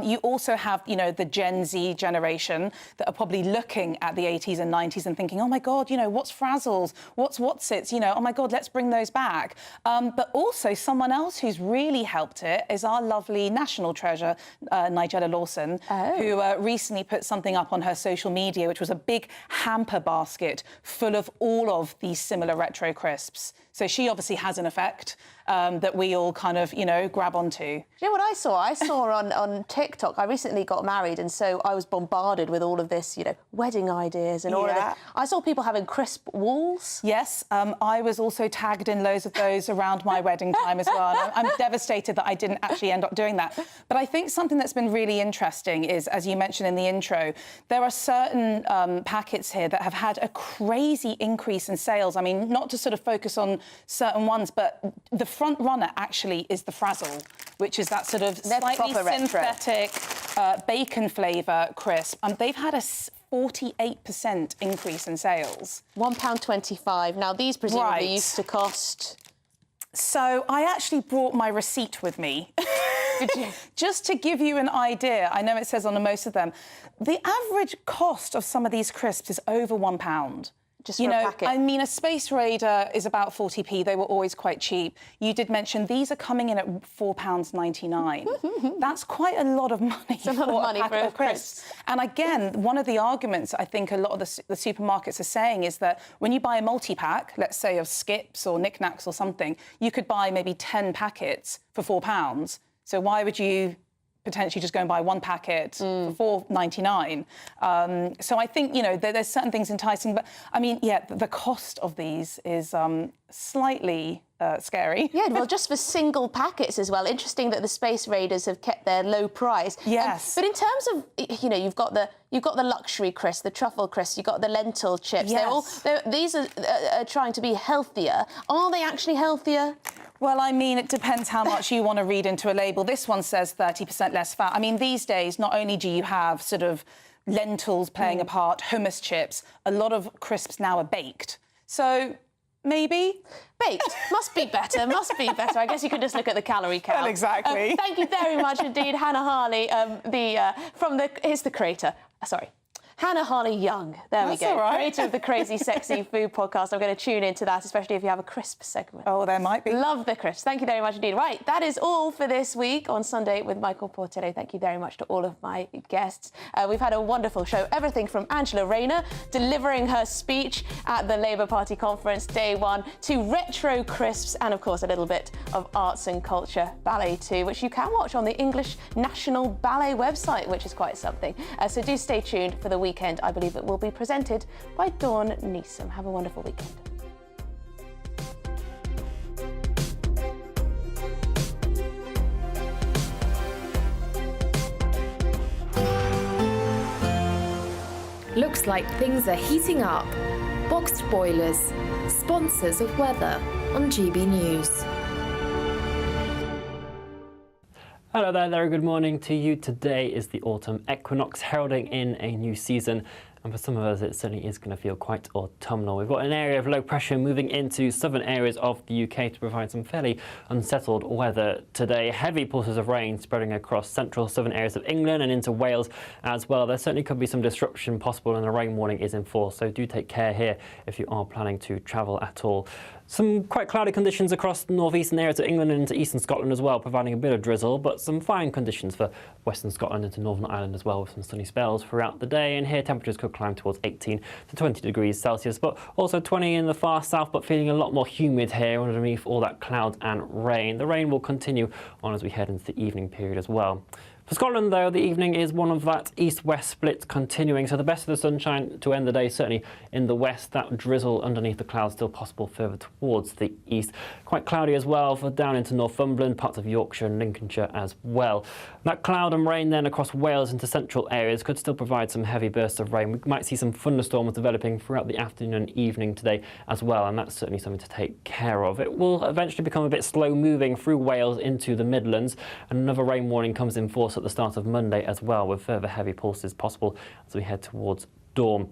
Speaker 25: You also have, you know, the Gen Z generation that are probably looking at the 80s and 90s and thinking, oh my God, you know, what's Frazzles? What's it? You know, oh my God, let's bring those back. But also someone else who's really helped it is our lovely national treasure, Nigella Lawson, who recently put something up on her social media, which was a big hamper basket full of all of these similar retro crisps. So she obviously has an effect that we all kind of, you know, grab onto.
Speaker 12: You know what I saw? I saw on TikTok, I recently got married, and so I was bombarded with all of this, you know, wedding ideas and all of it. I saw people having crisp walls.
Speaker 25: Yes, I was also tagged in loads of those around my wedding time as well. And I'm devastated that I didn't actually end up doing that. But I think something that's been really interesting is, as you mentioned in the intro, there are certain packets here that have had a crazy increase in sales. I mean, not to sort of focus on certain ones, but the front runner actually is the Frazzle, which is that sort of slightly synthetic bacon flavour crisp. They've had a 48% increase in sales.
Speaker 12: £1.25. Now, these presumably used to cost...
Speaker 25: So I actually brought my receipt with me. Did you? Just to give you an idea, I know it says on most of them, the average cost of some of these crisps is over £1.
Speaker 12: Just for a packet.
Speaker 25: I mean, a Space Raider is about 40p. They were always quite cheap. You did mention these are coming in at £4.99. That's quite a lot of money.
Speaker 12: It's a lot of money for a crisp.
Speaker 25: And again, one of the arguments I think a lot of the supermarkets are saying is that when you buy a multi-pack, let's say of Skips or Knick Knacks or something, you could buy maybe 10 packets for £4. So why would you potentially just go and buy one packet for $4.99. So I think, you know, there's certain things enticing. But, I mean, yeah, the cost of these is slightly scary.
Speaker 12: Yeah, well, just for single packets as well. Interesting that the Space Raiders have kept their low price.
Speaker 25: Yes.
Speaker 12: But in terms of, you know, you've got the luxury crisp, the truffle crisp, you've got the lentil chips.
Speaker 25: Yes.
Speaker 12: These are trying to be healthier. Are they actually healthier?
Speaker 25: Well, I mean, it depends how much you want to read into a label. This one says 30% less fat. I mean, these days, not only do you have sort of lentils playing a part, hummus chips, a lot of crisps now are baked. So maybe
Speaker 12: baked must be better. I guess you could just look at the calorie count.
Speaker 25: Well, exactly.
Speaker 12: Thank you very much indeed, Hannah Harley. Here's the creator. Sorry. Hannah Harley Young.
Speaker 25: That's
Speaker 12: we go.
Speaker 25: All right.
Speaker 12: Creator of the Crazy Sexy Food podcast. I'm going to tune into that, especially if you have a crisp segment.
Speaker 25: Oh, there might be.
Speaker 12: Love the crisps. Thank you very much indeed. Right, that is all for this week on Sunday with Michael Portillo. Thank you very much to all of my guests. We've had a wonderful show. Everything from Angela Rayner delivering her speech at the Labour Party conference day one to retro crisps and, of course, a little bit of arts and culture, ballet too, which you can watch on the English National Ballet website, which is quite something. So do stay tuned for the weekend. I believe it will be presented by Dawn Neeson. Have a wonderful weekend.
Speaker 7: Looks like things are heating up. Boxed boilers, sponsors of weather on GB News.
Speaker 13: Hello there, very good morning to you. Today is the autumn equinox, heralding in a new season. And for some of us, it certainly is going to feel quite autumnal. We've got an area of low pressure moving into southern areas of the UK to provide some fairly unsettled weather today. Heavy pulses of rain spreading across central southern areas of England and into Wales as well. There certainly could be some disruption possible, and a rain warning is in force. So do take care here if you are planning to travel at all. Some quite cloudy conditions across the northeastern areas of England and into eastern Scotland as well, providing a bit of drizzle, but some fine conditions for western Scotland into Northern Ireland as well, with some sunny spells throughout the day. And here temperatures could climb towards 18 to 20 degrees Celsius, but also 20 in the far south, but feeling a lot more humid here underneath all that cloud and rain. The rain will continue on as we head into the evening period as well. For Scotland, though, the evening is one of that east-west split continuing, so the best of the sunshine to end the day, certainly in the west. That drizzle underneath the clouds still possible further towards the east. Quite cloudy as well for down into Northumberland, parts of Yorkshire and Lincolnshire as well. That cloud and rain then across Wales into central areas could still provide some heavy bursts of rain. We might see some thunderstorms developing throughout the afternoon and evening today as well, and that's certainly something to take care of. It will eventually become a bit slow-moving through Wales into the Midlands, and another rain warning comes in force at the start of Monday as well, with further heavy pulses possible as we head towards dawn.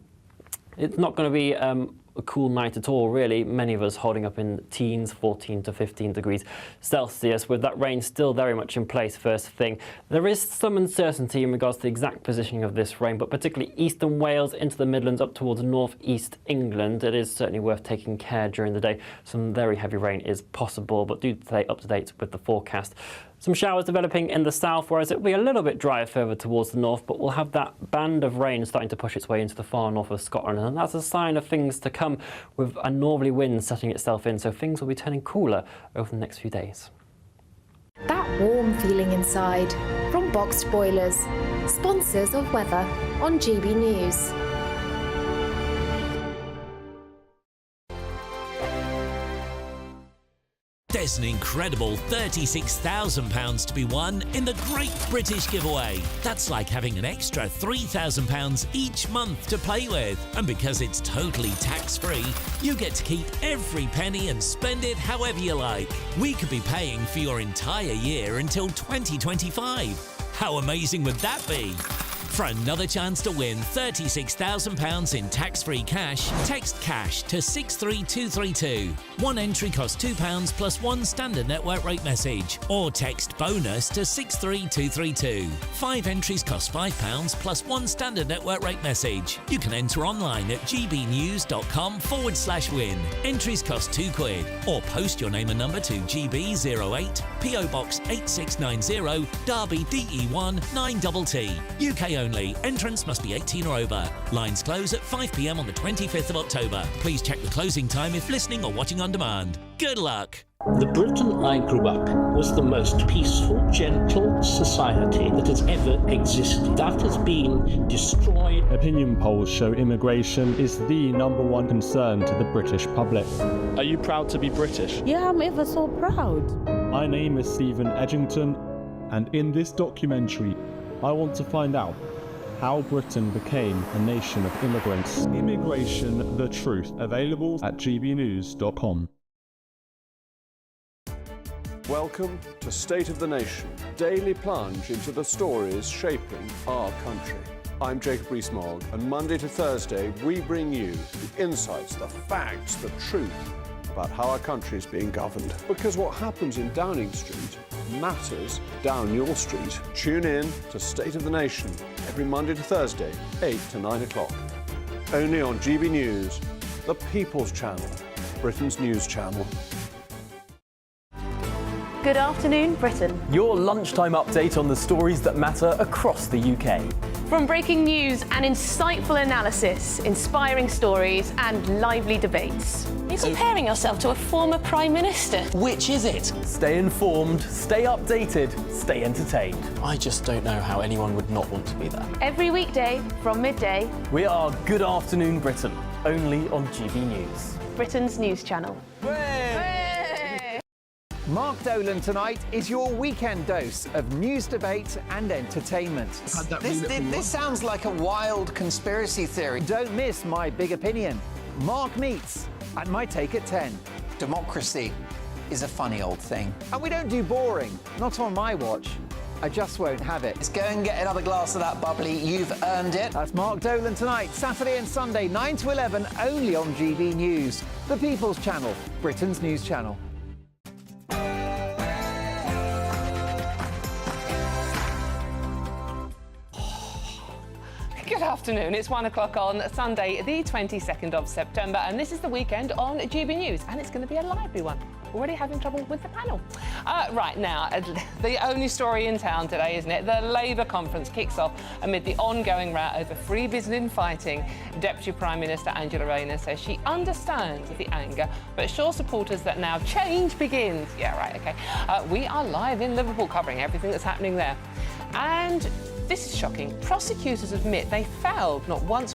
Speaker 13: It's not going to be a cool night at all, really. Many of us holding up in teens, 14 to 15 degrees Celsius, with that rain still very much in place first thing. There is some uncertainty in regards to the exact positioning of this rain, but particularly eastern Wales into the Midlands up towards north-east England. It is certainly worth taking care during the day. Some very heavy rain is possible, but do stay up to date with the forecast. Some showers developing in the south, whereas it will be a little bit drier further towards the north, but we'll have that band of rain starting to push its way into the far north of Scotland, and that's a sign of things to come, with a northerly wind setting itself in, so things will be turning cooler over the next few days.
Speaker 7: That warm feeling inside from Boxed Boilers, sponsors of weather on GB News.
Speaker 8: There's an incredible £36,000 to be won in the Great British Giveaway. That's like having an extra £3,000 each month to play with. And because it's totally tax-free, you get to keep every penny and spend it however you like. We could be paying for your entire year until 2025. How amazing would that be? For another chance to win £36,000 in tax-free cash, text CASH to 63232. One entry costs £2 plus one standard network rate message, or text BONUS to 63232. 5 entries cost £5 plus one standard network rate message. You can enter online at gbnews.com/win. Entries cost £2, or post your name and number to GB08, PO Box 8690, Derby DE1 9TT. UK only. only. Entrance must be 18 or over. Lines close at 5 p.m. on the 25th of October. Please check the closing time if listening or watching on demand. Good luck.
Speaker 9: The Britain I grew up in was the most peaceful, gentle society that has ever existed. That has been destroyed.
Speaker 11: Opinion polls show immigration is the #1 concern to the British public. Are you proud to be British?
Speaker 14: Yeah, I'm ever so proud.
Speaker 11: My name is Stephen Edgington, and in this documentary, I want to find out how Britain became a nation of immigrants. Immigration, the truth, available at gbnews.com.
Speaker 20: Welcome to State of the Nation, daily plunge into the stories shaping our country. I'm Jacob Rees-Mogg, and Monday to Thursday we bring you the insights, the facts, the truth about how our country is being governed. Because what happens in Downing Street matters down your street. Tune in to State of the Nation every Monday to Thursday, 8 to 9 o'clock. Only on GB News, the People's Channel, Britain's news channel.
Speaker 12: Good afternoon, Britain.
Speaker 22: Your lunchtime update on the stories that matter across the UK.
Speaker 12: From breaking news and insightful analysis, inspiring stories and lively debates. You're comparing yourself to a former Prime Minister.
Speaker 22: Which is it? Stay informed, stay updated, stay entertained.
Speaker 26: I just don't know how anyone would not want to be there.
Speaker 12: Every weekday from midday.
Speaker 22: We are Good Afternoon Britain, only on GB News.
Speaker 12: Britain's news channel.
Speaker 27: Mark Dolan tonight is your weekend dose of news, debate and entertainment.
Speaker 28: This sounds like a wild conspiracy theory.
Speaker 27: Don't miss My Big Opinion, Mark Meets, and My Take at 10.
Speaker 28: Democracy is a funny old thing.
Speaker 27: And we don't do boring, not on my watch. I just won't have it.
Speaker 28: Let's go and get another glass of that bubbly. You've earned it.
Speaker 27: That's Mark Dolan tonight, Saturday and Sunday, 9 to 11, only on GB News, the People's Channel, Britain's news channel.
Speaker 29: Good afternoon, it's 1 o'clock on Sunday, the 22nd of September, and this is the weekend on GB News, and it's going to be a lively one. Already having trouble with the panel. Right now, the only story in town today, isn't it? The Labour conference kicks off amid the ongoing row over freebie and fighting. Deputy Prime Minister Angela Rayner says she understands the anger, but assures supporters that now change begins. Yeah, right, OK. We are live in Liverpool covering everything that's happening there. And this is shocking. Prosecutors admit they failed not once